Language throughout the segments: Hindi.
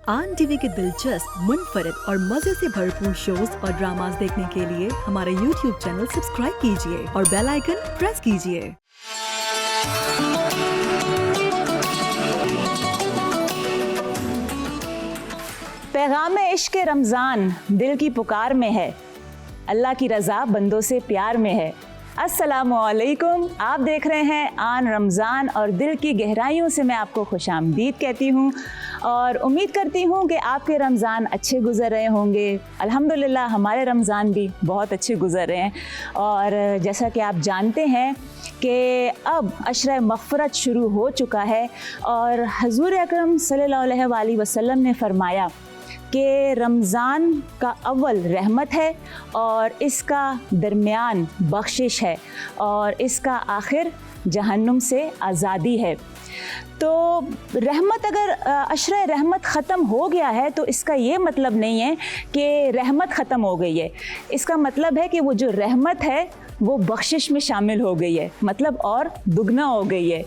आन टीवी के दिलचस्प, मुनफरिद और मजे से भरपूर शोज और ड्रामास देखने के लिए हमारे YouTube चैनल सब्सक्राइब कीजिए और बेल आइकन प्रेस कीजिए। पैगाम इश्क रमज़ान दिल की पुकार में है, अल्लाह की रज़ा बंदों से प्यार में है। अस्सलामुअलैकुम, आप देख रहे हैं आन रमज़ान और दिल की गहराइयों से मैं आपको खुशामदीद कहती हूँ और उम्मीद करती हूँ कि आपके रमज़ान अच्छे गुज़र रहे होंगे। अल्हम्दुलिल्लाह हमारे रमज़ान भी बहुत अच्छे गुज़र रहे हैं। और जैसा कि आप जानते हैं कि अब अशरा मग़फ़िरत शुरू हो चुका है और हज़ूर अकरम सल्लल्लाहु अलैहि वसल्लम ने फ़रमाया कि रमज़ान का अव्वल रहमत है और इसका दरमियान बख्शिश है और इसका आखिर जहन्नुम से आज़ादी है। तो रहमत, अगर अशरा रहमत ख़त्म हो गया है तो इसका ये मतलब नहीं है कि रहमत ख़त्म हो गई है। इसका मतलब है कि वो जो रहमत है वो बख्शिश में शामिल हो गई है, मतलब और दुगना हो गई है।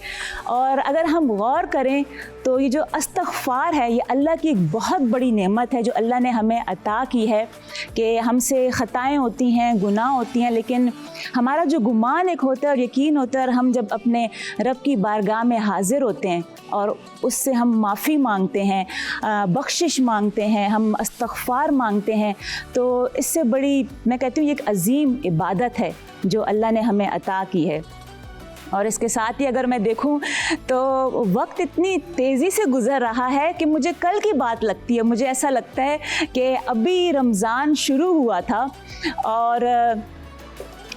और अगर हम गौर करें तो ये जो इस्तग़फ़ार है ये अल्लाह की एक बहुत बड़ी नेमत है जो अल्लाह ने हमें अता की है कि हमसे ख़ताएँ होती हैं, गुनाह होती हैं, लेकिन हमारा जो गुमान एक होता है और यकीन होता है और हम जब अपने रब की बारगाह में हाज़िर होते हैं और उससे हम माफ़ी मांगते हैं, बख्शिश मांगते हैं, हम इस्तग़फ़ार मांगते हैं, तो इससे बड़ी मैं कहती हूँ एक अज़ीम इबादत है जो अल्लाह ने हमें अता की है। और इसके साथ ही अगर मैं देखूं तो वक्त इतनी तेज़ी से गुज़र रहा है कि मुझे कल की बात लगती है। मुझे ऐसा लगता है कि अभी रमज़ान शुरू हुआ था और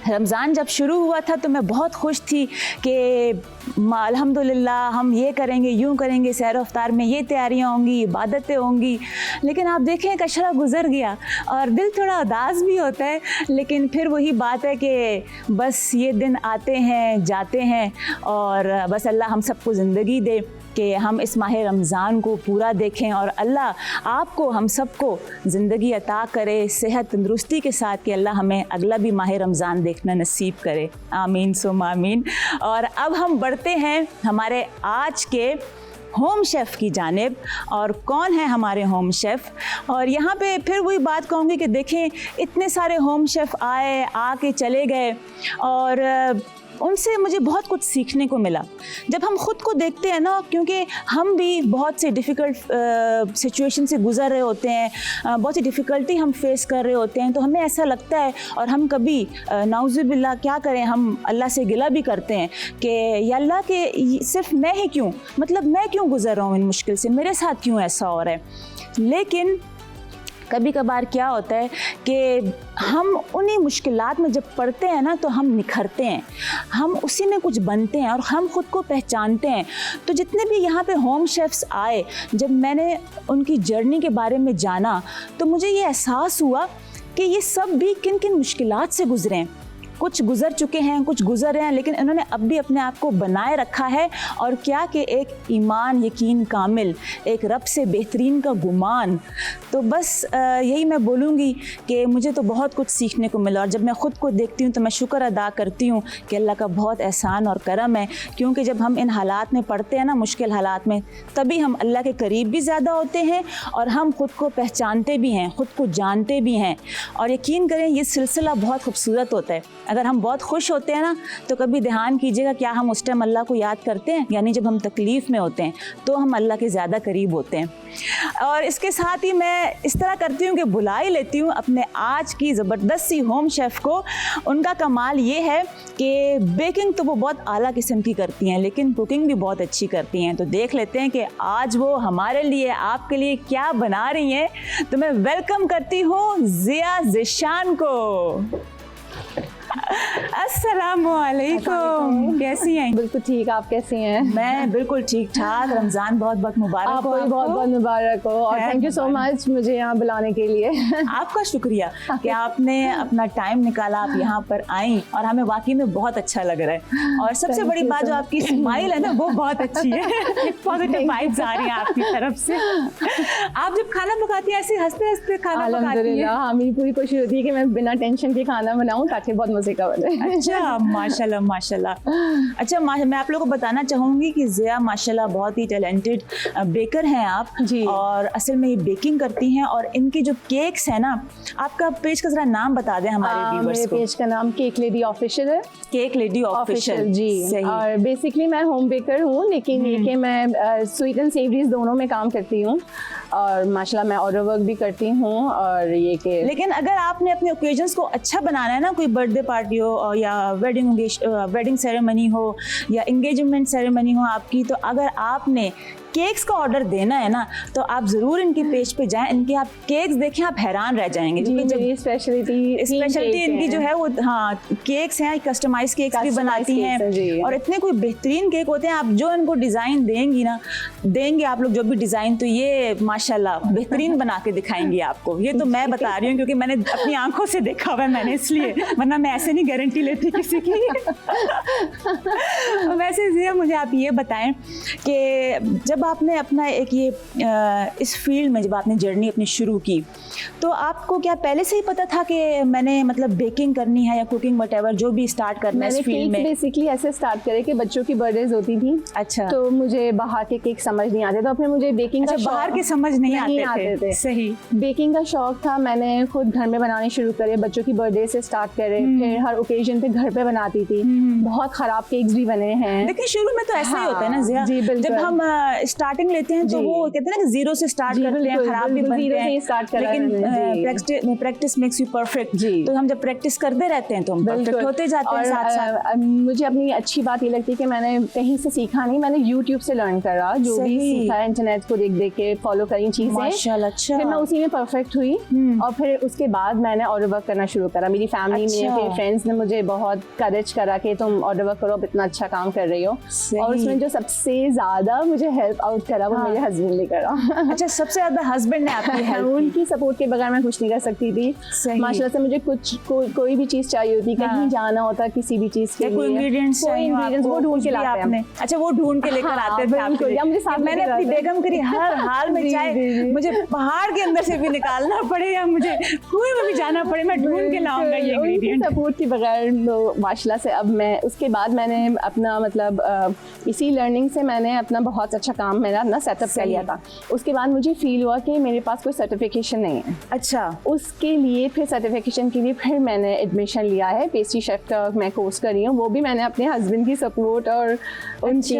रमज़ान जब शुरू हुआ था तो मैं बहुत खुश थी कि अल्हम्दुलिल्लाह हम ये करेंगे, यूँ करेंगे, सैर अफ्तार में ये तैयारियाँ होंगी, इबादतें होंगी। लेकिन आप देखें एक अशरा गुज़र गया और दिल थोड़ा उदास भी होता है, लेकिन फिर वही बात है कि बस ये दिन आते हैं जाते हैं और बस अल्लाह हम सबको ज़िंदगी दे कि हम इस माह रमज़ान को पूरा देखें और अल्लाह आपको हम सबको ज़िंदगी अता करे सेहत तंदुरुस्ती के साथ कि अल्लाह हमें अगला भी माह रमज़ान देखना नसीब करे। आमीन सुम आमीन। और अब हम बढ़ते हैं हमारे आज के होम शेफ़ की जानिब। और कौन है हमारे होम शेफ़? और यहाँ पे फिर वही बात कहूँगी कि देखें इतने सारे होम शेफ़ आके चले गए और उनसे मुझे बहुत कुछ सीखने को मिला। जब हम ख़ुद को देखते हैं ना, क्योंकि हम भी बहुत से डिफ़िकल्ट सिचुएशन से गुज़र रहे होते हैं, बहुत सी डिफ़िकल्टी हम फेस कर रहे होते हैं, तो हमें ऐसा लगता है और हम कभी नाउज़ुबिल्लाह क्या करें, हम अल्लाह से गिला भी करते हैं कि या अल्लाह के सिर्फ़ मैं ही क्यों, मतलब मैं क्यों गुज़र रहा हूँ इन मुश्किल से, मेरे साथ क्यों ऐसा हो रहा है। लेकिन कभी कभार क्या होता है कि हम उन्हीं मुश्किलात में जब पड़ते हैं ना तो हम निखरते हैं, हम उसी में कुछ बनते हैं और हम ख़ुद को पहचानते हैं। तो जितने भी यहाँ पे होम शेफ़्स आए, जब मैंने उनकी जर्नी के बारे में जाना तो मुझे ये एहसास हुआ कि ये सब भी किन किन मुश्किलात से गुज़रे हैं। कुछ गुज़र चुके हैं, कुछ गुज़र रहे हैं, लेकिन इन्होंने अब भी अपने आप को बनाए रखा है। और क्या कि एक ईमान, यकीन कामिल, एक रब से बेहतरीन का गुमान। तो बस यही मैं बोलूँगी कि मुझे तो बहुत कुछ सीखने को मिला और जब मैं ख़ुद को देखती हूँ तो मैं शुक्र अदा करती हूँ कि अल्लाह का बहुत एहसान और करम है, क्योंकि जब हम इन हालात में पड़ते हैं ना, मुश्किल हालात में, तभी हम अल्लाह के करीब भी ज़्यादा होते हैं और हम ख़ुद को पहचानते भी हैं, ख़ुद को जानते भी हैं। और यकीन करें ये सिलसिला बहुत खूबसूरत होता है। अगर हम बहुत खुश होते हैं ना तो कभी ध्यान कीजिएगा क्या हम उस टाइम अल्लाह को याद करते हैं, यानी जब हम तकलीफ़ में होते हैं तो हम अल्लाह के ज़्यादा करीब होते हैं। और इसके साथ ही मैं इस तरह करती हूँ कि बुला ही लेती हूँ अपने आज की ज़बरदस्त सी होम शेफ़ को। उनका कमाल ये है कि बेकिंग तो वो बहुत आला किस्म की करती हैं, लेकिन कुकिंग भी बहुत अच्छी करती हैं। तो देख लेते हैं कि आज वो हमारे लिए, आपके लिए क्या बना रही हैं। तो मैं वेलकम करती हूँ ज़िया ज़ीशान को। अस्सलामुअलैकुम, कैसी हैं? बिल्कुल ठीक, आप कैसी हैं? मैं बिल्कुल ठीक ठाक। रमज़ान बहुत बहुत मुबारक हो। आपको भी बहुत बहुत मुबारक हो और थैंक यू सो मच मुझे यहाँ बुलाने के लिए। आपका शुक्रिया कि आपने अपना टाइम निकाला, आप यहाँ पर आई और हमें वाकई में बहुत अच्छा लग रहा है। और सबसे बड़ी बात जो आपकी स्माइल है ना वो बहुत अच्छी है, पॉजिटिव वाइब्स आ रही हैं आपकी तरफ से। आप जब खाना पकाती हैं ऐसे हंसते हंसते खाना पकाती हैं? अल्हम्दुलिल्लाह, मेरी पूरी कोशिश होती है कि मैं बिना टेंशन के खाना बनाऊँ ताकि बहुत मज़े का बना है। अच्छा, माशाल्लाह माशाल्लाह। अच्छा, मैं आप लोगों को बताना चाहूँगी कि ज़िया माशाल्लाह बहुत ही टैलेंटेड बेकर हैं आप जी। और असल में ये बेकिंग करती हैं और इनकी जो केक्स हैं ना, आपका पेज का ज़रा नाम बता दें हमारे व्यूअर्स मेरे को। पेज का नाम केक लेडी ऑफिशियल है। केक लेडी ऑफिशियल, जी। सही। और बेसिकली मैं होम बेकर हूँ, लेकिन ये कि मैं स्वीट एंड सेवरीज दोनों में काम करती हूँ और माशाल्लाह मैं ऑर्डर वर्क भी करती हूँ। और ये कि लेकिन अगर आपने अपने ओकेजन्स को अच्छा बनाना है ना, कोई बर्थडे पार्टी हो या वेडिंग सेरेमनी हो या एंगेजमेंट सेरेमनी हो आपकी, तो अगर आपने केक्स का ऑर्डर देना है ना, तो आप ज़रूर इनके पेज पे जाएं, इनके आप केक्स देखें, आप हैरान रह जाएंगे। जी, मेरी स्पेशलिटी इनकी जो है वो हाँ केक्स हैं, कस्टमाइज केक्स भी बनाती हैं और इतने कोई बेहतरीन केक होते हैं। आप जो इनको डिज़ाइन देंगे आप लोग जो भी डिज़ाइन, तो ये माशाल्लाह बेहतरीन बना के दिखाएंगी आपको। ये तो मैं बता रही हूँ क्योंकि मैंने अपनी आंखों से देखा हुआ है, मैंने इसलिए, वरना मैं ऐसे नहीं गारंटी लेती किसी की। वैसे ज़िया मुझे आप ये बताएं कि जब आपने अपना एक ये इस फील्ड में जब आपने जर्नी अपनी शुरू की, तो आपको क्या पहले से ही पता था कि मैंने मतलब बेकिंग करनी है या कुकिंग व्हाटएवर जो भी स्टार्ट करना है इस फील्ड में? बेसिकली ऐसे स्टार्ट करे कि बच्चों की बर्थडेज होती थी। अच्छा। तो मुझे बाहर के केक समझ नहीं आते, तो अपने मुझे बेकिंग का बाहर के समझ नहीं आते थे। सही। बेकिंग का शौक था, मैंने खुद घर में बनाने शुरू करे, बच्चों की बर्थडे से स्टार्ट करे, फिर हर ओकेजन पे घर पे बनाती थी। बहुत खराब केक्स भी बने हैं। लेकिन शुरू में तो ऐसा ही होता है ना ज़िया, जब हम स्टार्टिंग लेते हैं तो वो कहते हैं ना कि जीरो से स्टार्ट करते हैं, खराब भी बनते हैं, लेकिन प्रैक्टिस मेक्स यू परफेक्ट। तो हम जब प्रैक्टिस करते रहते हैं तो हम परफेक्ट होते जाते हैं साथ साथ। मुझे अपनी अच्छी बात ये लगती है कि मैंने कहीं से सीखा नहीं, मैंने YouTube से लर्न करा, जो भी सीखा इंटरनेट को देख देख के फॉलो करी चीजें, माशाल्लाह। अच्छा। फिर मैं उसी में परफेक्ट हुई और फिर उसके बाद मैंने ऑर्डर वर्क करना शुरू करा। मेरी फैमिली में, मेरे फ्रेंड्स ने मुझे बहुत करेज करा कि तुम ऑर्डर वर्क करो, अब इतना अच्छा काम कर रही हो। और उसमें जो सबसे ज्यादा मुझे हेल्प आउट करा वो मेरे हस्बैंड ने करा। अच्छा, सबसे ज्यादा हस्बैंड ने आपकी हेल्प? उनकी सपोर्ट के बगैर मैं कुछ नहीं कर सकती थी। माशाल्लाह से मुझे कोई भी चीज चाहिए होती, कहीं जाना होता, किसी भी चीज के लिए कोई इंग्रेडिएंट्स वो ढूंढ के लाते हैं। अच्छा, वो ढूंढ के लेकर आते थे आपके लिए। मुझे साथ मैंने अपनी बेगम करी हर हाल में, चाहे मुझे पहाड़ के अंदर से भी निकालना पड़े या मुझे कुएं में भी जाना पड़े, मैं ढूंढ के लाऊंगा ये इंग्रेडिएंट। सपोर्ट के बगैर माशाल्लाह से अब मैं उसके बाद मैंने अपना मतलब इसी लर्निंग से मैंने अपना बहुत अच्छा काम मेरा अपना सेटअप कर लिया था। उसके बाद मुझे फील हुआ कि मेरे पास कोई सर्टिफिकेशन नहीं है। अच्छा। उसके लिए फिर सर्टिफिकेशन के लिए फिर मैंने एडमिशन लिया है, पेस्ट्री शेफ का मैं कोर्स कर रही हूँ, वो भी मैंने अपने हस्बैंड की सपोर्ट और उनकी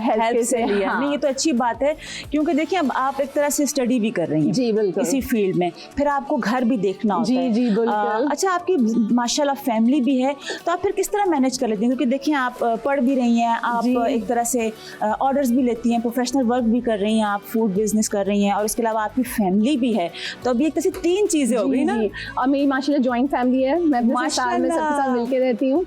हेल्प से लिया। हाँ। नहीं, ये तो अच्छी बात है क्योंकि देखिए अब आप एक तरह से स्टडी भी कर रही हैं। जी बिल्कुल। इसी फील्ड में फिर आपको घर भी देखना होता है। जी बिल्कुल। अच्छा, आपकी माशाल्लाह फैमिली भी है, तो आप फिर किस तरह मैनेज कर लेती हैं? क्योंकि देखिए आप पढ़ भी रही हैं, आप एक तरह से ऑर्डर्स भी लेती हैं, प्रोफेशनल वर्क भी कर रही हैं, आप फूड बिजनेस कर रही हैं और इसके अलावा आपकी फैमिली भी है, तो अभी एक तरह से 3 चीजें हो गई ना। और मेरी माशाल्लाह जॉइंट फैमिली है, मैं अपने साल में सबके साथ मिलके रहती हूँ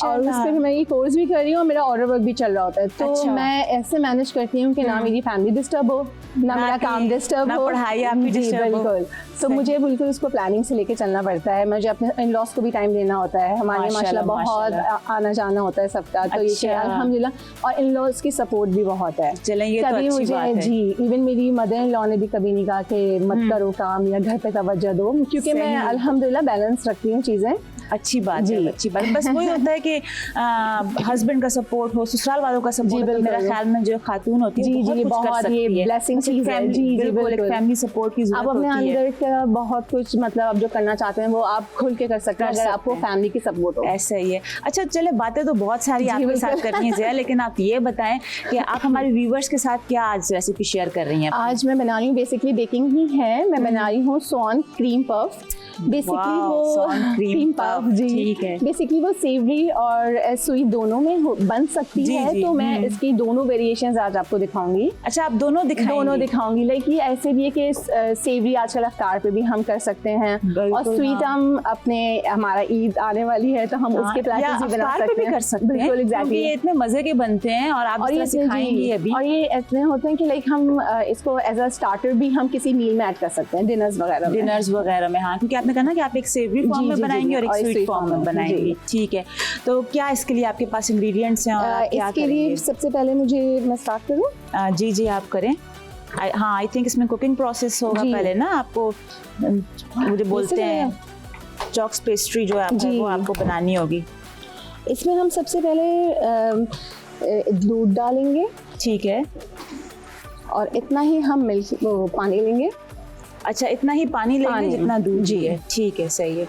और उसके मैं ये कोर्स भी कर रही हूँ और मेरा ऑर्डर वर्क भी चल रहा होता है। तो अच्छा। मैं ऐसे मैनेज करती हूँ कि ना मेरी फैमिली डिस्टर्ब हो, ना मेरा काम डिस्टर्ब हो, पढ़ाई आपकी डिस्टर्ब हो। बिल्कुल। तो मुझे बिल्कुल उसको प्लानिंग से लेके चलना पड़ता है। मुझे अपने इन लॉस को भी टाइम देना होता है, हमारे माशाल्लाह बहुत आना जाना होता है सबका। तो ये अल्हम्दुलिल्लाह, और इन लॉस की सपोर्ट भी बहुत है। चलें, ये तो अच्छी बात है। जी, इवन मेरी मदर इन लॉ ने भी कभी नहीं कहा कि मत करो काम या घर पे तवज्जो दो, क्योंकि मैं अल्हम्दुलिल्लाह बैलेंस रखती हूँ चीजें। अच्छी बात है, अच्छी बात। बस वही होता है कि हस्बैंड का सपोर्ट हो, ससुराल वालों का सपोर्ट हो, मेरा ख्याल में जो खातून होती है बहुत ये ब्लेसिंग चीज है। जी बिल्कुल, एक फैमिली सपोर्ट की जरूरत होती है। आप अपने अंदर का बहुत कुछ मतलब आप जो करना चाहते हैं वो आप खुल के कर सकते हैं अगर आपको फैमिली की सपोर्ट हो। ऐसा ही है। अच्छा, चले बातें तो बहुत सारी आपके साथ करनी है, लेकिन आप ये बताएं कि आप हमारे व्यूवर्स के साथ क्या आज रेसिपी शेयर कर रही हैं? आज मैं बना रही हूँ, बेसिकली बेकिंग ही है, मैं बना रही हूँ सॉन क्रीम पफ। बेसिकली वो क्रीम पफ, जी ठीक है, बेसिकली वो सेवरी और स्वीट दोनों में बन सकती है। तो मैं इसकी दोनों वेरिएशंस आज आपको दिखाऊंगी। अच्छा, आप दोनों दिखाऊंगी। लाइक ये ऐसे भी है कि सेवरी आजकल अफ्तार पे भी हम कर सकते हैं और स्वीट हम अपने हमारा ईद आने वाली है तो हम उसके प्लेटर्स भी बना सकते हैं। बिल्कुल, एग्जैक्टली। ये इतने मजे के बनते हैं और आप इसको सिखाएंगी अभी। और ये इतने होते हैं कि लाइक हम इसको एज अ स्टार्टर भी हम किसी मील में ऐड कर सकते हैं, डिनर्स वगैरह में। हाँ, क्योंकि आपने कहा ना कि आप एक सेवरी फॉर्म में बनाएंगे और एक स्वीट फॉर्म में बनाएंगे। ठीक है, तो क्या इसके लिए आपके पास इंग्रेडिएंट्स हैं और क्या इसके लिए सबसे पहले मैं स्टार्ट करूँ? जी आप करें। आई थिंक इसमें कुकिंग प्रोसेस होगा पहले ना, आपको मुझे बोलते हैं चॉक्स पेस्ट्री जो है जी। वो आपको बनानी होगी। इसमें हम सबसे पहले दूध डालेंगे ठीक है। और इतना ही हम पानी लेंगे। अच्छा, इतना ही पानी लेंगे जितना दूध जी है। ठीक है, सही है।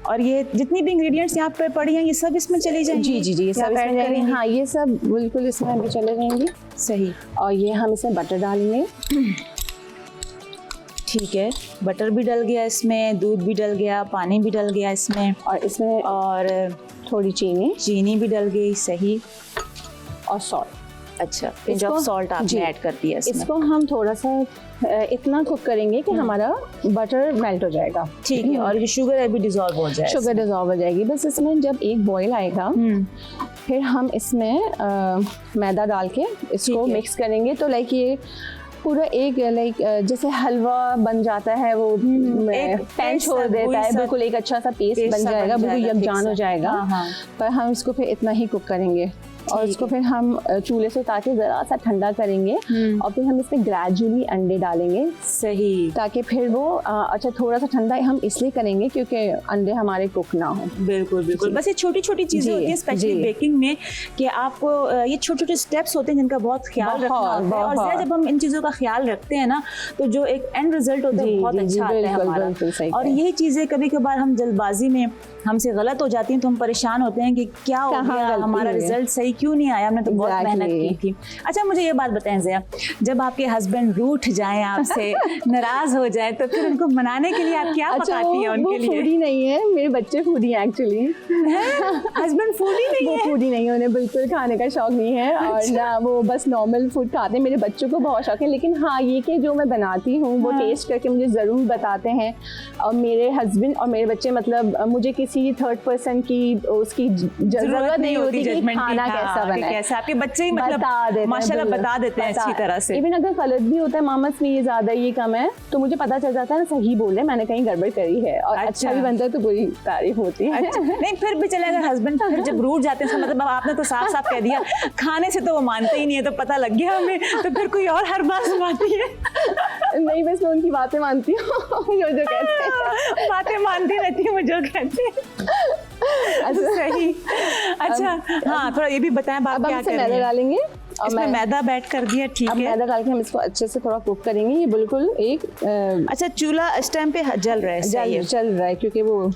और ये जितनी भी इंग्रेडिएंट्स यहाँ पे पड़ी हैं ये सब इसमें चली जाएंगी? जी जी जी, ये सब इसमें जाएंगे। हाँ, ये सब बिल्कुल इसमें अभी चले जाएंगे। सही। और ये हम इसमें बटर डालेंगे। ठीक है, बटर भी डल गया इसमें, दूध भी डल गया, पानी भी डल गया इसमें, और इसमें और थोड़ी चीनी भी डल गई। सही। और सॉल्ट। अच्छा, पिंच ऑफ सॉल्ट आपने ऐड कर दिया इसमें। इसको हम थोड़ा सा इतना कुक करेंगे कि हमारा बटर मेल्ट हो जाएगा। ठीक है। और ये शुगर अभी डिसॉल्व हो जाएगा? शुगर डिसॉल्व हो जाएगी। बस इसमें जब एक बॉईल आएगा फिर हम इसमें मैदा डाल के इसको मिक्स करेंगे। तो लाइक ये पूरा एक लाइक जैसे हलवा बन जाता है, वो पैन छोड़ देता है, बिल्कुल एक अच्छा सा पेस्ट बन जाएगा, बिल्कुल यकजान हो जाएगा। पर हम इसको फिर इतना ही कुक करेंगे और इसको फिर हम चूल्हे से उतार के जरा सा ठंडा करेंगे और फिर हम इसमें ग्रेजुअली अंडे डालेंगे। सही। ताकि फिर वो अच्छा थोड़ा सा ठंडा हम इसलिए करेंगे क्योंकि अंडे हमारे कुक ना हो। बिल्कुल बिल्कुल। बस ये छोटी छोटी चीजें होती है स्पेशली बेकिंग में कि आपको ये छोटे छोटे स्टेप्स होते हैं जिनका बहुत ख्याल रखना होता है। और जब हम इन चीजों का ख्याल रखते हैं ना तो जो एक एंड रिजल्ट होता है बहुत अच्छा आता है हमारा। और यही चीजें कभी कभार हम जल्दबाजी में हमसे गलत हो जाती हैं तो हम परेशान होते हैं कि क्या हो गया, हमारा रिजल्ट सही क्यों नहीं आया, हमने तो बहुत मेहनत की थी। अच्छा, मुझे ये बात बताएं ज़या, जब आपके हस्बैंड रूठ जाएं आपसे, नाराज हो जाए, तो फिर उनको मनाने के लिए आप क्या पकाती हैं उनके लिए? फूडी नहीं है, मेरे बच्चे फूडी हैं एक्चुअली। हस्बैंड फूडी नहीं है? वो फूडी नहीं है, उन्हें बिल्कुल खाने का शौक नहीं है। और ना वो बस नॉर्मल फूड खाते हैं। मेरे बच्चों को बहुत शौक है, लेकिन हाँ ये कि जो मैं बनाती हूँ वो टेस्ट करके मुझे ज़रूर बताते हैं। और मेरे हस्बैंड और मेरे बच्चे, मतलब मुझे किसी थर्ड पर्सन की उसकी जरूरत नहीं होती कि खाना कैसा बना है। कैसा आपके बच्चे ही मतलब माशाल्लाह बता देते हैं अच्छी तरह से। इवन अगर गलत भी होता है, मामस में ये ज्यादा ये कम है, तो मुझे पता चल जाता है ना सही बोल रहे, मैंने कहीं गड़बड़ करी है। और अच्छा भी बनता है तो पूरी तारीफ होती है। नहीं, फिर भी चले अगर हस्बैंड फिर जब रूठ जाते हैं, मतलब आपने तो साफ साफ कह दिया खाने से तो वो मानते ही नहीं है, तो पता लग गया हमें, तो फिर कोई और हर बात सुनाती है? नहीं, बस मैं उनकी बातें मानती हूँ जो कहते हैं, बातें मानती रहती हूँ जो कहते हैं। अच्छा, सही। अच्छा, हाँ, थोड़ा ये भी बताएं बात क्या कर रही हैं? मैदा डालेंगे और इसमें मैदा बैठ कर दिया। ठीक है। मैदा डाल के हम इसको अच्छे से थोड़ा कुक करेंगे। ये बिल्कुल एक अच्छा, चूल्हा इस टाइम पे जल रहा है? जल रहा है क्योंकि वो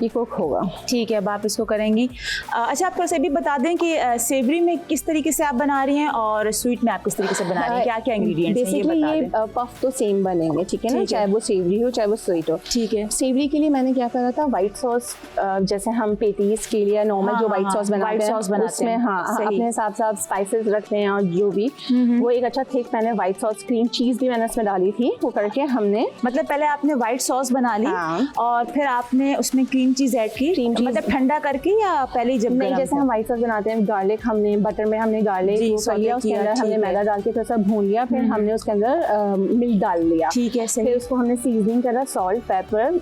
ये कुक होगा। ठीक है, अब आप इसको करेंगी। अच्छा, आप थोड़ा सा भी बता दें कि सेवरी में किस तरीके से आप बना रही हैं और स्वीट में आप किस तरीके से बना रही हैं, क्या क्या इंग्रेडिएंट्स हैं ये बता दें। ये पफ तो सेम बनेंगे, ठीक है ना, चाहे वो सेवरी हो चाहे वो स्वीट हो। ठीक है। सेवरी के लिए मैंने क्या करा था, व्हाइट सॉस, जैसे हम पेटीज के लिए नॉर्मल जो व्हाइट सॉस बनाते हैं उसमें अपने हिसाब से आप स्पाइसेस रखते हैं और जो भी वो एक अच्छा थिक, मैंने व्हाइट सॉस, क्रीम चीज भी मैंने उसमें डाली थी। वो करके हमने मतलब पहले आपने व्हाइट सॉस बना ली और फिर आपने उसमें क्रीम चीज ऐड की, मतलब ठंडा करके या पहले जब? नहीं, जैसे हम व्हाइट सॉस बनाते हैं, गार्लिक हमने बटर में हमने गार्लिक कर लिया, उसके अंदर हमने मैदा डाल के थोड़ा सा भून लिया, फिर हमने उसके अंदर मिल्क डाल लिया। ठीक है, फिर उसको हमने सीजनिंग करा, salt, paper,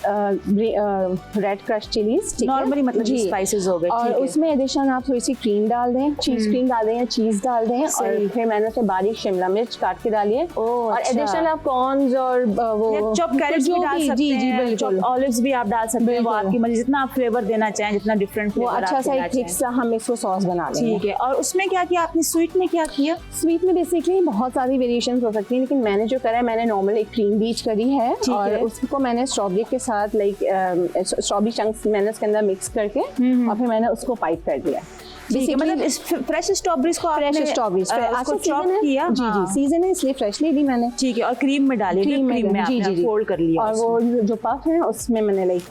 red crush chillies, normally मतलब स्पाइसेस हो गए। और उसमें एडिशन आप थोड़ी सी क्रीम डाल दें, चीज क्रीम डाल दें या चीज डाल दें। और फिर मैंने उसमें बारीक शिमला मिर्च काट के डालिए और एडिशनल आप कॉर्न्स और वो चॉप कैरेट्स भी डाल सकते हैं, चॉप ऑलिव्स भी आप डाल सकते हैं, वो आपकी मर्जी, जितना आप फ्लेवर देना चाहें, जितना डिफरेंट फ्लेवर वो अच्छा सा एक थिक सा हम इसको सॉस बना लेंगे। ठीक है। और उसमें क्या किया आपने? स्वीट में क्या किया? स्वीट में बेसिकली बहुत सारी वेरिएशंस हो सकती हैं, लेकिन मैंने जो करा है, मैंने नॉर्मल एक क्रीम बीच करी है और उसको मैंने स्ट्रॉबेरी के साथ लाइक स्ट्रॉबेरी चंक्स मैंने उसके अंदर मिक्स करके और फिर मैंने उसको पाइप कर दिया। मतलब इस फ्रेश स्ट्रॉबेरीज को आपने चॉप किया? जी जी, सीजन है इसलिए फ्रेश ले ली मैंने। ठीक है। और क्रीम में डाली, क्रीम में आपने फोल्ड कर लिया और वो जो पफ है उसमें मैंने लाइक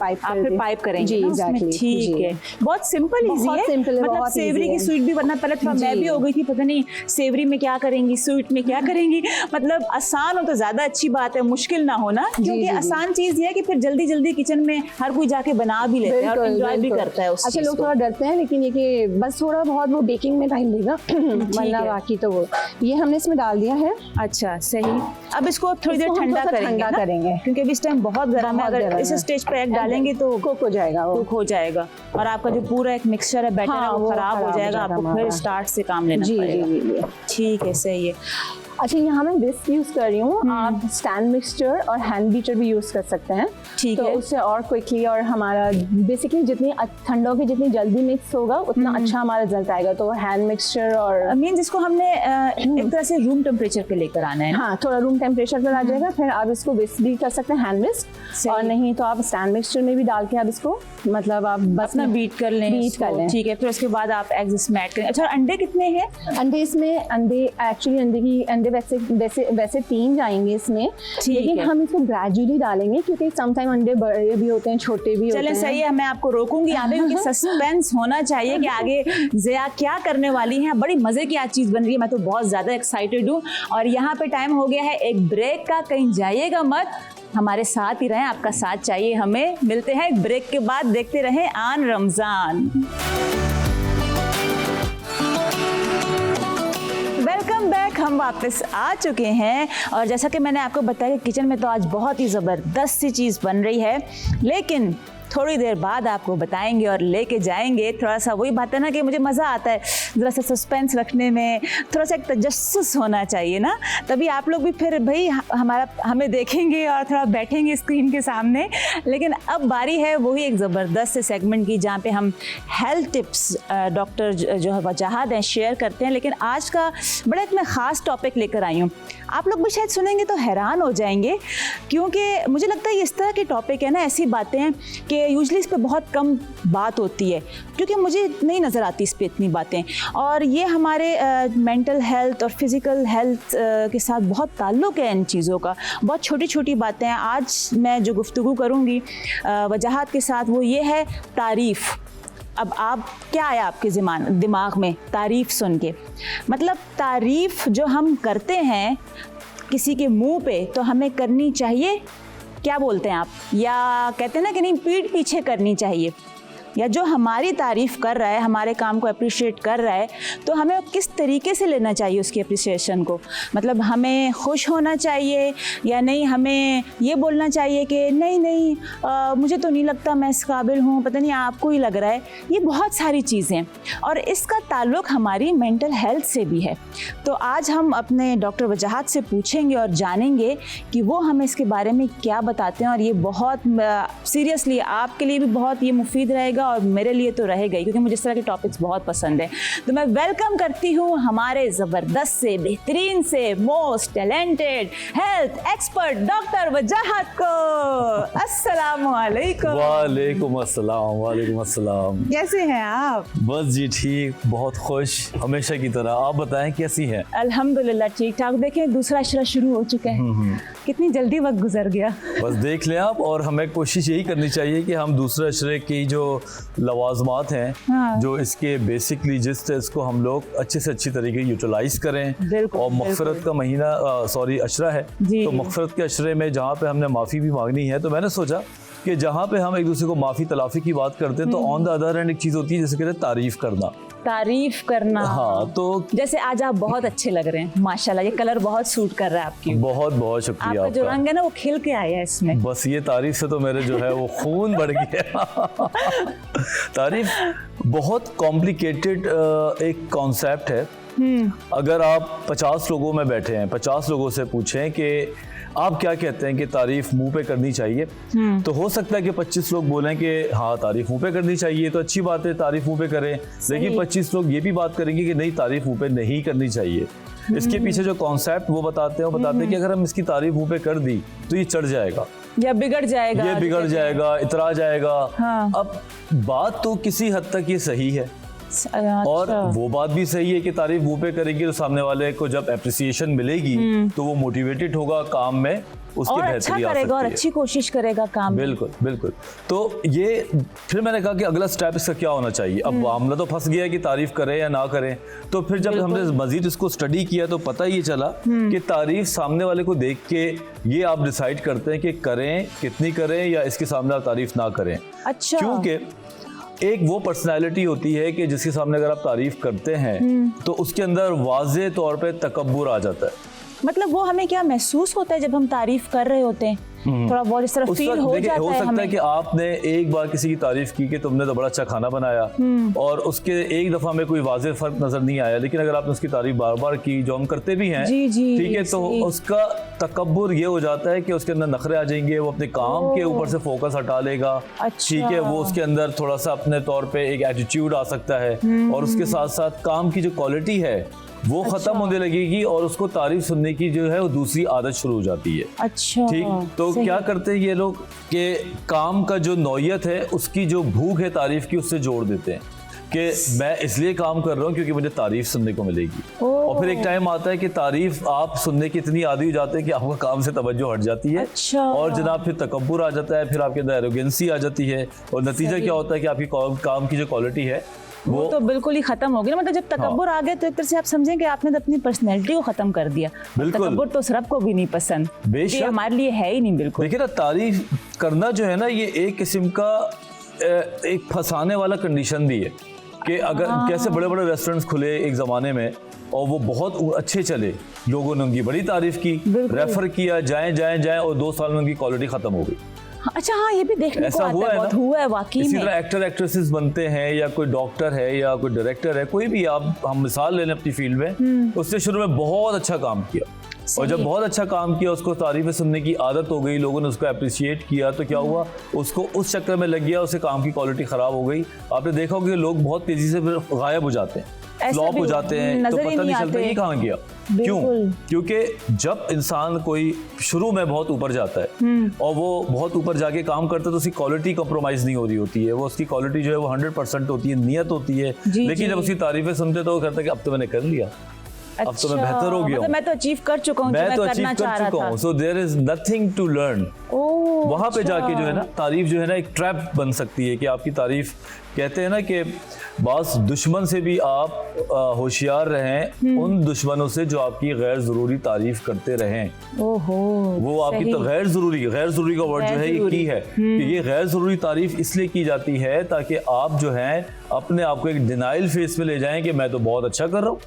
पाइप करेंगे। जी, एग्जैक्टली। ठीक है, बहुत सिंपल इजी है, मतलब सेवरी की स्वीट भी, वरना पहले थोड़ा मैं भी हो गई थी पता नहीं सेवरी में क्या करेंगी, स्वीट में क्या करेंगी। मतलब आसान हो तो ज्यादा अच्छी बात है, मुश्किल ना हो ना, क्योंकि आसान चीज ये है कि फिर जल्दी जल्दी किचन में हर कोई जाके बना भी लेता है और एंजॉय भी करता है। अच्छा, लोग थोड़ा डरते हैं, लेकिन ये कि बस थोड़ा बहुत वो बेकिंग में टाइम लेगा, वरना बाकी तो वो ये हमने इसमें डाल दिया है। अच्छा, सही। अब इसको थोड़ी देर ठंडा करेंगे क्योंकि अभी इस टाइम बहुत गर्म है, अगर इस स्टेज पे एग डालेंगे तो कुक हो जाएगा, कुक हो जाएगा और आपका जो पूरा एक मिक्सचर है, बैटर है, वो खराब हो जाएगा, आपको फिर स्टार्ट से काम लेना पड़ेगा। ठीक है, सही है। अच्छा, यहाँ मैं विस्क यूज कर रही हूँ, आप स्टैंड मिक्सचर और हैंड बीटर भी यूज कर सकते हैं। ठीक तो है। उससे और क्विकली, और हमारा बेसिकली जितनी ठंडा होगी, जितनी जल्दी मिक्स होगा उतना अच्छा हमारा रिजल्ट आएगा। तो हैंड मिक्सचर और मीन जिसको हमने एक तरह से रूम टेम्परेचर पे लेकर आना है। हाँ, थोड़ा रूम टेम्परेचर पर आ जाएगा। फिर आप इसको विस्क भी कर सकते हैं, हैंड विस्क, और नहीं तो आप स्टैंड मिक्सचर में भी डाल के आप इसको मतलब आप बस अपना बीट कर लें। बीट कर लें। ठीक है। फिर उसके बाद आप एग्स इसमें ऐड करें। अच्छा, अंडे कितने हैं? अंडे इसमें अंडे वैसे 3 जाएंगे इसमें, लेकिन हम इसको ग्रेजुअली डालेंगे क्योंकि समटाइम अंडे बड़े भी होते हैं, छोटे भी होते हैं। चलें, सही है, मैं आपको रोकूंगी यहाँ पे क्योंकि सस्पेंस होना चाहिए कि आगे ज़िया क्या करने वाली हैं। बड़ी मजे की आज चीज बन रही है, मैं तो बहुत ज्यादा एक्साइटेड हूँ। और यहाँ पे टाइम हो गया है एक ब्रेक का, कहीं जाइएगा मत, हमारे साथ ही रहें, आपका साथ चाहिए हमें। मिलते हैं एक ब्रेक के बाद, देखते रहें आन रमजान। वेलकम बैक, हम वापस आ चुके हैं और जैसा कि मैंने आपको बताया कि किचन में तो आज बहुत ही ज़बरदस्त सी चीज़ बन रही है, लेकिन थोड़ी देर बाद आपको बताएंगे और लेके जाएंगे। थोड़ा सा वही बात है ना कि मुझे मज़ा आता है ज़रा सा सस्पेंस रखने में, थोड़ा सा एक तजस्सुस होना चाहिए ना, तभी आप लोग भी फिर भाई हमें देखेंगे और थोड़ा बैठेंगे स्क्रीन के सामने। लेकिन अब बारी है वही एक ज़बरदस्त से सेगमेंट की जहाँ पे हम हेल्थ टिप्स डॉक्टर जो है वजाहत हैं शेयर करते हैं। लेकिन आज का बड़ा एक मैं ख़ास टॉपिक लेकर आई हूँ, आप लोग भी शायद सुनेंगे तो हैरान हो जाएंगे, क्योंकि मुझे लगता है इस तरह के टॉपिक है ना, ऐसी बातें हैं कि यूजली इस पे बहुत कम बात होती है, क्योंकि मुझे नहीं नज़र आती इस पे इतनी बातें। और ये हमारे मेंटल हेल्थ और फिज़िकल हेल्थ के साथ बहुत ताल्लुक़ है इन चीज़ों का, बहुत छोटी छोटी बातें हैं। आज मैं जो गुफ्तगू करूँगी वजाहत के साथ वो ये है तारीफ़। अब आप क्या आया आपके दिमाग में तारीफ़ सुन के? मतलब तारीफ़ जो हम करते हैं किसी के मुंह पे तो हमें करनी चाहिए, क्या बोलते हैं आप? या कहते हैं ना कि नहीं, पीठ पीछे करनी चाहिए? या जो हमारी तारीफ़ कर रहा है, हमारे काम को अप्रिशिएट कर रहा है, तो हमें किस तरीके से लेना चाहिए उसकी अप्रिसिएशन को? मतलब हमें खुश होना चाहिए या नहीं, हमें ये बोलना चाहिए कि नहीं मुझे तो नहीं लगता मैं इस काबिल हूँ, पता नहीं आपको ही लग रहा है। ये बहुत सारी चीज़ें, और इसका ताल्लुक़ हमारी मेंटल हेल्थ से भी है। तो आज हम अपने डॉक्टर वजाहत से पूछेंगे और जानेंगे कि वो हमें इसके बारे में क्या बताते हैं। और ये बहुत सीरियसली आपके लिए भी बहुत ये मुफीद रहेगा और मेरे लिए तो रहेगा ही, क्योंकि मुझे इस तरह के टॉपिक्स बहुत पसंद है। तो मैं वेलकम करती हूँ हमारे ज़बरदस्त से, बेहतरीन से, most talented health expert doctor वजाहत को। अस्सलाम वालेकुम। वालेकुम अस्सलाम। वालेकुम अस्सलाम। कैसे हैं आप? बस जी ठीक, बहुत खुश हमेशा की तरह। आप बताएं कैसी हैं? अल्हम्दुलिल्लाह ठीक ठाक। देखें दूसरा अशरा शुरू हो चुका है, कितनी जल्दी वक्त गुजर गया। बस देख लें आप, और हमें कोशिश यही करनी चाहिए कि हम दूसरे अशरे की जो लवाजमात हैं, हाँ। जो इसके बेसिकली जिस इसको हम लोग अच्छे से अच्छी तरीके यूटिलाइज करें। बिल्कुल, और मग़फ़िरत का महीना अशरा है, तो मग़फ़िरत के अशरे में जहाँ पे हमने माफ़ी भी मांगनी है, तो मैंने सोचा कि जहाँ पे हम एक दूसरे को माफ़ी तलाफ़ी की बात करते हैं, तो ऑन द अदर हैंड एक चीज़ होती है जिसे कहते हैं तारीफ़ करना। तारीफ करना। हाँ, तो जैसे आज आप बहुत अच्छे लग रहे हैं माशाल्लाह, ये कलर बहुत सूट कर रहा है आपकी। बहुत बहुत शुक्रिया आपका जो रंग है ना वो खिल के आया है इसमें। बस ये तारीफ से तो मेरे जो है वो खून बढ़ गया। तारीफ बहुत कॉम्प्लिकेटेड एक कॉन्सेप्ट है। अगर आप 50 लोगों में बैठे हैं, 50 लोगों से पूछें कि आप क्या कहते हैं कि तारीफ मुंह पे करनी चाहिए, तो हो सकता है कि 25 लोग बोलें कि हाँ तारीफ मुंह पे करनी चाहिए, तो अच्छी बात है तारीफ मुंह पे करें। लेकिन 25 लोग ये भी बात करेंगे कि नहीं, तारीफ मुंह पे नहीं करनी चाहिए। इसके पीछे जो कॉन्सेप्ट वो बताते हैं कि अगर हम इसकी तारीफ मुंह पे कर दी तो ये चढ़ जाएगा या बिगड़ जाएगा, ये बिगड़ जाएगा, इतरा जाएगा। हाँ। अब बात तो किसी हद तक ये सही है, और वो बात भी सही है कि तारीफ मुंह पे करेंगे तो सामने वाले को जब एप्रिसिएशन मिलेगी तो वो मोटिवेटेड होगा काम में, उसकी और बेहतरी अच्छा करेगा और अच्छी कोशिश करेगा काम में। बिल्कुल बिल्कुल। तो ये फिर मैंने कहा कि अगला स्टेप इसका क्या होना चाहिए। अब मामला तो फंस गया कि तारीफ करें या ना करें, तो फिर जब हमने मजीद इसको स्टडी किया तो पता ये चला कि तारीफ सामने वाले को देख के ये आप डिसाइड करते हैं कि करें, कितनी करें, या इसके सामने आप तारीफ ना करें। अच्छा। क्योंकि एक वो पर्सनैलिटी होती है कि जिसके सामने अगर आप तारीफ करते हैं तो उसके अंदर वाज़ेह तौर पे तकब्बुर आ जाता है। मतलब वो हमें क्या महसूस होता है जब हम तारीफ कर रहे होते हैं थोड़ा बहुत इस तरह उस फील वक्त हो देखिए, जाता हो है सकता है हमें। कि आपने एक बार किसी की तारीफ की कि तुमने तो बड़ा अच्छा खाना बनाया और उसके एक दफा में कोई वाज़ेह फर्क नजर नहीं आया, लेकिन अगर आपने उसकी तारीफ बार बार की, जो हम करते भी हैं, जी, जी, ठीक है, तो सही। उसका तकब्बुर ये हो जाता है कि उसके अंदर नखरे आ जाएंगे, वो अपने काम के ऊपर से फोकस हटा लेगा। अच्छा। ठीक है, वो उसके अंदर थोड़ा सा अपने तौर पे एक एटीट्यूड आ सकता है और उसके साथ साथ काम की जो क्वालिटी है वो खत्म होने लगेगी और उसको तारीफ सुनने की जो है वो दूसरी आदत शुरू हो जाती है। अच्छा, ठीक, तो सही। क्या करते हैं ये लोग कि काम का जो नौयत है, उसकी जो भूख है तारीफ की, उससे जोड़ देते हैं कि मैं इसलिए काम कर रहा हूँ क्योंकि मुझे तारीफ सुनने को मिलेगी। और फिर एक टाइम आता है कि तारीफ आप सुनने की इतनी आदी हो जाते हैं कि आपका काम से तवज्जो हट जाती है। अच्छा। और जनाब फिर तकब्बुर आ जाता है, फिर आपके अंदर एरोगेंसी आ जाती है और नतीजा क्या होता है कि आपकी काम की जो क्वालिटी है वो तो बिल्कुल ही खत्म हो गया ना। मतलब जब तकब्बुर आ गया तो एक तरह से आप समझें कि आपने तो अपनी पर्सनैलिटी को खत्म कर दिया। बिल्कुल। तकब्बुर तो सिर्फ को भी नहीं पसंद, बेशक। ये हमारे लिए है ही नहीं बिल्कुल। देखिए ना, तारीफ करना जो है ना, ये एक किस्म का एक फंसाने वाला कंडीशन भी है कि अगर कैसे बड़े बड़े रेस्टोरेंट्स खुले एक ज़माने में और वो बहुत अच्छे चले, लोगों ने उनकी बड़ी तारीफ की, रेफर किया, जाएं और 2 साल में उनकी क्वालिटी खत्म हो गई। अच्छा, हाँ, ये भी देखने को ऐसा आता हुआ है, है बहुत ना? हुआ है वाकई इसी में। तरह एक्टर एक्ट्रेसेस बनते हैं या कोई डॉक्टर है या कोई डायरेक्टर है, कोई भी आप हम मिसाल ले लें अपनी फील्ड में, उसने शुरू में बहुत अच्छा काम किया और जब बहुत अच्छा काम किया उसको तारीफें सुनने की आदत हो गई, लोगों ने उसको अप्रिशिएट किया, तो क्या हुआ, उसको उस चक्कर में लग गया, उससे काम की क्वालिटी खराब हो गई। आपने देखा होगा कि लोग बहुत तेजी से फिर गायब हो जाते हैं, ऐसा फ्लॉप भी हो जाते हैं, तो नजर ही पता नहीं नहीं चलता आते। ये कहाँ गया। क्यों? बिल्कुल। क्योंकि जब इंसान कोई शुरू में बहुत ऊपर जाता है और वो बहुत ऊपर जाके काम करता है तो उसकी क्वालिटी कॉम्प्रोमाइज नहीं हो रही होती है, वो उसकी क्वालिटी जो है वो 100% होती है, नियत होती है। जी, लेकिन जी। जब उसकी तारीफें सुनते तो वो कहता है कि अब तो मैंने कर लिया, अब तो मैं बेहतर हो गया मतलब हूँ, मैं तो अचीव कर चुका हूँ जो मैं मैं तो करना अचीव चाह कर रहा चुका था। हूँ। So there is nothing to learn. ओह, वहां पे अच्छा। जाके जो है ना, तारीफ जो है ना एक ट्रैप बन सकती है कि आपकी तारीफ, कहते हैं ना कि बास दुश्मन से भी आप होशियार रहें उन दुश्मनों से जो आपकी गैर जरूरी तारीफ करते रहें। ओहो, वो आपकी सही। तो गैर जरूरी का वर्ड जो है ये की है कि ये गैर जरूरी तारीफ इसलिए की जाती है ताकि आप जो है अपने आप को एक डिनाइल फेस में ले जाएं कि मैं तो बहुत अच्छा कर रहा हूँ,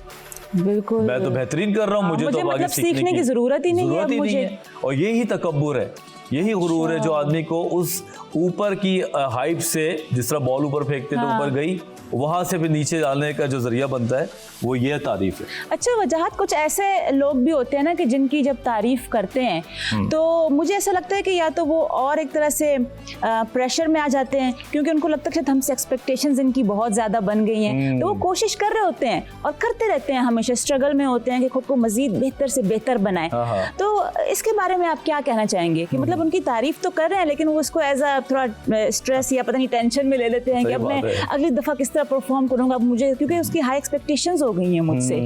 बिल्कुल, मैं तो बेहतरीन कर रहा हूँ, मुझे तो आगे मतलब सीखने की जरूरत ही नहीं है अब मुझे। और यही तकब्बुर है, यही गुरूर है जो आदमी को उस ऊपर की हाइट से, जिस तरह बॉल ऊपर फेंकते तो ऊपर गई, वहां से फिर नीचे डालने का जो जरिया बनता है वो ये तारीफ है। अच्छा वजाहत, कुछ ऐसे लोग भी होते हैं ना कि जिनकी जब तारीफ करते हैं तो मुझे ऐसा लगता है कि या तो वो और एक तरह से प्रेशर में आ जाते हैं क्योंकि उनको लगता है कि हमसे एक्सपेक्टेशंस इनकी बहुत ज़्यादा बन गई हैं, तो वो कोशिश कर रहे होते हैं और करते रहते हैं, हमेशा स्ट्रगल में होते हैं कि खुद को मजीद बेहतर से बेहतर बनाएं। तो इसके बारे में आप क्या कहना चाहेंगे कि मतलब उनकी तारीफ तो कर रहे हैं लेकिन वो उसको एज अ थोड़ा स्ट्रेस या पता नहीं टेंशन में ले लेते हैं कि अब मैं अगली दफ़ा किस तरह परफॉर्म करूंगा मुझे, क्योंकि उसकी हाई एक्सपेक्टेशंस हो गई हैं मुझसे,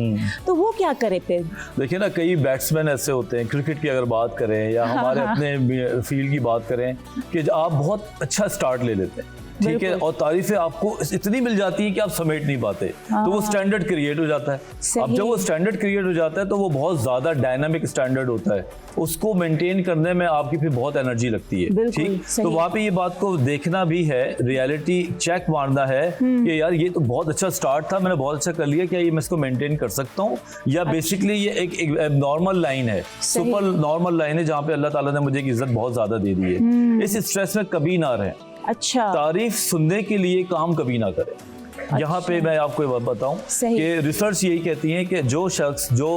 तो वो क्या करे फिर? देखिए ना, कई बैट्समैन ऐसे होते हैं, क्रिकेट की अगर बात करें या हमारे अपने फील्ड की बात करें, कि आप बहुत अच्छा स्टार्ट ले लेते हैं, ठीक है, और तारीफें आपको इतनी मिल जाती है कि आप समेट नहीं पाते, तो वो स्टैंडर्ड क्रिएट हो जाता है। अब जब वो स्टैंडर्ड क्रिएट हो जाता है तो वो बहुत ज्यादा डायनामिक स्टैंडर्ड होता है, उसको मेंटेन करने में आपकी फिर बहुत एनर्जी लगती है, ठीक। तो वहाँ पे ये बात को देखना भी है, रियलिटी चेक मारना है कि यार ये तो बहुत अच्छा स्टार्ट था, मैंने बहुत अच्छा कर लिया, क्या ये मैं इसको मेंटेन कर सकता हूँ, या बेसिकली ये एक नॉर्मल लाइन है, सुपर नॉर्मल लाइन है जहाँ पे अल्लाह ताला ने मुझे एक इज्जत बहुत ज्यादा दे दी है। इस स्ट्रेस में कभी ना रहें। अच्छा, तारीफ सुनने के लिए काम कभी ना करें। यहाँ पे मैं आपको बात बताऊं कि रिसर्च यही कहती है कि जो शख्स जो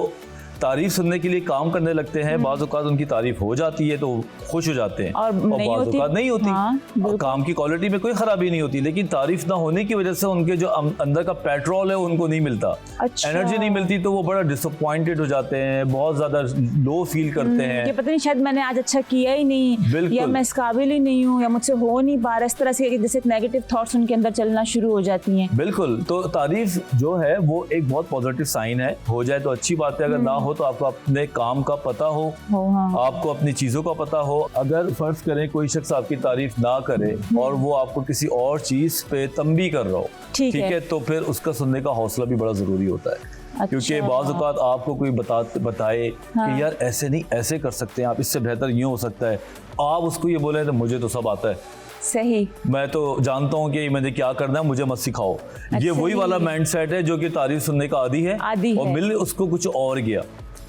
तारीफ सुनने के लिए काम करने लगते हैं, बाज़ औक़ात उनकी तारीफ हो जाती है तो खुश हो जाते हैं और बाज़ औक़ात नहीं होती। और काम की क्वालिटी में कोई खराबी नहीं होती, लेकिन तारीफ ना होने की वजह से उनके जो अंदर का पेट्रोल है उनको नहीं मिलता, एनर्जी नहीं मिलती, तो वो बड़ा डिसअपॉइंटेड हो जाते हैं, बहुत ज्यादा लो फील करते हैं कि पता नहीं शायद मैंने आज अच्छा किया ही नहीं, या मैं इस काबिल ही नहीं हूँ, या मुझसे हो नहीं पा रहा, इस तरह से जैसे नेगेटिव थॉट्स उनके अंदर चलना शुरू हो जाती हैं। बिल्कुल, तो तारीफ जो है वो एक बहुत पॉजिटिव साइन है, हो जाए तो अच्छी बात है, अगर ना हो तो आपको अपने काम का पता हो, आपको अपनी चीजों का पता हो। अगर फर्ज करें कोई शख्स आपकी तारीफ ना करे और वो आपको किसी और चीज पे तंबी कर रहा हो, ठीक है, तो फिर उसका सुनने का हौसला भी बड़ा जरूरी होता है। अच्छा। क्योंकि बाज़ औक़ात आपको कोई बताए कि यार ऐसे नहीं, ऐसे कर सकते हैं आप, इससे बेहतर यूँ हो सकता है, आप उसको ये बोले तो मुझे तो सब आता है, सही, मैं तो जानता हूँ कि मुझे क्या करना है, मुझे मत सिखाओ। ये वही वाला माइंड सेट है जो कि तारीफ सुनने का आदी है और मिल उसको कुछ और गया।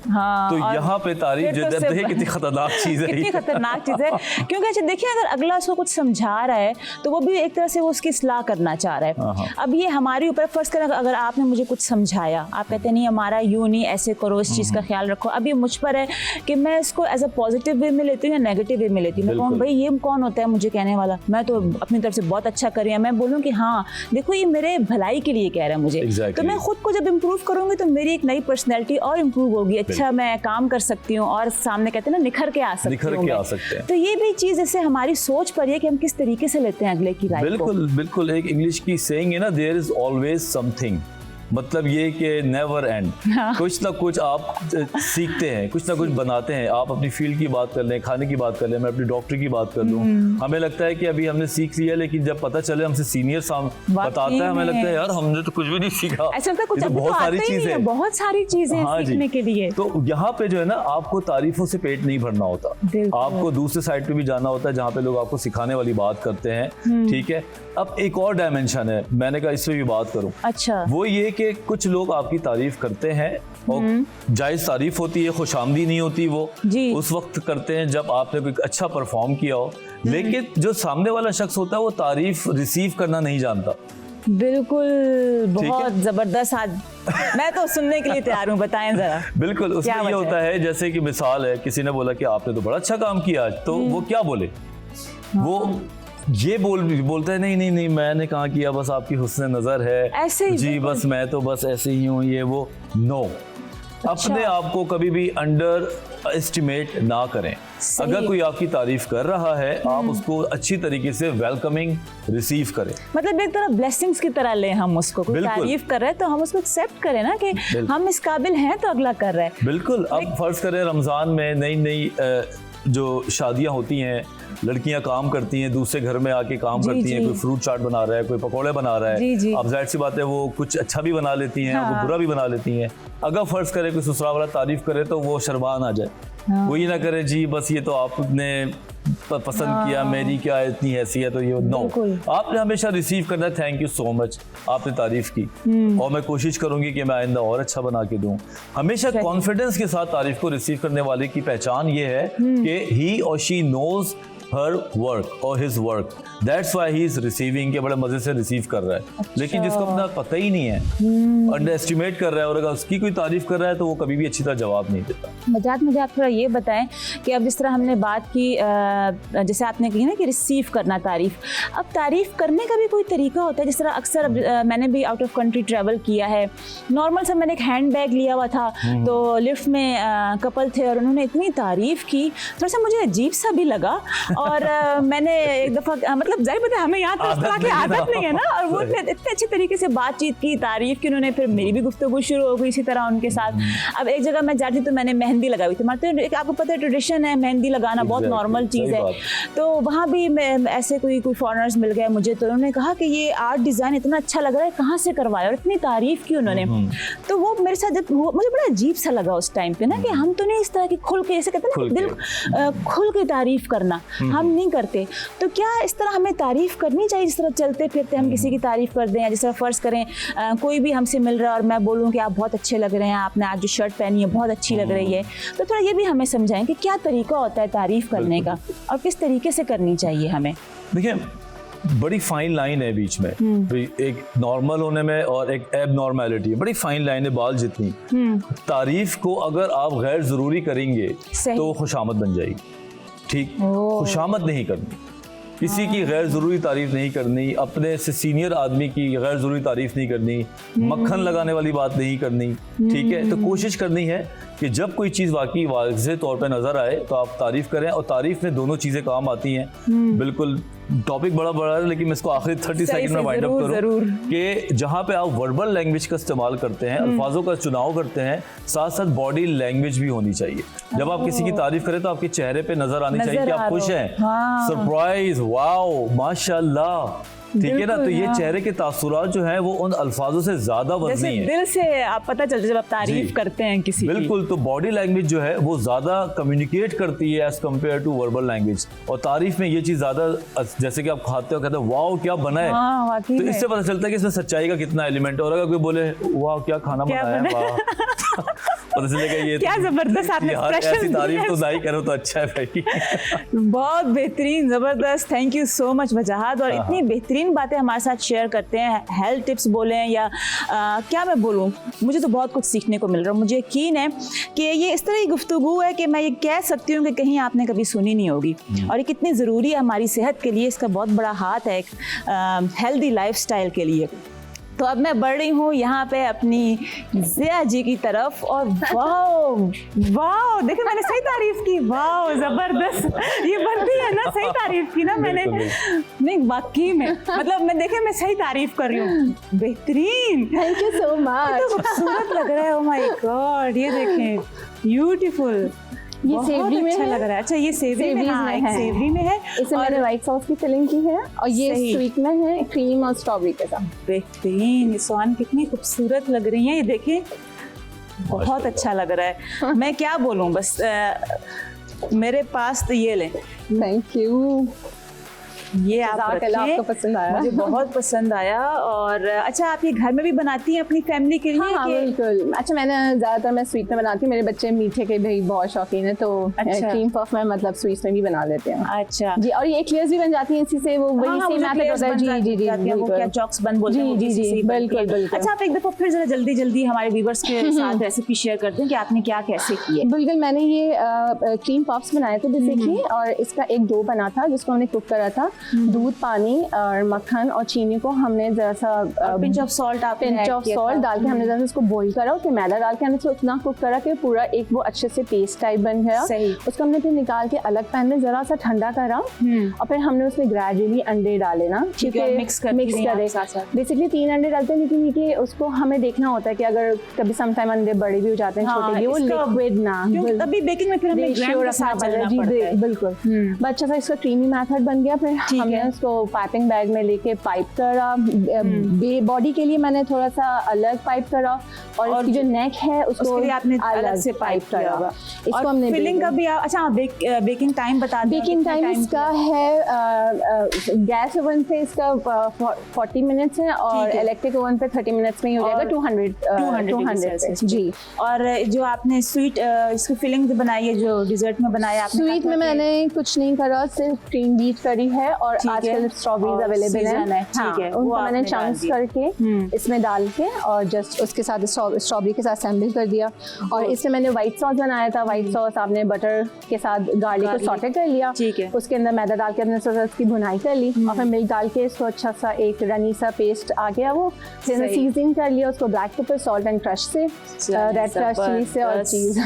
हाँ, तो और यहाँ पे तारीफ फिर जो तो है, देखिए कितनी खतरनाक चीज है कितनी ये। खतरनाक चीज है, क्योंकि अच्छा देखिए, अगर अगला उसको कुछ समझा रहा है तो वो भी एक तरह से वो उसकी इस्लाह करना चाह रहा है। अब ये हमारे ऊपर, फर्ज करें अगर आपने मुझे कुछ समझाया, आप कहते नहीं हमारा यूं नहीं, ऐसे करो, इस चीज़ का ख्याल रखो, अब ये मुझ पर है कि मैं इसको एज अ पॉजिटिव वे में लेती हूँ या नेगेटिव वे में लेती हूँ। मैं कहूँ भाई ये कौन होता है मुझे कहने वाला, मैं तो अपनी तरफ से बहुत अच्छा कर रही हूँ, मैं बोलूँ कि हाँ देखो ये मेरे भलाई के लिए कह रहा है मुझे, तो मैं खुद को जब इम्प्रूव करूंगी तो मेरी एक नई पर्सनैलिटी और इम्प्रूव होगी, अच्छा मैं काम कर सकती हूँ और सामने कहते हैं ना निखर के आ सकते हैं। तो ये भी चीज जैसे हमारी सोच पर है कि हम किस तरीके से लेते हैं अगले की राय को। बिल्कुल बिल्कुल, एक इंग्लिश की सेइंग है ना, देयर इज ऑलवेज समथिंग, मतलब ये कि नेवर एंड। कुछ ना कुछ आप सीखते हैं, कुछ ना कुछ बनाते हैं। आप अपनी फील्ड की बात कर लें, खाने की बात कर लें, मैं अपनी डॉक्टर की बात कर लूँ, हमें लगता है कि अभी हमने सीख लिया, लेकिन जब पता चले हमसे सीनियर बताता है, हमें लगता है यार हमने तो कुछ भी नहीं सीखा। ऐसा लगता है कुछ तो बहुत सारी चीजें, बहुत सारी चीजें सीखने के लिए। तो यहाँ पे जो है ना, आपको तारीफों से पेट नहीं भरना होता, आपको दूसरे साइड पे भी जाना होता है जहाँ पे लोग आपको सिखाने वाली बात करते हैं। ठीक है, अब एक और डायमेंशन है, मैंने कहा इसमें भी बात करूं। अच्छा, वो ये कि कुछ लोग आपकी तारीफ करते हैं और जायज तारीफ होती है, खुशामदी नहीं होती, वो उस वक्त करते हैं जब आपने कोई अच्छा परफॉर्म किया हो, लेकिन जो सामने वाला शख्स होता है वो तारीफ रिसीव करना नहीं जानता। बिल्कुल, बहुत जबरदस्त। आज मैं तो सुनने के लिए तैयार हूँ, बताएं जरा। बिल्कुल, उसमें ये होता है जैसे कि मिसाल है, किसी ने बोला कि आपने तो बड़ा अच्छा काम किया आज, तो वो क्या बोले, वो ये बोलता है नहीं नहीं नहीं मैंने कहाँ किया, बस आपकी हुस्न नजर है, ऐसे ही जी बस मैं तो बस ऐसे ही हूँ, ये वो। नो, अपने आप को कभी भी अंडर एस्टिमेट ना करें। अगर कोई आपकी तारीफ कर रहा है, आप उसको अच्छी तरीके से वेलकमिंग रिसीव करें, मतलब एक तरह ब्लेसिंग्स की तरह लें हम उसको। कोई तारीफ कर रहा है तो हम उसको एक्सेप्ट करें ना कि हम इस काबिल हैं तो अगला कर रहा है। बिल्कुल। अब फर्ज करें रमजान में नई नई जो शादियां होती हैं, लड़कियां काम करती हैं, दूसरे घर में आके काम करती हैं, कोई फ्रूट चाट बना रहा है, कोई पकौड़े बना रहा है, अब जाहिर सी बात है वो कुछ अच्छा भी बना लेती हैं, वो बुरा भी बना लेती हैं। अगर फर्ज करे कोई ससुराल वाला तारीफ करे तो वो शर्मान आ जाए, वो ये ना करे जी बस ये तो आपने पसंद किया, मेरी क्या इतनी हैसियत, तो ये नो, आपने हमेशा रिसीव करना है, थैंक यू सो मच, आपने तारीफ की और मैं कोशिश करूंगी कि मैं आइंदा और अच्छा बना के दूं। हमेशा कॉन्फिडेंस के साथ तारीफ को रिसीव करने वाले की पहचान ये है कि ही और she knows her work or his work, that's why he is receiving, के बड़े मजे से रिसीव कर रहा है। अच्छा। लेकिन जिसको अपना पता ही नहीं है, अंडर एस्टिमेट कर रहा है, और अगर उसकी कोई तारीफ कर रहा है तो वो कभी भी अच्छी तरह जवाब नहीं देता। मजाक, मुझे आप थोड़ा ये बताएं कि अब जिस तरह हमने बात की, जैसे आपने कही ना कि रिसीव करना तारीफ, अब तारीफ करने का भी कोई तरीका होता है? जिस तरह अक्सर मैंने भी आउट ऑफ कंट्री ट्रेवल किया है, नॉर्मल सा मैंने एक हैंड बैग लिया हुआ था, तो लिफ्ट में कपल थे और उन्होंने इतनी तारीफ की, थोड़ा सा मुझे अजीब सा भी लगा। और मैंने एक दफ़ा, मतलब जाहिर बात है हमें यहाँ तो इस तरह की आदत नहीं है ना, और वो इतने अच्छे तरीके से बातचीत की, तारीफ की उन्होंने, फिर मेरी भी गुफ्तगू शुरू हो गई इसी तरह उनके साथ। अब एक जगह मैं जाती तो मैंने मेहंदी लगाई थी, मतलब आपको पता है ट्रेडिशन है मेहंदी लगाना, बहुत नॉर्मल चीज़ है। तो वहाँ भी मैं ऐसे कोई फॉरेनर्स मिल गए मुझे, तो उन्होंने कहा कि ये आर्ट डिज़ाइन इतना अच्छा लग रहा है, कहाँ से करवाया, और इतनी तारीफ की उन्होंने। तो वो मेरे साथ जब मुझे बड़ा अजीब सा लगा उस टाइम पे ना, कि हम तो नहीं इस तरह की खुल के, जैसे कहते हैं ना दिल खुल के तारीफ करना हम नहीं करते। तो क्या इस तरह हमें तारीफ करनी चाहिए, जिस तरह चलते फिरते हम किसी की तारीफ कर दें, या जिस तरह फर्ज करें कोई भी हमसे मिल रहा है और मैं बोलूं कि आप बहुत अच्छे लग रहे हैं, आपने आज जो शर्ट पहनी है बहुत अच्छी लग रही है, तो थोड़ा ये भी हमें समझाएं कि क्या तरीका होता है तारीफ करने का और किस तरीके से करनी चाहिए हमें। देखिए, बड़ी फाइन लाइन है बीच में, एक नॉर्मल होने में और एक एब नॉर्मेलिटी, बड़ी फाइन लाइन है, बाल जितनी। तारीफ को अगर आप गैर जरूरी करेंगे तो खुशामद बन जाएगी। ठीक, खुशामद नहीं करनी, किसी की गैर ज़रूरी तारीफ नहीं करनी, अपने से सीनियर आदमी की गैर ज़रूरी तारीफ नहीं करनी, मक्खन लगाने वाली बात नहीं करनी। ठीक है, तो कोशिश करनी है कि जब कोई चीज़ वाकई वाज़ेह तौर पे नज़र आए तो आप तारीफ़ करें, और तारीफ़ में दोनों चीज़ें काम आती हैं। बिल्कुल, टॉपिक बड़ा है, लेकिन मैं इसको आखिरी 30 सेकंड में वाइंड अप करूं कि जहां पे आप वर्बल लैंग्वेज का इस्तेमाल करते हैं, अल्फाजों का चुनाव करते हैं, साथ साथ बॉडी लैंग्वेज भी होनी चाहिए। जब आप किसी की तारीफ करें तो आपके चेहरे पे नजर आनी चाहिए कि आप खुश हैं, सरप्राइज, वाओ, माशाल्लाह। ठीक है ना, तो ये चेहरे के तासुरात जो है वो उन अल्फाजों से ज्यादा वजनी है, दिल से आप पता चलता है जब आप तारीफ करते हैं किसी बिल्कुल की। तो बॉडी लैंग्वेज जो है वो ज्यादा कम्युनिकेट करती है as compare to verbal language, और तारीफ में ये चीज ज्यादा, जैसे कि आप खाते हो कहते हो वाओ क्या बना है, तो इससे पता चलता है कि इसमें सच्चाई का कितना एलिमेंट है। और अगर कोई बोले वाओ क्या खाना बनाया है, और इसलिए कि ये क्या जबरदस्त आपने यार, expression ऐसी तारीफ दिए। तो ना ही करो तो अच्छा है भाई। बहुत बेहतरीन, ज़बरदस्त, थैंक यू सो मच वजाहत। और इतनी बेहतरीन बातें हमारे साथ शेयर करते हैं, हेल्थ टिप्स बोलें या क्या मैं बोलूँ, मुझे तो बहुत कुछ सीखने को मिल रहा है। मुझे यकीन है कि ये इस तरह की गुफ्तगू है कि मैं ये कह सकती हूँ कि कहीं आपने कभी सुनी नहीं होगी, और ये कितनी ज़रूरी है हमारी सेहत के लिए। इसका बहुत बड़ा हाथ है एक हेल्दी लाइफस्टाइल के लिए। तो अब मैं बढ़ रही हूँ यहाँ पे अपनी ज़िया जी की तरफ, और वाह देखिए मैंने सही तारीफ की, वाह ज़बरदस्त, ये बनती है ना, सही तारीफ की ना मैंने, नहीं वाकई में, मतलब मैं देखे मैं सही तारीफ कर रही हूँ, बेहतरीन, थैंक यू सो मच। तो खूबसूरत लग रहा है, ओ माय गॉड, ये देखें ब्यूटीफुल, ये सेवरी में अच्छा है। लग रहा है। अच्छा ये सेवरी में, हाँ, एक सेवरी में है, इसे और मैंने व्हाइट सॉस की फिलिंग की है, और ये सही। स्वीट में है क्रीम और स्ट्रॉबेरी के साथ। बेहतरीन, ये स्वान कितनी खूबसूरत लग रही हैं, ये देखें बहुत अच्छा लग रहा है। मैं क्या बोलूं, बस मेरे पास तो ये लें, थैंक यू, ये आप जज़ाकल्लाह, रखें, आपको पसंद आया? मुझे बहुत पसंद आया। और अच्छा आप ये घर में भी बनाती हैं अपनी फैमिली के लिए? हाँ, बिल्कुल। अच्छा मैंने ज़्यादातर मैं स्वीट में बनाती हूँ, मेरे बच्चे मीठे के भी बहुत शौकीन है, तो अच्छा। क्रीम पफ में मतलब स्वीट्स में भी बना लेते हैं। अच्छा जी, और ये एक्लेयर्स भी बन जाती हैं इसी से, वो वही हाँ, सेम मेथड होता है। जी जी जी, वो बिल्कुल। क्या चॉक्स बन बोलते हैं, वो जी किसी से जी ही बनती बिल्कुल है। बिल्कुल। अच्छा आप एक दफा फिर जरा जल्दी जल्दी हमारे व्यूअर्स के साथ रेसिपी शेयर कर दें कि आपने क्या कैसे की है। बिल्कुल, मैंने ये क्रीम पफ्स बनाए थे बेसिकली, और इसका एक डो बना था जिसको हमने कुक करा था। दूध, पानी और मक्खन और चीनी को हमने जरा सा पिंच ऑफ सॉल्ट डाल के हमने जरा सा इसको बॉईल करा, उसमें मैदा डाल के हमने इसको इतना कुक करा कि पूरा एक वो अच्छे से पेस्ट टाइप बन गया। सही। उसको हमने फिर निकाल के अलग पैन में जरा सा ठंडा करा, और फिर हमने उसमें ग्रेजुअली अंडे डाले ना, मिक्स करे। बेसिकली 3 अंडे डालते हैं, लेकिन ये उसको हमें देखना होता है कि अगर कभी समटाइम अंडे बड़े भी हो जाते हैं, छोटे भी, वो लिक्विड ना, तभी बेकिंग में फिर हमें ग्राइंड के साथ चलना पड़ता है। बिल्कुल। अच्छा सा इसका क्रीमी मेथड बन गया। फिर हमने उसको पाइपिंग बैग में लेके पाइप करा, बॉडी के लिए मैंने थोड़ा सा अलग पाइप करा, और इसकी जो नेक है उसको लिए आपने अलग से पाइप करा होगा। इसको हमने फिलिंग का भी अच्छा बेकिंग टाइम बता दें। बेकिंग टाइम इसका है गैस ओवन पे इसका 40 मिनट्स है, और इलेक्ट्रिक ओवन पे 30 मिनट्स में ही हो जाएगा 200 जी। और जो आपने स्वीट इसकी फिलिंग बनाई है, जो डिजर्ट में बनाया आपने, स्वीट में मैंने कुछ नहीं करा, सिर्फ क्रीम बीट करी है, और आजकल स्ट्रॉबेरीज अवेलेबल है, ठीक है, उनको मैंने चंक्स करके इसमें डाल के और जस्ट उसके साथ स्ट्रॉबेरी के साथ असेंबल कर दिया। और इसमें मैंने व्हाइट सॉस बनाया था। व्हाइट सॉस आपने बटर के साथ गार्लिक को सॉटे कर लिया, ठीक है, उसके अंदर मैदा डाल के अपने उसकी भुनाई कर ली, और फिर मिल्क डाल के इसको अच्छा सा एक रनी सा पेस्ट आ गया वो, फिर सीजनिंग कर लिया उसको black pepper, salt and crush से, रेड क्रश चिली से, और चीज।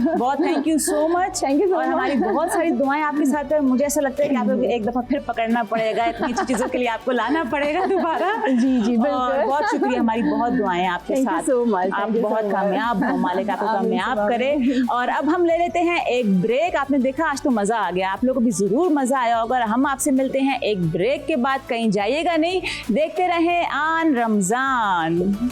बहुत thank you so much, thank you so much. और हमारी बहुत सारी दुआएं आपके साथ है। मुझे ऐसा लगता है कि आपको एक दफा फिर पकड़ना पड़ेगा, इतनी अच्छी चीजों के लिए आपको लाना पड़ेगा दोबारा। जी जी, बिल्कुल। बहुत शुक्रिया, हमारी बहुत दुआएं आपके साथ। सो मच, आप बहुत कामयाब हो, मालिक आपको कामयाब करे। और अब हम ले लेते हैं एक ब्रेक। आपने देखा आज तो मजा आ गया, आप लोगों को भी जरूर मजा आया होगा। हम आपसे मिलते हैं एक ब्रेक के बाद, कहीं जाइएगा नहीं, देखते रहें आन रमजान।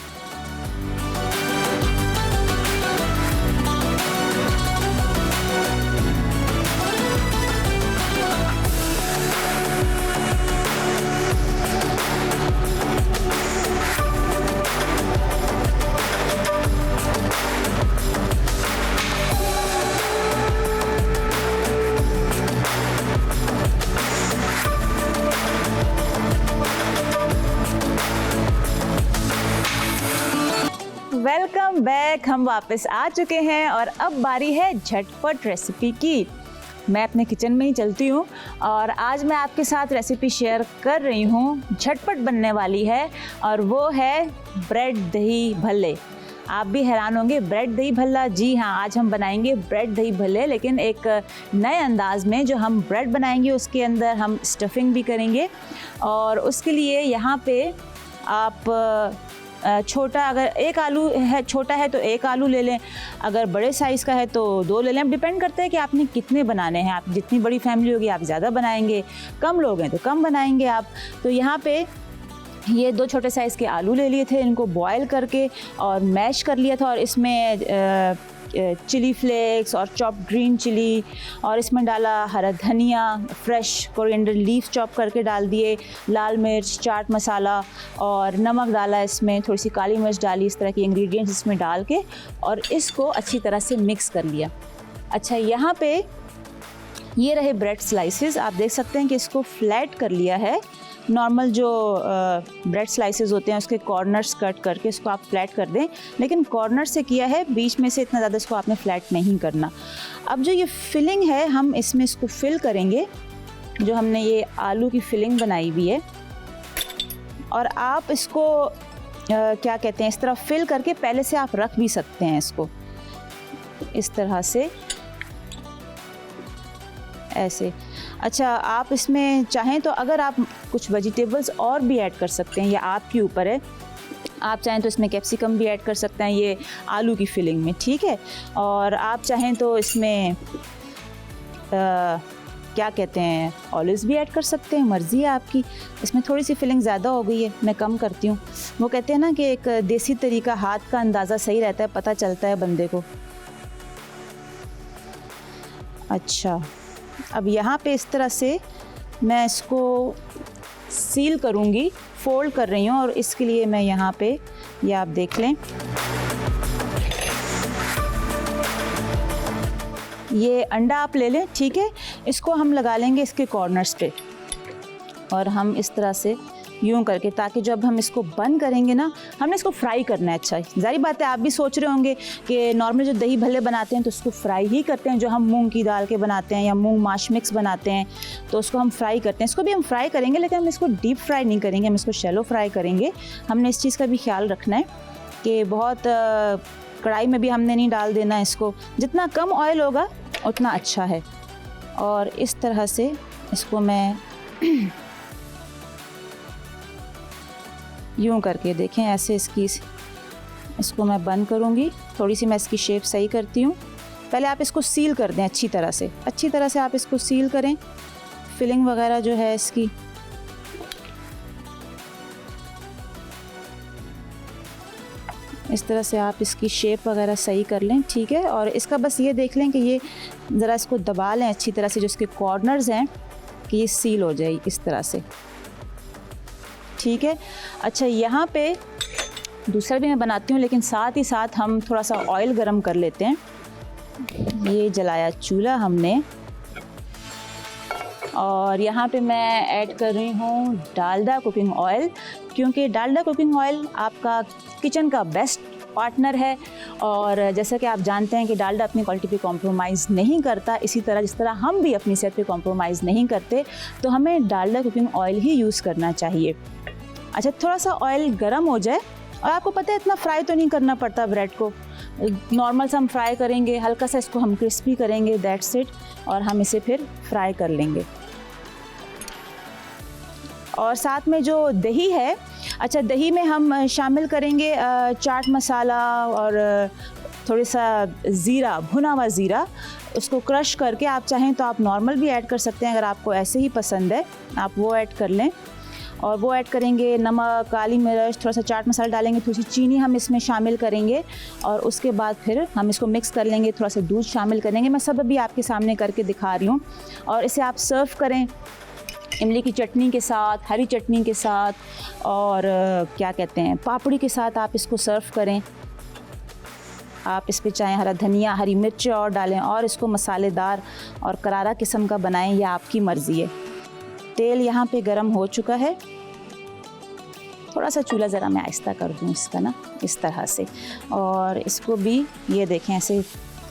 वेलकम बैक, हम वापस आ चुके हैं और अब बारी है झटपट रेसिपी की। मैं अपने किचन में ही चलती हूँ और आज मैं आपके साथ रेसिपी शेयर कर रही हूँ, झटपट बनने वाली है, और वो है ब्रेड दही भल्ले। आप भी हैरान होंगे, ब्रेड दही भल्ला, जी हाँ, आज हम बनाएंगे ब्रेड दही भल्ले, लेकिन एक नए अंदाज में। जो हम ब्रेड बनाएंगे उसके अंदर हम स्टफिंग भी करेंगे, और उसके लिए यहाँ पे आप छोटा, अगर एक आलू है, छोटा है तो एक आलू ले लें, अगर बड़े साइज़ का है तो 2 ले लें। अब डिपेंड करता है कि आपने कितने बनाने हैं। आप जितनी बड़ी फैमिली होगी आप ज़्यादा बनाएंगे, कम लोग हैं तो कम बनाएंगे आप। तो यहाँ पे ये 2 छोटे साइज़ के आलू ले लिए थे, इनको बॉयल करके और मैश कर लिया था, और इसमें चिली फ्लेक्स और चॉप्ड ग्रीन चिली, और इसमें डाला हरा धनिया, फ्रेश कोरिएंडर लीफ चॉप करके डाल दिए, लाल मिर्च, चाट मसाला और नमक डाला, इसमें थोड़ी सी काली मिर्च डाली, इस तरह की इंग्रेडिएंट्स इसमें डाल के और इसको अच्छी तरह से मिक्स कर लिया। अच्छा, यहाँ पे ये रहे ब्रेड स्लाइसेस, आप देख सकते हैं कि इसको फ्लैट कर लिया है। नॉर्मल जो ब्रेड स्लाइसेस होते हैं उसके कॉर्नर्स कट करके इसको आप फ्लैट कर दें, लेकिन कॉर्नर से किया है, बीच में से इतना ज़्यादा इसको आपने फ्लैट नहीं करना। अब जो ये फिलिंग है हम इसमें इसको फिल करेंगे, जो हमने ये आलू की फिलिंग बनाई हुई है, और आप इसको क्या कहते हैं, इस तरह फिल करके पहले से आप रख भी सकते हैं इसको इस तरह से, ऐसे। अच्छा, आप इसमें चाहें तो अगर आप कुछ वेजिटेबल्स और भी ऐड कर सकते हैं, या आपके ऊपर है, आप चाहें तो इसमें कैप्सिकम भी ऐड कर सकते हैं ये आलू की फिलिंग में, ठीक है। और आप चाहें तो इसमें क्या कहते हैं, ऑलिव्स भी ऐड कर सकते हैं, मर्ज़ी है आपकी। इसमें थोड़ी सी फिलिंग ज़्यादा हो गई है, मैं कम करती हूँ। वो कहते हैं ना कि एक देसी तरीका, हाथ का अंदाज़ा सही रहता है, पता चलता है बंदे को। अच्छा, अब यहाँ पे इस तरह से मैं इसको सील करूँगी, फोल्ड कर रही हूँ, और इसके लिए मैं यहाँ पे ये आप देख लें, ये अंडा आप ले लें, ठीक है। इसको हम लगा लेंगे इसके कॉर्नर्स पे, और हम इस तरह से यूं करके, ताकि जब हम इसको बंद करेंगे ना, हमने इसको फ्राई करना है। अच्छा, जारी बात है, आप भी सोच रहे होंगे कि नॉर्मल जो दही भल्ले बनाते हैं तो उसको फ्राई ही करते हैं, जो हम मूंग की दाल के बनाते हैं या मूंग माश मिक्स बनाते हैं तो उसको हम फ्राई करते हैं। इसको भी हम फ्राई करेंगे, लेकिन हम इसको डीप फ्राई नहीं करेंगे, हम इसको शैलो फ्राई करेंगे। हमने इस चीज़ का भी ख्याल रखना है कि बहुत कढ़ाई में भी हमने नहीं डाल देना इसको, जितना कम ऑयल होगा उतना अच्छा है। और इस तरह से इसको मैं यूं करके देखें, ऐसे इसको मैं बंद करूंगी। थोड़ी सी मैं इसकी शेप सही करती हूँ। पहले आप इसको सील कर दें अच्छी तरह से आप इसको सील करें, फिलिंग वगैरह जो है इसकी। इस तरह से आप इसकी शेप वगैरह सही कर लें, ठीक है। और इसका बस ये देख लें कि ये ज़रा इसको दबा लें अच्छी तरह से, जो इसके कॉर्नर्स हैं कि ये सील हो जाए इस तरह से, ठीक है। अच्छा, यहाँ पे दूसरा भी मैं बनाती हूँ, लेकिन साथ ही साथ हम थोड़ा सा ऑयल गरम कर लेते हैं। ये जलाया चूल्हा हमने, और यहाँ पे मैं ऐड कर रही हूँ डालडा कुकिंग ऑयल, क्योंकि डालडा कुकिंग ऑयल आपका किचन का बेस्ट पार्टनर है। और जैसा कि आप जानते हैं कि डालडा अपनी क्वालिटी पे कॉम्प्रोमाइज़ नहीं करता, इसी तरह जिस तरह हम भी अपनी सेहत पे कॉम्प्रोमाइज़ नहीं करते, तो हमें डालडा कुकिंग ऑयल ही यूज़ करना चाहिए। अच्छा, थोड़ा सा ऑयल गर्म हो जाए, और आपको पता है इतना फ्राई तो नहीं करना पड़ता ब्रेड को, नॉर्मल सा हम फ्राई करेंगे, हल्का सा इसको हम क्रिस्पी करेंगे, दैट्स इट, और हम इसे फिर फ्राई कर लेंगे। और साथ में जो दही है, अच्छा, दही में हम शामिल करेंगे चाट मसाला और थोड़ा सा ज़ीरा, भुना हुआ ज़ीरा, उसको क्रश करके। आप चाहें तो आप नॉर्मल भी ऐड कर सकते हैं, अगर आपको ऐसे ही पसंद है आप वो ऐड कर लें। और वो ऐड करेंगे नमक, काली मिर्च, थोड़ा सा चाट मसाला डालेंगे, थोड़ी सी चीनी हम इसमें शामिल करेंगे, और उसके बाद फिर हम इसको मिक्स कर लेंगे, थोड़ा सा दूध शामिल करेंगे। मैं सब अभी आपके सामने करके दिखा रही हूँ। और इसे आप सर्व करें इमली की चटनी के साथ, हरी चटनी के साथ, और क्या कहते हैं, पापड़ी के साथ आप इसको सर्व करें। आप इस पे चाहें हरा धनिया, हरी मिर्च और डालें, और इसको मसालेदार और करारा किस्म का बनाएं, यह आपकी मर्ज़ी है। तेल यहाँ पे गरम हो चुका है, थोड़ा सा चूल्हा ज़रा मैं आहिस्ता कर दूँ इसका ना, इस तरह से। और इसको भी ये देखें, ऐसे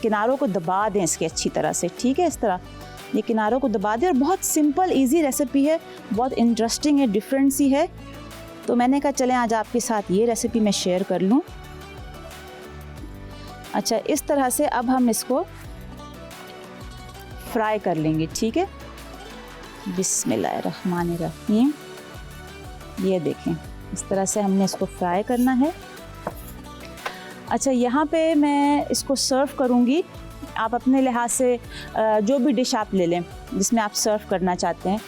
किनारों को दबा दें इसके अच्छी तरह से, ठीक है। इस तरह ये किनारों को दबा दें, और बहुत सिंपल इजी रेसिपी है, बहुत इंटरेस्टिंग है, डिफरेंट सी है। तो मैंने कहा चलें आज आपके साथ ये रेसिपी मैं शेयर कर लूँ। अच्छा, इस तरह से अब हम इसको फ्राई कर लेंगे, ठीक है। बिस्मिल्लाहिर्रहमानिर्रहीम। ये देखें, इस तरह से हमने इसको फ्राई करना है। अच्छा, यहाँ पे मैं इसको सर्व करूँगी। आप अपने लिहाज से जो भी डिश आप ले लें जिसमें आप सर्व करना चाहते हैं।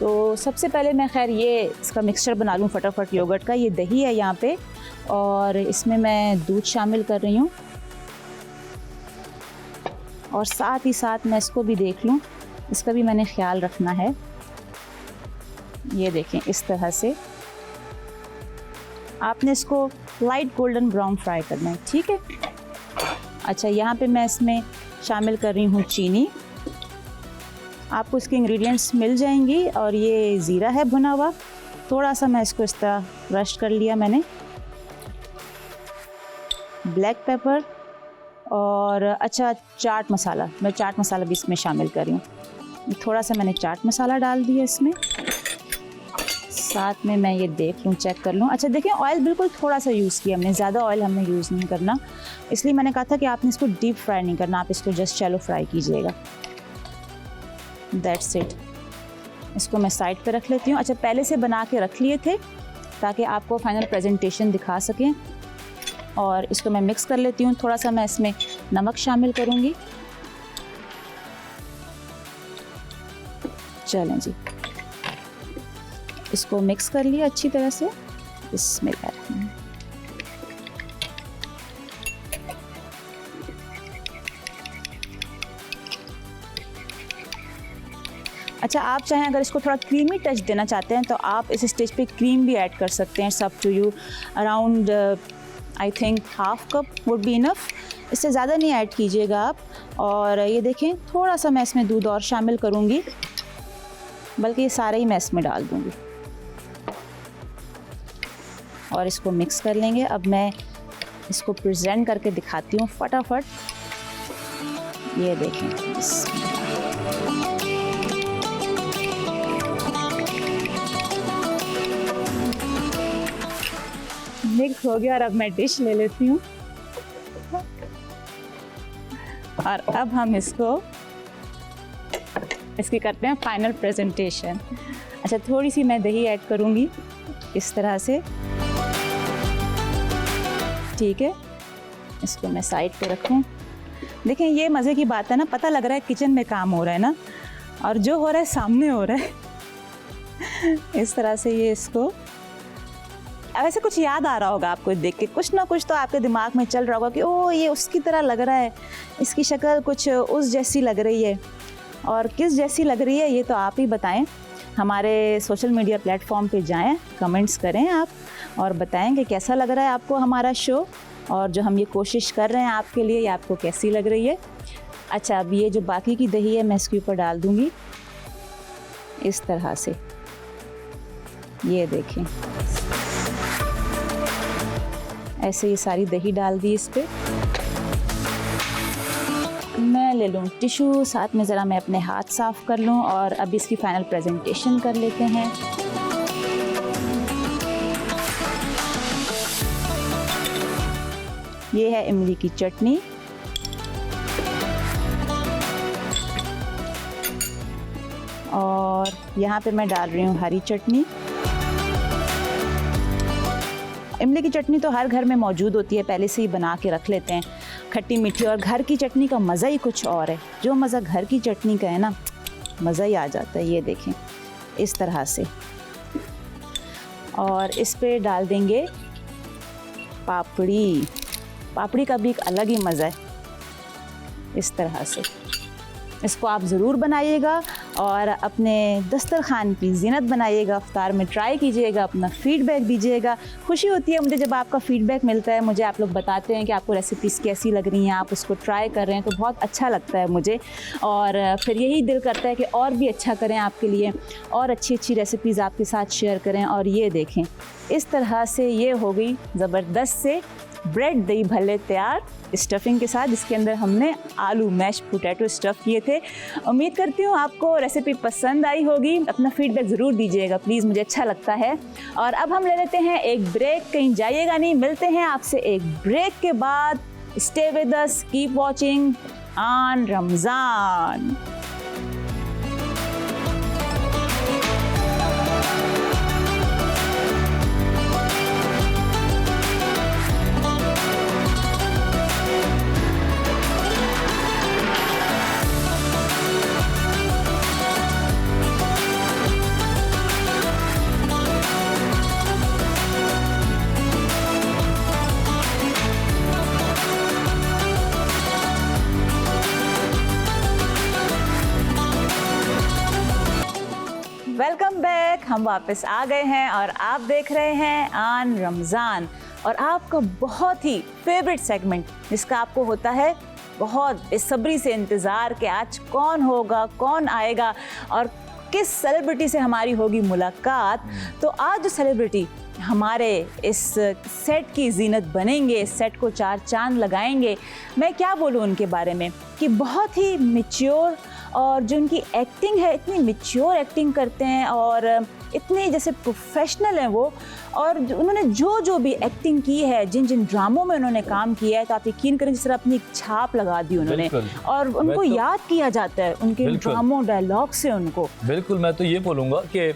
तो सबसे पहले मैं खैर ये इसका मिक्सचर बना लूँ फटाफट योगर्ट का। ये दही है यहाँ पे, और इसमें मैं दूध शामिल कर रही हूँ। और साथ ही साथ मैं इसको भी देख लूँ, इसका भी मैंने ख्याल रखना है। ये देखें, इस तरह से आपने इसको लाइट गोल्डन ब्राउन फ्राई करना है, ठीक है। अच्छा, यहाँ पे मैं इसमें शामिल कर रही हूँ चीनी। आपको इसके इंग्रेडिएंट्स मिल जाएंगी। और ये ज़ीरा है भुना हुआ, थोड़ा सा मैं इसको इस तरह क्रश कर लिया मैंने। ब्लैक पेपर और अच्छा चाट मसाला, मैं चाट मसाला भी इसमें शामिल कर रही हूँ। थोड़ा सा मैंने चाट मसाला डाल दिया इसमें। साथ में मैं ये देख लूँ, चेक कर लूँ। अच्छा देखिए, ऑयल बिल्कुल थोड़ा सा यूज़ किया हमने, ज़्यादा ऑयल हमने यूज़ नहीं करना, इसलिए मैंने कहा था कि आपने इसको डीप फ्राई नहीं करना, आप इसको जस्ट शैलो फ्राई कीजिएगा। That's it. इसको मैं साइड पे रख लेती हूँ। अच्छा, पहले से बना के रख लिए थे ताकि आपको फाइनल प्रेजेंटेशन दिखा सकें। और इसको मैं मिक्स कर लेती हूँ। थोड़ा सा मैं इसमें नमक शामिल करूँगी। चलें जी, इसको मिक्स कर लिया अच्छी तरह से। बिस्मिल्लाह। अच्छा, आप चाहें अगर इसको थोड़ा क्रीमी टच देना चाहते हैं तो आप इस स्टेज पे क्रीम भी ऐड कर सकते हैं। सब to you. Around I think half cup would be enough, इससे ज़्यादा नहीं ऐड कीजिएगा आप। और ये देखें, थोड़ा सा मैं इसमें दूध और शामिल करूँगी, बल्कि ये सारे ही मैं इसमें डाल दूँगी और इसको मिक्स कर लेंगे। अब मैं इसको प्रेजेंट करके दिखाती हूँ फटाफट। ये देखें, मिक्स हो गया। और अब मैं डिश ले लेती हूँ और अब हम इसकी करते हैं फाइनल प्रेजेंटेशन। अच्छा, थोड़ी सी मैं दही ऐड करूँगी इस तरह से, ठीक है। इसको मैं साइड पे रखूँ। देखें, ये मज़े की बात है ना, पता लग रहा है किचन में काम हो रहा है ना, और जो हो रहा है सामने हो रहा है। इस तरह से ये इसको, ऐसे कुछ याद आ रहा होगा आपको देख के, कुछ ना कुछ तो आपके दिमाग में चल रहा होगा कि ओह ये उसकी तरह लग रहा है, इसकी शक्ल कुछ उस जैसी लग रही है। और किस जैसी लग रही है ये तो आप ही बताएं। हमारे सोशल मीडिया प्लेटफॉर्म पे जाएं, कमेंट्स करें आप और बताएं कि कैसा लग रहा है आपको हमारा शो, और जो हम ये कोशिश कर रहे हैं आपके लिए, ये आपको कैसी लग रही है। अच्छा, अब ये जो बाकी की दही है मैं इसके ऊपर डाल दूँगी इस तरह से। ये देखें, ऐसे ये सारी दही डाल दी इस पे। मैं ले लूँ टिशू, साथ में ज़रा मैं अपने हाथ साफ़ कर लूँ और अब इसकी फ़ाइनल प्रेजेंटेशन कर लेते हैं। ये है इमली की चटनी, और यहाँ पे मैं डाल रही हूँ हरी चटनी। इमली की चटनी तो हर घर में मौजूद होती है, पहले से ही बना के रख लेते हैं, खट्टी मीठी। और घर की चटनी का मज़ा ही कुछ और है। जो मज़ा घर की चटनी का है ना, मज़ा ही आ जाता है। ये देखें इस तरह से। और इस पे डाल देंगे पापड़ी। पापड़ी का भी एक अलग ही मज़ा है। इस तरह से इसको आप ज़रूर बनाइएगा और अपने दस्तरखान की ज़ीनत बनाइएगा। इफ्तार में ट्राई कीजिएगा, अपना फ़ीडबैक दीजिएगा। खुशी होती है मुझे जब आपका फ़ीडबैक मिलता है, मुझे आप लोग बताते हैं कि आपको रेसिपीज़ कैसी लग रही हैं, आप उसको ट्राई कर रहे हैं, तो बहुत अच्छा लगता है मुझे। और फिर यही दिल करता है कि और भी अच्छा करें आपके लिए, और अच्छी अच्छी रेसिपीज़ आपके साथ शेयर करें। और ये देखें, इस तरह से ये हो गई ज़बरदस्त से ब्रेड दही भल्ले तैयार स्टफिंग के साथ। इसके अंदर हमने आलू मैश पोटैटो स्टफ़ किए थे। उम्मीद करती हूँ आपको रेसिपी पसंद आई होगी। अपना फीडबैक ज़रूर दीजिएगा प्लीज़, मुझे अच्छा लगता है। और अब हम ले लेते हैं एक ब्रेक, कहीं जाइएगा नहीं, मिलते हैं आपसे एक ब्रेक के बाद। Stay with us, keep watching on Ramzan. Welcome back. हम वापस आ गए हैं और आप देख रहे हैं आन रमज़ान और आपका बहुत ही फेवरेट सेगमेंट जिसका आपको होता है बहुत बेसब्री से इंतज़ार कि आज कौन होगा, कौन आएगा और किस सेलिब्रिटी से हमारी होगी मुलाकात। तो आज जो सेलिब्रिटी हमारे इस सेट की जीनत बनेंगे, इस सेट को चार चांद लगाएंगे, मैं क्या बोलूँ उनके बारे में कि बहुत ही मैच्योर और जो उनकी एक्टिंग है इतनी मैच्योर एक्टिंग करते हैं और इतने जैसे प्रोफेशनल हैं वो। और उन्होंने जो भी एक्टिंग की है, जिन जिन ड्रामों में उन्होंने काम किया है, तो आप यकीन करें जिस तरह अपनी एक छाप लगा दी उन्होंने और उनको याद किया जाता है उनके ड्रामों डायलॉग से उनको। बिल्कुल, मैं तो ये बोलूँगा कि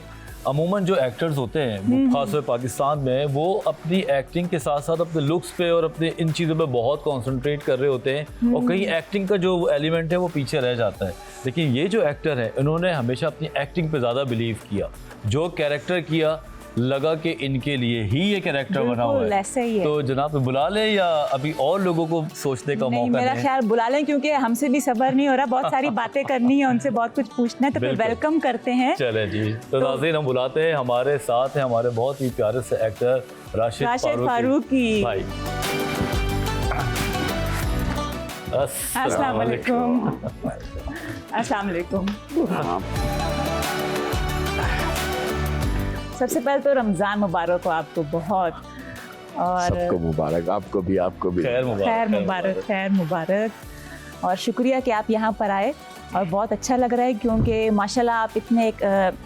अमूमन जो एक्टर्स होते हैं खासतौर पाकिस्तान में, वो अपनी एक्टिंग के साथ साथ अपने लुक्स पे और अपने इन चीज़ों पे बहुत कंसंट्रेट कर रहे होते हैं और कहीं एक्टिंग का जो एलिमेंट है वो पीछे रह जाता है। लेकिन ये जो एक्टर हैं इन्होंने हमेशा अपनी एक्टिंग पे ज़्यादा बिलीव किया, जो कैरेक्टर किया लगा कि इनके लिए ही ये कैरेक्टर बना हुआ है। ऐसे ही है। तो जनाब बुला लें या अभी और लोगों को सोचने का मौका मेरा ख्याल बुला लें क्योंकि हमसे भी सब्र नहीं हो रहा, बहुत सारी बातें करनी है, उनसे बहुत कुछ पूछना है, तो फिर वेलकम करते हैं। चले जी, तो नाज़रीन हम बुलाते हैं, हमारे साथ हैं हमारे बहुत ही प्यारे से एक्टर राशिद फारूकी भाई। अस्सलाम वालेकुम। अस्सलाम वालेकुम। सबसे पहले तो रमज़ान मुबारक हो आपको बहुत, और सबको मुबारक, आपको भी खैर मुबारक। खैर मुबारक और शुक्रिया कि आप यहाँ पर आए और बहुत अच्छा लग रहा है क्योंकि माशाल्लाह आप इतने एक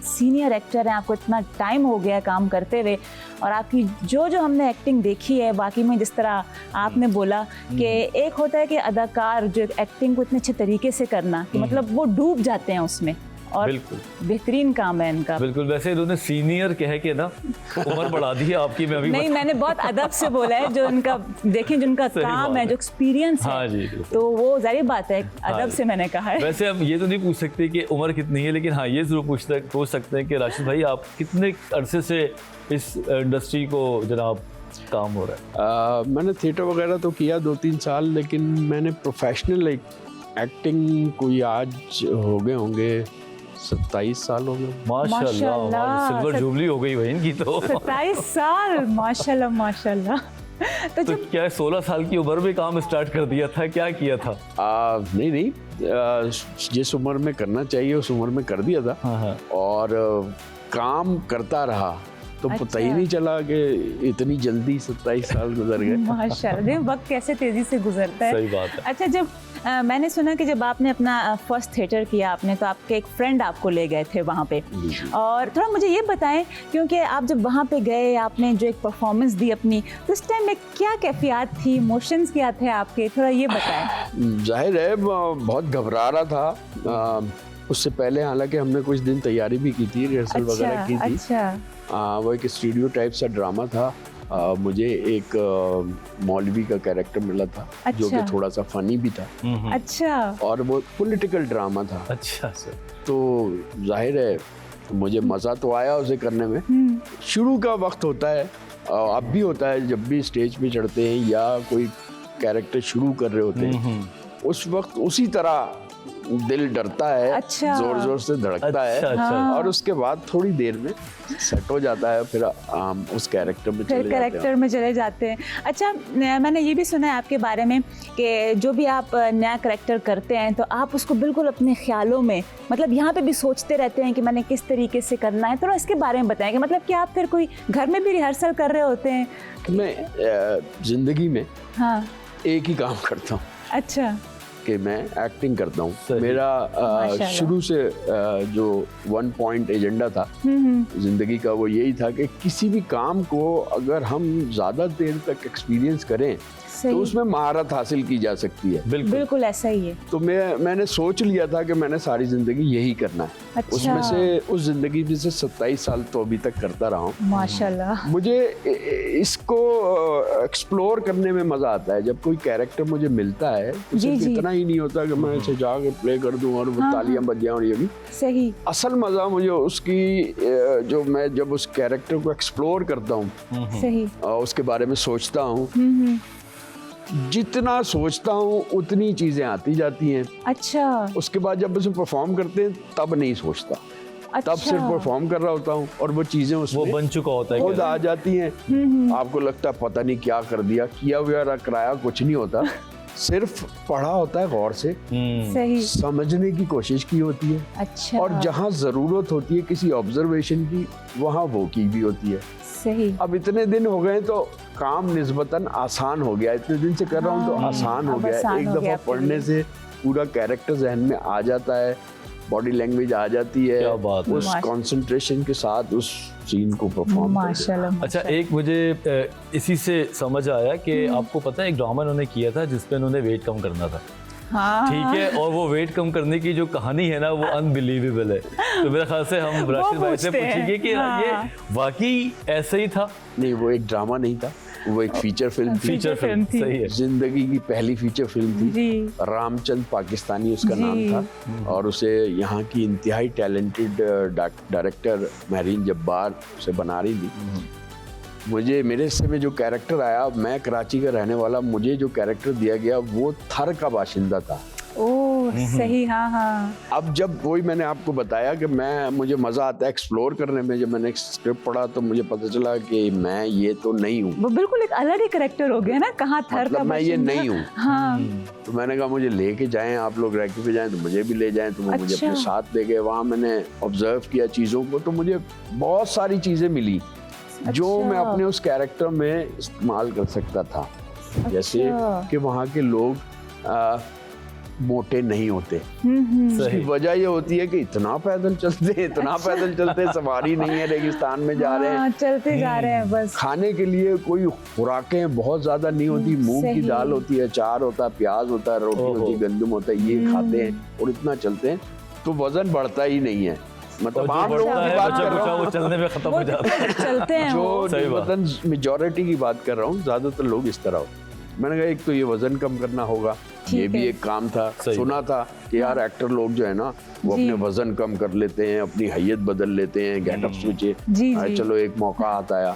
सीनियर एक्टर हैं, आपको इतना टाइम हो गया है काम करते हुए और आपकी जो हमने एक्टिंग देखी है, बाकी में जिस तरह आपने बोला कि एक होता है कि अदाकार जो एक्टिंग को इतने अच्छे तरीके से करना कि मतलब वो डूब जाते हैं उसमें और बिल्कुल बेहतरीन काम है इनका। बिल्कुल, वैसे इन्होंने सीनियर कह के ना उम्र बढ़ा दी है आपकी। मैं अभी नहीं, मैंने बहुत अदब से बोला है, जो उनका देखें जिनका काम है, जो एक्सपीरियंस है। हाँ जी, तो वो जाहिर बात है अदब से मैंने कहा है। वैसे हम ये तो नहीं पूछ सकते कि उम्र कितनी है, लेकिन हाँ ये जरूर पूछ सकते हैं कि राशिद भाई आप कितने अरसे से इस इंडस्ट्री को जनाब काम हो रहा है? मैंने थिएटर वगैरह तो किया 2-3 साल, लेकिन मैंने प्रोफेशनल एक्टिंग कोई आज हो गए होंगे 27 साल हो गए। माशाल्लाह, सिल्वर जुबली हो गई भाई इनकी तो। 27 साल, माशाल्लाह। तो क्या 16 साल की उम्र में काम स्टार्ट कर दिया था, क्या किया था? नहीं, जिस उम्र में करना चाहिए उस उम्र में कर दिया था। हाँ। और काम करता रहा तो पता ही नहीं चला कि इतनी जल्दी 27 साल गुजर गए। माशाल्लाह, वक्त कैसे तेजी से गुजरता है। सही बात है। अच्छा, जब मैंने सुना कि जब आपने अपना फर्स्ट थिएटर किया आपने, तो आपके एक फ्रेंड आपको ले गए थे वहाँ पे, और थोड़ा मुझे ये बताएं क्योंकि आप जब वहाँ पे गए, आपने जो एक परफॉर्मेंस दी अपनी, तो उस टाइम में क्या कैफियत थी, इमोशंस क्या थे आपके, थोड़ा ये बताएं। जाहिर है बहुत घबरा रहा था। उससे पहले हालांकि हमने कुछ दिन तैयारी भी की थी, रिहर्सल वगैरह की थी। अच्छा। वो एक स्टूडियो टाइप सा ड्रामा था। मुझे एक मौलवी का कैरेक्टर मिला था। अच्छा। जो कि थोड़ा सा फनी भी था। अच्छा। और वो पॉलिटिकल ड्रामा था। अच्छा सर। तो जाहिर है मुझे मज़ा तो आया उसे करने में। शुरू का वक्त होता है, अब भी होता है, जब भी स्टेज पे चढ़ते हैं या कोई कैरेक्टर शुरू कर रहे होते हैं, उस वक्त उसी तरह दिल डरता है। अच्छा। जोर जोर से धड़कता है। अच्छा। और उसके बाद थोड़ी देर में सेट हो जाता है, फिर उस कैरेक्टर में चले जाते हैं। अच्छा, मैंने ये भी सुना है आपके बारे में कि जो भी आप नया कैरेक्टर करते हैं तो आप उसको बिल्कुल अपने ख्यालों में, मतलब यहाँ पे भी सोचते रहते हैं कि मैंने किस तरीके से करना है। थोड़ा इसके बारे में बताएं कि मतलब कि आप फिर कोई घर में भी रिहर्सल कर रहे होते हैं? मैं जिंदगी में हाँ एक ही काम करता हूँ। अच्छा। कि मैं एक्टिंग करता हूँ। मेरा शुरू से जो 1 पॉइंट एजेंडा था जिंदगी का, वो यही था कि किसी भी काम को अगर हम ज़्यादा देर तक एक्सपीरियंस करें तो उसमें महारत हासिल की जा सकती है। बिल्कुल ऐसा ही है। तो मैंने सोच लिया था कि मैंने सारी जिंदगी यही करना है। अच्छा। उसमें से उस जिंदगी में से 27 साल तो अभी तक करता रहा हूँ। माशाल्लाह। मुझे इसको एक्सप्लोर करने में मजा आता है। जब कोई कैरेक्टर मुझे मिलता है तो सिर्फ इतना ही नहीं होता कि मैं इसे जाके प्ले कर दूं और तालियां बज जाएं और ये भी सही। असल मजा मुझे उसकी जो मैं जब उस कैरेक्टर को एक्सप्लोर करता हूँ, सही, उसके बारे में सोचता हूँ, जितना सोचता हूँ उतनी चीजें आती जाती हैं। अच्छा। उसके बाद जब उसे परफॉर्म करते हैं तब नहीं सोचता। तब सिर्फ परफॉर्म कर रहा होता हूँ और वो चीजें वो उसमें बन चुका होता है खुद क्या? आ जाती हैं। आपको लगता है पता नहीं क्या कर दिया, किया हुआ कराया कुछ नहीं होता, सिर्फ पढ़ा होता है गौर से, सही। समझने की कोशिश की होती है, अच्छा। और जहाँ जरूरत होती है किसी ऑब्जर्वेशन की वहाँ वो की भी होती है। सही। अब इतने दिन हो गए तो काम निस्बतन आसान हो गया, इतने दिन से कर रहा हूँ तो आसान हो अब गया। आसान एक हो दफा गया आपके पढ़ने लिए। से पूरा कैरेक्टर जहन में आ जाता है, बॉडी लैंग्वेज आ जाती है, क्या बात है। उस कंसंट्रेशन के साथ उस सीन को परफॉर्म माशाल्लाह। अच्छा, एक मुझे इसी से समझ आया कि आपको पता है एक ड्रामा उन्होंने किया था जिसमें उन्होंने वेट कम करना था। हाँ, ठीक है, और वो वेट कम करने की जो कहानी है ना वो अनबिलीवेबल है। तो मेरे ख्याल से हम राशिद भाई से पूछते हैं। पूछेंगे कि हाँ। ये वाकई ऐसे ही था? नहीं, वो एक ड्रामा नहीं था, वो एक फीचर फिल्म थी। फीचर फिल्म थी। सही है। जिंदगी की पहली फीचर फिल्म थी। जी। रामचंद पाकिस्तानी उसका जी। नाम था, और उसे यहाँ की इंतहाई टैलेंटेड डायरेक्टर महरीन जब्बार उसे बना रही थी। मुझे मेरे हिस्से में जो कैरेक्टर आया, मैं कराची का रहने वाला, मुझे जो कैरेक्टर दिया गया वो थर का बाशिंदा था। ओह सही। हाँ हाँ। अब जब वही मैंने आपको बताया कि मुझे मज़ा आता है एक्सप्लोर करने में, जब मैंने स्क्रिप्ट पढ़ा तो मुझे पता चला कि मैं ये तो नहीं हूँ, वो बिल्कुल एक अलग ही करेक्टर हो गया ना, कहाँ थर मतलब का मैं ये बाशिंदा। नहीं हूँ। हाँ। तो मैंने कहा मुझे लेके जाएं आप लोग, रैकी पे जाएं तो मुझे भी ले जाएं, तो वो मुझे अच्छा। अपने साथ ले गए। वहाँ मैंने ऑब्जर्व किया चीज़ों को, तो मुझे बहुत सारी चीज़ें मिली जो अच्छा। मैं अपने उस कैरेक्टर में इस्तेमाल कर सकता था। जैसे अच्छा। कि वहाँ के लोग मोटे नहीं होते। हम्म। इसकी वजह ये होती है कि इतना पैदल चलते हैं, सवारी नहीं है, रेगिस्तान में जा रहे हैं, हाँ, चलते जा रहे हैं बस। खाने के लिए कोई खुराकें बहुत ज्यादा नहीं होती, मूंग की सही। दाल होती है, अचार होता है, प्याज होता है, रोटी ओहो। होती है, गंदम होता है, ये खाते हैं और इतना चलते हैं, तो वजन बढ़ता ही नहीं है। और मतलब जो आम लोगों बढ़ता की है बात बचा कर रहा कुचा हूँ, वो चलने में खत्म हो जाता है। चलते हैं वो। जो सही बात। मतलब मेजोरिटी की बात कर रहा हूँ, ज्यादातर लोग इस तरह हो। मैंने कहा एक तो ये वजन कम करना होगा, ये भी है। एक काम था। सही सुना था कि यार एक्टर लोग जो है ना वो जी। अपने वजन कम कर लेते हैं, अपनी हैयत बदल लेते हैं, गेटअप स्विच। जी, हाँ, जी। चलो एक मौका आता है।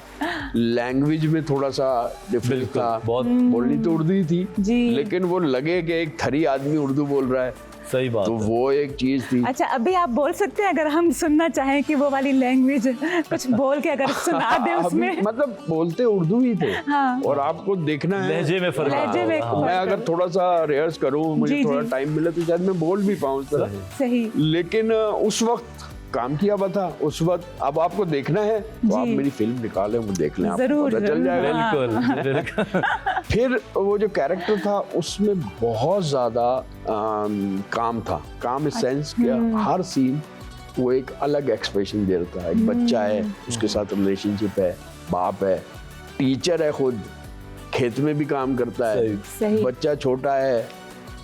लैंग्वेज में थोड़ा सा डिफरेंस बिल्कुल, था, बहुत बोलनी तो उर्दू ही थी, जी। लेकिन वो लगे कि एक थरी आदमी उर्दू बोल रहा है, सही बात तो है। वो एक चीज थी। अच्छा, अभी आप बोल सकते हैं अगर हम सुनना चाहें कि वो वाली लैंग्वेज कुछ बोल के अगर सुना दे अभी उसमें। मतलब बोलते उर्दू ही थे। हाँ। और आपको देखना है लहजे में फर्क लहजे में आता है। मैं अगर थोड़ा सा रिहर्स करूं, मुझे जी, थोड़ा जी। टाइम मिले तो शायद मैं बोल भी पाऊं उस तरह। सही। लेकिन उस वक्त काम किया हुआ था उस वक्त। अब आपको देखना है तो आप जी। मेरी फिल्म निकालें, वो देख लें, आपको जरूर, पता चल जरूर। जाएगा। हाँ। बिल्कुल। फिर वो जो कैरेक्टर था उसमें बहुत ज्यादा काम था। काम इस सेंस कि हर सीन वो एक अलग एक्सप्रेशन दे रहा था। एक बच्चा है, उसके साथ रिलेशनशिप है, बाप है, टीचर है, खुद खेत में भी काम करता है, सही। बच्चा छोटा है,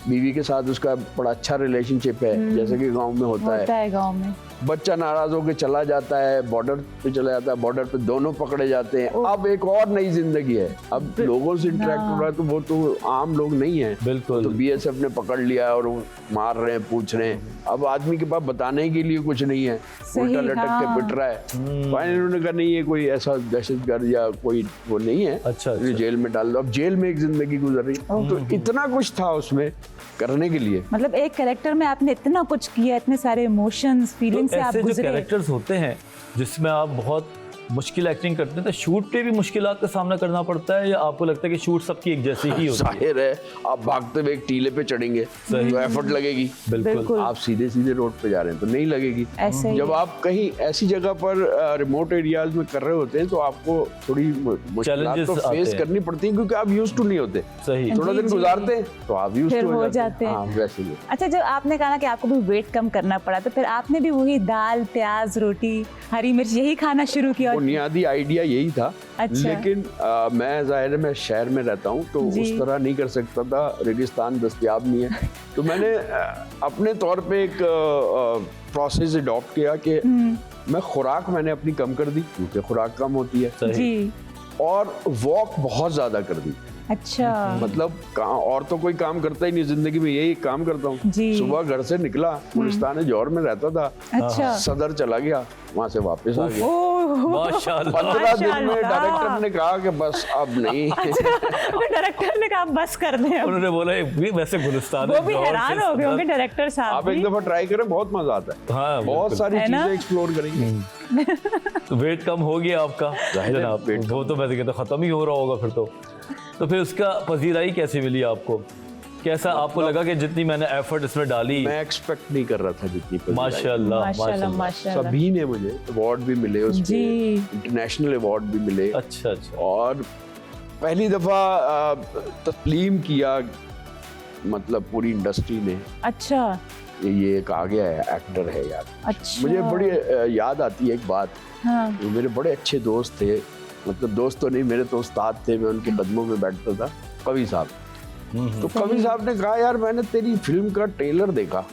बीवी के साथ उसका बड़ा अच्छा रिलेशनशिप है, जैसे कि गांव में होता है। गाँव में। बच्चा नाराज होकर चला जाता है, बॉर्डर पे चला जाता है, बॉर्डर पे दोनों पकड़े जाते हैं। अब एक और नई जिंदगी है, अब लोगों से इंटरेक्ट हो रहा है, तो वो तो आम लोग नहीं है। बिल्कुल। तो बीएसएफ ने पकड़ लिया और वो मार रहे हैं, पूछ रहे हैं। अब आदमी के पास बताने के लिए कुछ नहीं है, सही, उल्टा लटक के हाँ। पिट रहा है। फाइनली उन्होंने कहा नहीं, ये कोई ऐसा दहशतगर्द या कोई वो नहीं है, अच्छा। इन्हें जेल में डाल दो। अब जेल में एक जिंदगी गुजर रही। तो इतना कुछ था उसमें करने के लिए। मतलब एक कैरेक्टर में आपने इतना कुछ किया, इतने सारे इमोशंस, फीलिंग्स से आप ऐसे जो गुजरे। कैरेक्टर्स होते हैं जिसमें आप बहुत मुश्किल एक्टिंग करते हैं, तो शूट पे भी मुश्किलात का सामना करना पड़ता है, या आपको लगता है कि शूट सबकी एक जैसी ही होती है? जाहिर है, आप भागते हुए एक टीले पे चढ़ेंगे तो एफर्ट लगेगी। बिल्कुल। आप सीधे सीधे रोड पे जा रहे हैं तो नहीं लगेगी। ऐसे ही। जब आप कहीं ऐसी जगह पर रिमोट एरियाज में कर रहे होते हैं तो आपको थोड़ी मुश्किलात Challenges तो आते फेस हैं। करनी पड़ती है, क्योंकि आप यूज्ड टू नहीं होते। सही। थोड़ा जी, दिन जी। गुजारते हैं तो आप यूज्ड फिर टू हो जाते हैं। हाँ, वैसे ही। अच्छा, जब आपने कहा ना कि आपको भी वेट कम करना पड़ा, तो फिर आपने भी वही दाल, प्याज, रोटी, हरी मिर्च यही खाना शुरू किया? बुनियादी आइडिया यही था। अच्छा। लेकिन मैं जाहिर है मैं शहर में रहता हूँ तो जी। उस तरह नहीं कर सकता था, रेगिस्तान दस्तयाब नहीं है। तो मैंने अपने तौर पे एक प्रोसेस अडॉप्ट किया कि मैं खुराक मैंने अपनी कम कर दी, क्योंकि खुराक कम होती है, सही। जी। और वॉक बहुत ज़्यादा कर दी। अच्छा मतलब और तो कोई काम करता ही नहीं जिंदगी में, यही काम करता हूँ। जी। सुबह घर से निकला, गुलिस्तान जौहर में रहता था, अच्छा सदर चला गया, वहां से वापस आ गया। ओह माशाल्लाह। 15 दिन में माशाल्लाह। डायरेक्टर ने कहा कि बस अब नहीं। वो डायरेक्टर ने कहा बस कर दें अब। उन्होंने बोला "भी वैसे गुलिस्तान वो है, भी जौहर हैरान से हो गए सदर-" होंगे डायरेक्टर साहब आप एक भी। दफा ट्राई करें, बहुत मजा आता है। हाँ बहुत बिल्कुल। सारी है ना? चीजें एक्सप्लोर करेंगे। तो वेट कम हो गया आपका जाहिर है, जनाब, वेट वो तो वैसे कहते खत्म ही हो रहा होगा फिर तो फिर उसका पजीराई कैसी मिली आपको? कैसा आपको लगा कि जितनी मैंने एफर्ट इसमें डाली? मैं एक्सपेक्ट नहीं कर रहा था जितनी पसंद आई। माशाल्लाह माशाल्लाह माशाल्लाह। माशाल्लाह। सभी ने मुझे अवार्ड भी मिले, उसके जी। इंटरनेशनल अवार्ड भी मिले, अच्छा अच्छा। और पहली दफा तस्लीम किया मतलब पूरी इंडस्ट्री ने, अच्छा ये एक आ गया है, एक्टर है यार। अच्छा। मुझे बड़ी याद आती है एक बात, हाँ वो मेरे बड़े अच्छे दोस्त थे, मतलब दोस्त तो नहीं, मेरे तो उस्ताद थे, मैं उनके कदमों में बैठता था, कवि साहब। तो कवि साहब ने कहा यार मैंने तेरी फिल्म का ट्रेलर देखा।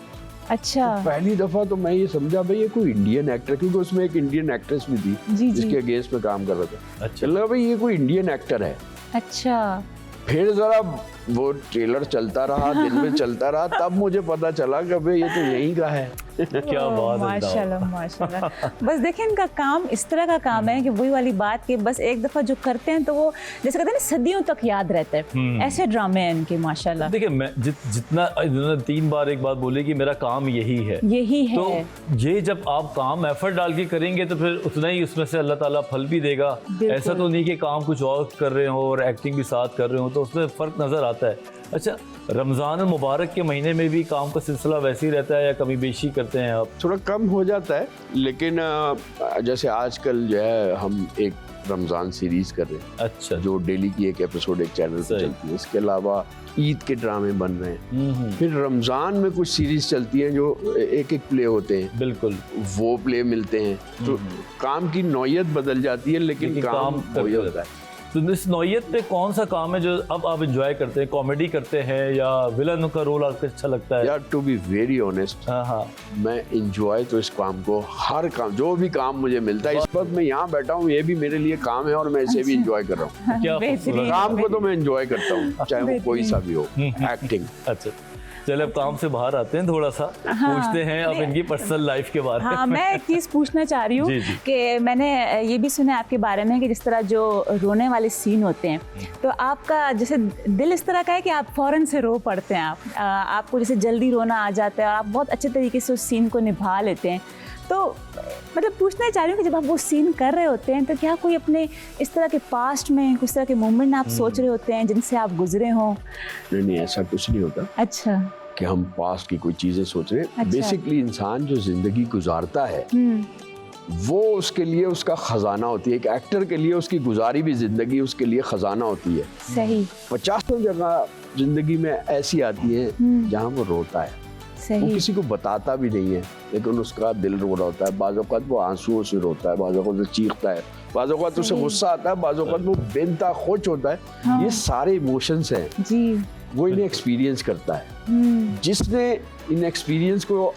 अच्छा पहली दफा तो मैं ये समझा भाई ये कोई इंडियन एक्टर, क्योंकि उसमें एक इंडियन एक्ट्रेस भी थी जी, जी। जिसके अगेंस्ट में काम कर रहा था। अच्छा। चल भाई ये कोई इंडियन एक्टर है। अच्छा फिर जरा वो ट्रेलर चलता रहा, दिन में चलता रहा, तब मुझे पता चला कि भाई ये तो यहीं का है। क्या बात है। माशाल्लाह माशाल्लाह। बस देखिए इनका काम इस तरह का काम है कि वही वाली बात कि बस एक दफा जो करते हैं तो वो जैसे कहते हैं ना सदियों तक याद रहता है, ऐसे ड्रामे हैं इनके माशाल्लाह। देखिए मैं जितना इन्होंने 3 बार एक बात बोली कि मेरा काम यही है, यही है। तो ये जब आप काम एफर्ट डाल के करेंगे तो फिर उतना ही उसमें से अल्लाह ताला फल भी देगा। बिल्कुल। ऐसा तो नहीं कि काम कुछ और कर रहे हो और एक्टिंग भी साथ कर रहे हो, तो उसमें फ़र्क नज़र आता है। अच्छा, रमज़ान मुबारक के महीने में भी काम का सिलसिला वैसे ही रहता है या कमी बेशी करते हैं आप? थोड़ा कम हो जाता है, लेकिन जैसे आजकल जो है हम एक रमज़ान सीरीज कर रहे हैं, अच्छा जो डेली की एक एपिसोड एक चैनल पे सही। चलती है। इसके अलावा ईद के ड्रामे बन रहे हैं, फिर रमज़ान में कुछ सीरीज चलती हैं जो एक एक प्ले होते हैं, बिल्कुल। वो प्ले मिलते हैं, तो काम की नौयत बदल जाती है, लेकिन काम करते वही रहते होता है। तो इस नौयत पे कौन सा काम है जो अब आप एंजॉय करते हैं? कॉमेडी करते हैं या विलन का रोल आपको अच्छा लगता है? यार टू बी वेरी ऑनेस्ट, हाँ हाँ। मैं इंजॉय तो इस काम को, हर काम जो भी काम मुझे मिलता है, इस वक्त मैं यहाँ बैठा हूँ, ये भी मेरे लिए काम है और मैं इसे भी इंजॉय कर रहा हूँ। क्या बेहतरीन। खूबसूरत। काम को तो मैं इंजॉय करता हूँ, चाहे वो कोई सा भी हो। एक्टिंग अच्छा, चले अब काम से बाहर आते हैं, थोड़ा सा पूछते हैं अब इनकी पर्सनल लाइफ के बारे में। हाँ मैं एक चीज़ पूछना चाह रही हूँ जी, जी। कि मैंने ये भी सुना है आपके बारे में कि जिस तरह जो रोने वाले सीन होते हैं तो आपका जैसे दिल इस तरह का है कि आप फौरन से रो पड़ते हैं, आपको जैसे जल्दी रोना आ जाता है और आप बहुत अच्छे तरीके से उस सीन को निभा लेते हैं। तो मतलब पूछना चाह रही हूँ कि जब आप वो सीन कर रहे होते हैं तो क्या कोई अपने इस तरह के पास्ट में कुछ तरह के मोमेंट आप सोच रहे होते हैं जिनसे आप गुजरे हों? नहीं, ऐसा कुछ नहीं होता अच्छा। कि हम पास्ट की कोई चीजें सोच रहे हैं। अच्छा। बेसिकली इंसान जो जिंदगी गुजारता है वो उसके लिए उसका खजाना होती है। एक एक्टर के लिए उसकी गुजारी भी जिंदगी उसके लिए खजाना होती है। सही 50 जगह जिंदगी में ऐसी आती है जहाँ वो रोता है, वो सही। किसी को बताता भी नहीं है, लेकिन उसका दिल रो रहा होता है। बाज़ औक़ात वो आंसुओं से रोता है, बाज़ औक़ात वो चीखता है, बाज़ औक़ात उसे गुस्सा आता है, बाज़ औक़ात वो बेनता खुश होता है। हाँ। ये सारे इमोशंस हैं, जी। वो इन्हें एक्सपीरियंस करता है। जिसने इन एक्सपीरियंस को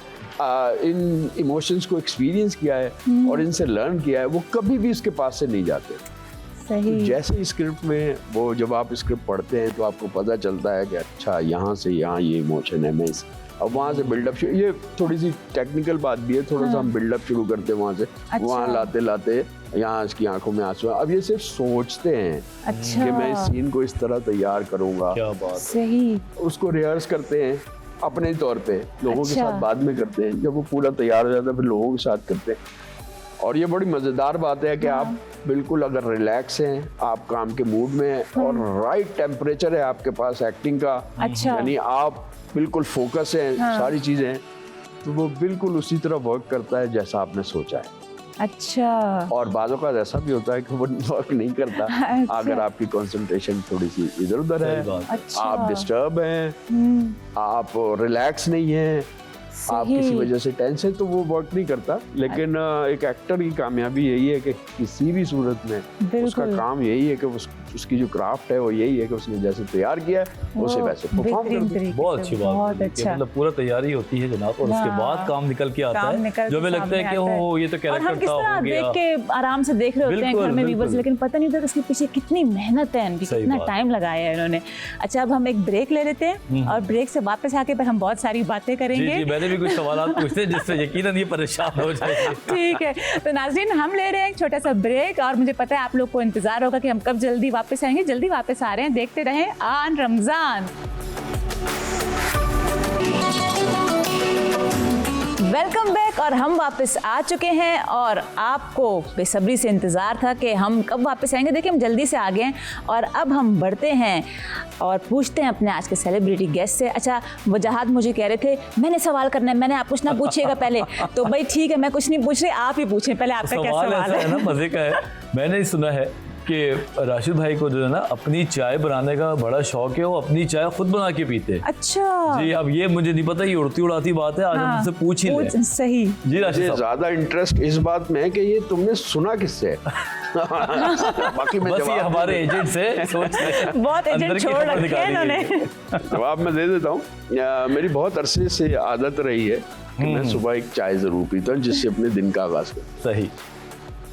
इन इमोशंस को एक्सपीरियंस किया है और इनसे लर्न किया है, वो कभी भी इसके पास से नहीं जाते। सही। जैसे ही स्क्रिप्ट में वो जब आप स्क्रिप्ट पढ़ते हैं तो आपको पता चलता है कि अच्छा यहाँ से यहाँ ये इमोशन है, मैं इस अब वहाँ से बिल्डअप, ये थोड़ी सी टेक्निकल बात भी है, थोड़ा सा हम बिल्डअप शुरू करते हैं वहाँ से। अच्छा। वहाँ लाते लाते यहाँ इसकी आंखों में आंसू है। अब ये सिर्फ सोचते हैं अच्छा। कि मैं इस सीन को इस तरह तैयार करूँगा, क्या बात है। सही। उसको रिहर्स करते हैं अपने तौर पे, लोगों के अच्छा। साथ बाद में करते हैं। जब वो पूरा तैयार हो जाता है फिर लोगों के साथ करते हैं। और ये बड़ी मज़ेदार बात है कि आप बिल्कुल अगर रिलैक्स हैं, आप काम के मूड में हैं और राइट टेम्परेचर है आपके पास एक्टिंग का, अच्छा। यानी आप बिल्कुल फोकस हैं, सारी चीज़ें हैं, तो वो बिल्कुल उसी तरह वर्क करता है जैसा आपने सोचा है। अच्छा। और बाज़ों का ऐसा भी होता है कि वो वर्क नहीं करता अच्छा। अगर आपकी कंसंट्रेशन थोड़ी सी इधर उधर सही है, बात। अच्छा। आप डिस्टर्ब हैं, आप रिलैक्स नहीं हैं, आप किसी वजह से टेंस है तो वो वर्क नहीं करता। लेकिन एक एक्टर की कामयाबी यही है कि किसी भी सूरत में उसका काम यही है कि उसकी जो क्राफ्ट है वो यही है कि उसने जैसे तैयार किया है उसे वैसे परफॉर्म कर दे। बहुत अच्छी बात बहुत है। अच्छा। मतलब पूरा तैयारी होती है जनाब, और उसके बाद काम निकल के आता है, जो हमें लगता है कि वो ये तो और हम कैरेक्टर किस था, तरह हो देख गया। के आराम से देख रहे होते हैं घर में व्यूअर्स, लेकिन पता नहीं होता कि इसके पीछे कितनी मेहनत है इनकी, सही कितना बात। टाइम लगाया है इन्होंने। अच्छा, अब हम एक ब्रेक ले लेते हैं और ब्रेक से वापस आके फिर हम बहुत सारी बातें जी करेंगे। जी, मैंने भी कुछ सवाल पूछते हैं जिससे यकीनन ये परेशान हो जाएंगे। ठीक है, तो नाज़रीन हम ले रहे हैं एक छोटा सा ब्रेक, और मुझे पता है आप लोग को इंतजार होगा कि हम कब जल्दी वापस आएंगे। जल्दी वापस आ रहे हैं, देखते रहें आन रमजान। वेलकम बैक, और हम वापस आ चुके हैं और आपको बेसब्री से इंतज़ार था कि हम कब वापस आएंगे। देखिए हम जल्दी से आ गए हैं और अब हम बढ़ते हैं और पूछते हैं अपने आज के सेलिब्रिटी गेस्ट से। अच्छा, वजाहत मुझे कह रहे थे मैंने सवाल करना है, मैंने आप कुछ ना पूछिएगा पहले। तो भाई ठीक है, मैं कुछ नहीं पूछ रही, आप ही पूछें पहले, आपका क्या सवाल सवाल ऐसा है है? ना, मजे का है। मैंने सुना है कि राशिद भाई को जो है ना अपनी चाय बनाने का बड़ा शौक है, वो अपनी चाय खुद बना के पीते हैं। अच्छा जी, अब ये मुझे नहीं पता, ये उड़ती उड़ाती बात है, आज हम उनसे पूछ ही लें। सही। जी राशिद मुझे साहब, ज्यादा इंटरेस्ट इस बात में है कि ये तुमने सुना किससे है। बाकी मैं बस ये जवाब हमारे एजेंट से सोच लें। बहुत अंदर एजेंट की छोड़ खबर रखे हैं निकाली इन्होंने। गई। जवाब मैं दे देता हूँ। मेरी बहुत अरसे से आदत रही है कि मैं सुबह एक चाय जरूर पीता हूँ जिससे अपने दिन का आगाज करूँ। सही।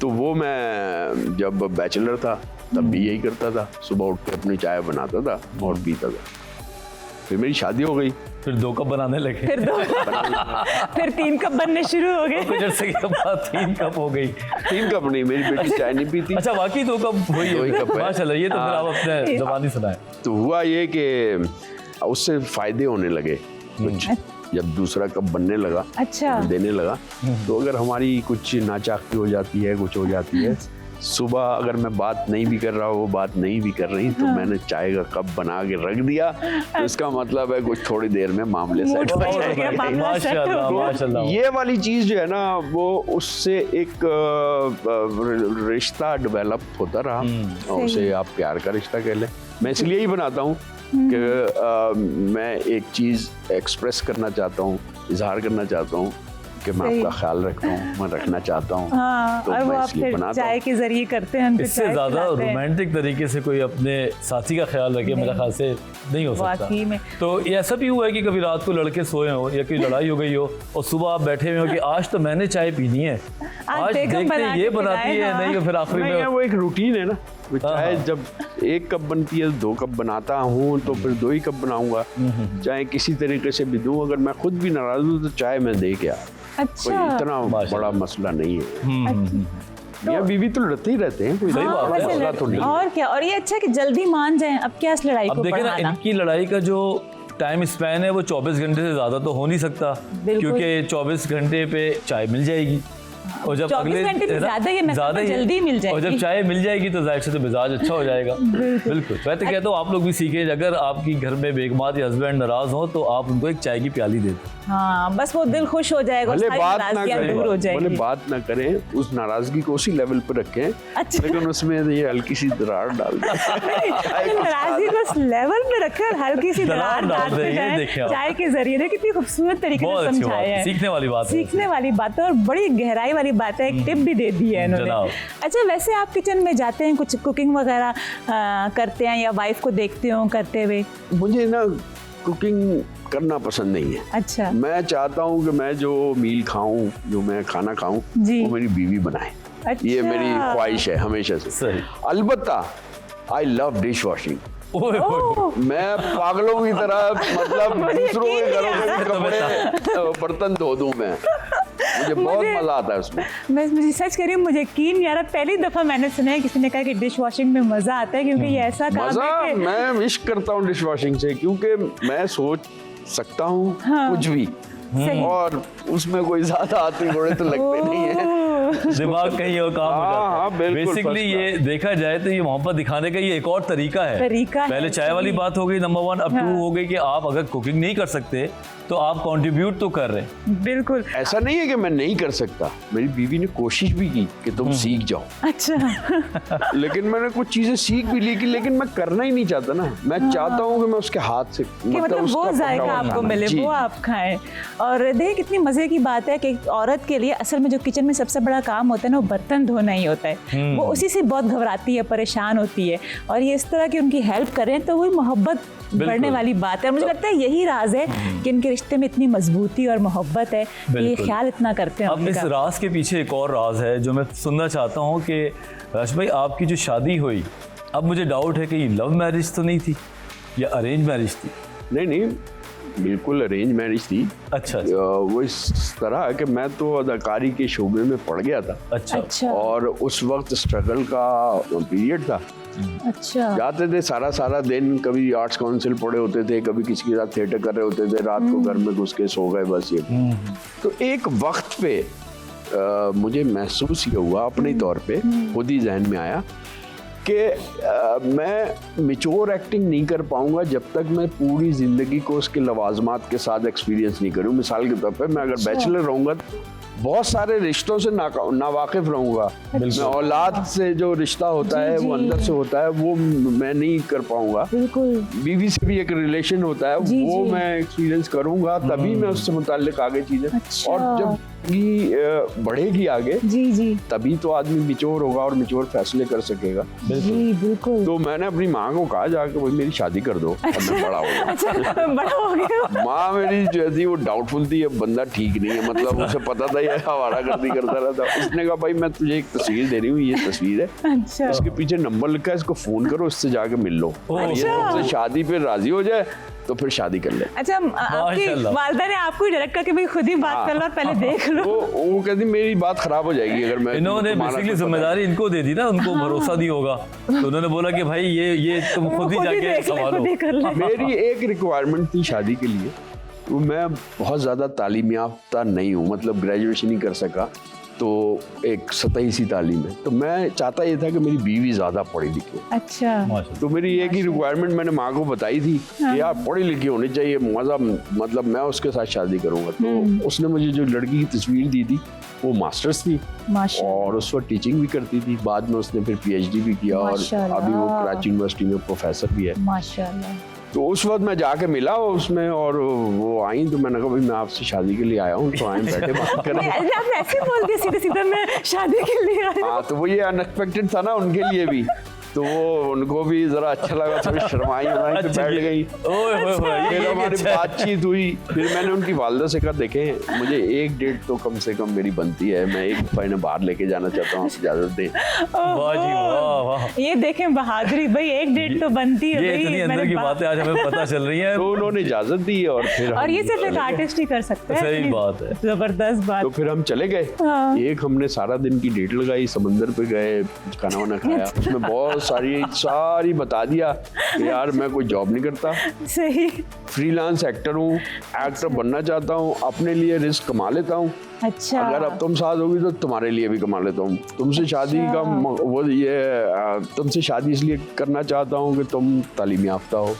तो वो मैं जब बैचलर था तब भी यही करता था, सुबह उठ के अपनी चाय बनाता था और पीता था। फिर मेरी शादी हो गई, फिर 2 कप बनाने लगे, फिर 3 कप बनने शुरू हो गए। कुछ अर्से के बाद 3 कप हो गई। 3 कप नहीं, मेरी बेटी चाय नहीं पीती। अच्छा, वाकई 2 कप हुई दो ही है? कप है। माशाल्लाह, ये तो फिर आप अपने ज़बानी सुनाएं। तो हुआ ये कि उससे फायदे होने लगे कुछ। जब दूसरा कप बनने लगा, अच्छा। देने लगा, तो अगर हमारी कुछ नाचाकी हो जाती है, कुछ हो जाती है, सुबह अगर मैं बात नहीं भी कर रहा हूँ, वो बात नहीं भी कर रही, तो मैंने चाय का कप बना के रख दिया, तो इसका मतलब है कुछ थोड़ी देर में मामले मूड सेट हो सही हो गया, जाएंगे। मामला सेट हो माशाल्लाह गया। माशाल्लाह। ये वाली चीज जो है ना, वो उससे एक रिश्ता डेवलप होता रहा, और उसे आप प्यार का रिश्ता कह लें। मैं इसलिए ही बनाता हूँ कि मैं एक चीज एक्सप्रेस करना चाहता हूँ, इजहार करना चाहता हूँ कि मैं आपका ख्याल रखता हूँ, मैं रखना चाहता हूँ। हाँ, तो और वो मैं आप इसलिए फिर बनाता चाय हूँ। के जरिए करते हैं, उनको इससे चाय ज्यादा खिलाते हैं। रोमांटिक तरीके से कोई अपने साथी का ख्याल रखे, मेरे ख्याल से नहीं हो सकता। वाकई में। तो ये ऐसा भी हुआ है कि कभी रात को लड़के सोए हो या कोई लड़ाई हो गई हो और सुबह आप बैठे हुए हो कि आज तो मैंने चाय पीनी है, आज बेगम देखते बना हैं के ये बनाती पिलाए, है, हाँ। नहीं, और फिर आखिरी नहीं, में वो एक रूटीन है ना। वो चाय हाँ। जब 1 कप बनती है, 2 कप बनाता हूँ, तो फिर 2 ही कप बनाऊंगा। चाहे किसी तरीके से भी दूं, अगर मैं खुद भी नाराज हूँ तो चाय मैं दे के आ। कोई अच्छा। इतना बड़ा मसला नहीं है। तो मियां बीवी तो लड़ते ही रहते हैं, कोई सही बड़ा बात है। वैसे मसला तो नहीं है। और क्या, और ये अच्छा है कि जल्दी मान जाएं, अब क्या इस लड़ाई अब को देखिए ना, बढ़ाना। इनकी लड़ाई का जो टाइम स्पैन है वो 24 घंटे से ज्यादा तो हो नहीं सकता, बिल्कुल। क्योंकि 24 घंटे पे चाय मिल जाएगी, और जब 24 घंटे से है ना, ज्यादा ही है, मैं ज्यादा कहता हूं ही है। जल्दी मिल जाएगी। और जब चाय मिल जाएगी तो जाहिर से तो मिजाज अच्छा हो जाएगा। बिल्कुल। मैं तो कहता हूँ आप लोग भी सीखें, अगर आपकी घर में बेगमात या हस्बैंड नाराज हो तो आप उनको एक चाय की प्याली दे दें। हाँ, बस वो दिल खुश हो जाएगा, भले सारी बात ना नाराजगियां करें, दूर हो भले जाएगी। बात ना करें, उस नाराजगी को उसी लेवल पर रखें, अच्छा। लेकिन उसमें ये हल्की सी दरार डाल दें। नाराजगी को उस लेवल पे रखकर हल्की सी दरार डाल डालते दें, ये जाएं देखें आप। चाय के जरिए। देखिए कितनी खूबसूरत तरीके बहुत से अच्छी बात समझाया है, है, सीखने वाली बात है। सीखने वाली बात है और बड़ी गहराई वाली बात है। एक टिप भी दे दी है इन्होंने। जनाब। अच्छा, वैसे आप किचन में जाते हैं, कुछ कुकिंग वगैरह करते हैं या वाइफ को देखते हो करते हुए? मुझे ना कुकिंग करना पसंद नहीं है। अच्छा मैं चाहता हूँ कि मैं जो मील खाऊं, जो मैं खाना खाऊं, जी। वो मेरी बीवी बनाए। अच्छा। ये मेरी ख्वाहिश है हमेशा से। सही। अलबत्ता आई लव डिश वॉशिंग। ओए, ओए, ओए। मैं पागलों की तरह मतलब मुझे दूसरों के यकीन घरों नहीं के कपड़े बर्तन धो दूं मैं, मुझे बहुत मजा आता है उसमें। मैं मुझे सच कह रही हूँ, मुझे यकीन नहीं आ रहा। पहली दफा मैंने सुना है किसी ने कहा कि डिश वॉशिंग में मजा आता है, क्योंकि ये ऐसा काम मजा, है कि मैं इश्क करता हूँ डिश वॉशिंग से, क्योंकि मैं सोच सकता हूँ कुछ भी, सही। और उसमें कोई ज्यादा हाथ घोड़े तो लगते नहीं है। दिमाग कहीं और काम हो हाँ, जाता हाँ, है। बिल्कुल, बेसिकली first ये देखा जाए तो ये मोहब्बत दिखाने का ये एक और तरीका है। पहले चाय वाली बात हो गई नंबर 1, अब 2 हो गई कि आप अगर कुकिंग नहीं कर सकते तो आप कंट्रीब्यूट तो कर रहे हैं। बिल्कुल। ऐसा नहीं है कि मैं नहीं कर सकता, मेरी बीवी ने कोशिश भी की कि तुम सीख जाओ, अच्छा लेकिन मैंने कुछ चीजें सीख भी ली, लेकिन मैं करना ही नहीं चाहता ना। मैं चाहता हूँ कि मैं उसके हाथ से कि मतलब वो उसका जायका पका हुआ आपको खाना। मिले, जी। वो आप खाएं। और देखिए कितनी मज़े की बात है कि औरत के लिए असल में जो किचन में सबसे बड़ा काम होता है ना वो बर्तन धोना ही होता है। वो उसी से बहुत घबराती है, परेशान होती है, और ये इस तरह की उनकी हेल्प कर रहे हैं तो वही मोहब्बत बढ़ने वाली बात है। मुझे लगता है यही राज है कि इनके रिश्ते में इतनी मजबूती और मोहब्बत है, ये ख्याल इतना करते हैं। अब इस राज के पीछे एक और राज है जो मैं सुनना चाहता हूँ कि राज भाई, आपकी जो शादी हुई, अब मुझे डाउट है कि ये लव मैरिज तो नहीं थी या अरेंज मैरिज थी? नहीं, बिल्कुल अरेंज मैरिज थी। अच्छा। वो इस तरह कि मैं तो अदाकारी के शोबे में पड़ गया था। अच्छा। और उस वक्त स्ट्रगल का पीरियड था। अच्छा। जाते थे सारा दिन, कभी आर्ट्स काउंसिल पढ़े होते थे, कभी किसी के साथ थिएटर कर रहे होते थे, रात को घर में घुस के सो गए बस ये। तो एक वक्त पे मुझे महसूस ये हुआ अपने तौर पे, खुद ही जहन में आया कि मैं मैच्योर एक्टिंग नहीं कर पाऊंगा जब तक मैं पूरी ज़िंदगी को उसके लवाजमात के साथ एक्सपीरियंस नहीं करूं। मिसाल के तौर पे मैं अगर बैचलर रहूंगा बहुत सारे रिश्तों से नावाकिफ रहूंगा। मैं औलाद से जो रिश्ता होता है वो अंदर से होता है, वो मैं नहीं कर पाऊंगा। बिल्कुल। बीवी से भी एक रिलेशन होता है, वो मैं एक्सपीरियंस करूंगा, तभी मैं उससे मुताल्लिक आगे चीजें। और जब बढ़ेगी आगे जी तभी तो आदमी मैच्योर होगा और मैच्योर फैसले कर सकेगा। बिल्कुल। तो मैंने अपनी माँ को कहा जाके भाई मेरी शादी कर दो, अब मैं बड़ा हो गया। अच्छा, बड़ा हो गया। माँ मेरी जो थी वो डाउटफुल थी, ये बंदा ठीक नहीं है, मतलब उसे पता था ये आवारागर्दी करता रहता। उसने कहा भाई मैं तुझे एक तस्वीर दे रही हूँ, ये तस्वीर है, अच्छा, इसके पीछे नंबर लिखा है, इसको फोन करो, इससे जाके मिल लो, ये तुमसे शादी पे राजी हो जाए तो फिर शादी कर ले। अच्छा, आपकी वालिदा ने आपको ही डायरेक्ट करके भाई खुद ही बात कर लो और पहले देख लो। वो कहती मेरी बात खराब हो जाएगी अगर मैं, इन्होंने बेसिकली जिम्मेदारी इनको दे दी ना, उनको भरोसा नहीं होगा, तो उन्होंने बोला कि भाई ये तुम खुद ही जाके संभालो। मेरी एक रिक्वायरमेंट थी शादी के लिए, तो मैं बहुत ज़्यादा तालीम याफ्ता नहीं हूँ, मतलब ग्रेजुएशन ही कर सका, तो एक सतही सी तालीम है। तो मैं चाहता ये था कि मेरी बीवी ज़्यादा पढ़ी लिखी। अच्छा। तो मेरी एक ही रिक्वायरमेंट मैंने माँ को बताई थी कि यार पढ़ी लिखी होनी चाहिए, मज़ा, मतलब मैं उसके साथ शादी करूँगा। तो उसने मुझे जो लड़की की तस्वीर दी थी वो मास्टर्स थी और उस वक्त टीचिंग भी करती थी। बाद में उसने फिर PhD भी किया और अभी वो कराची यूनिवर्सिटी में प्रोफेसर भी है। माशाल्लाह। तो उस वक्त मैं जाके मिला उसमें और वो आई, तो मैंने कहा भाई मैं आपसे शादी के लिए आया हूँ, तो आए बैठे बात करें। आपने ऐसे बोल दिया सीधे सीधे मैं शादी के लिए आया। हाँ, तो वो ये अनएक्सपेक्टेड था ना उनके लिए भी, तो वो उनको भी जरा अच्छा लगा, थोड़ी शर्माई पे बैठ गई। फिर हमारी बातचीत हुई, फिर मैंने उनकी वालिदा से कहा देखें मुझे एक डेट तो कम से कम मेरी बनती है, मैं एक महीने बाहर लेके जाना चाहता हूँ, इजाजत दें। वाह जी वाह। ये देखें बहादुरी भाई, एक डेट तो बनती है। ये इतनी अंदर की बातें आज हमें पता चल रही है। तो उन्होंने इजाजत दी और ये सिर्फ एक आर्टिस्ट ही कर सकता है। सही बात है, जबरदस्त बात। तो फिर हम चले गए। एक हमने सारा दिन की डेट लगाई, समंदर पे गए, खाना वाना खाया, उसमें बहुत सारी बता दिया कि यार मैं कोई जॉब नहीं करता, सही, फ्रीलांस एक्टर हूँ, एक्टर बनना चाहता हूँ, अपने लिए रिस्क कमा लेता हूँ। अच्छा। अगर अब तुम साथ होगी तो तुम्हारे लिए भी कमा लेता हूँ। तुमसे शादी का वो ये तुमसे शादी इसलिए करना चाहता हूँ कि तुम तालीम याफ्ता हो,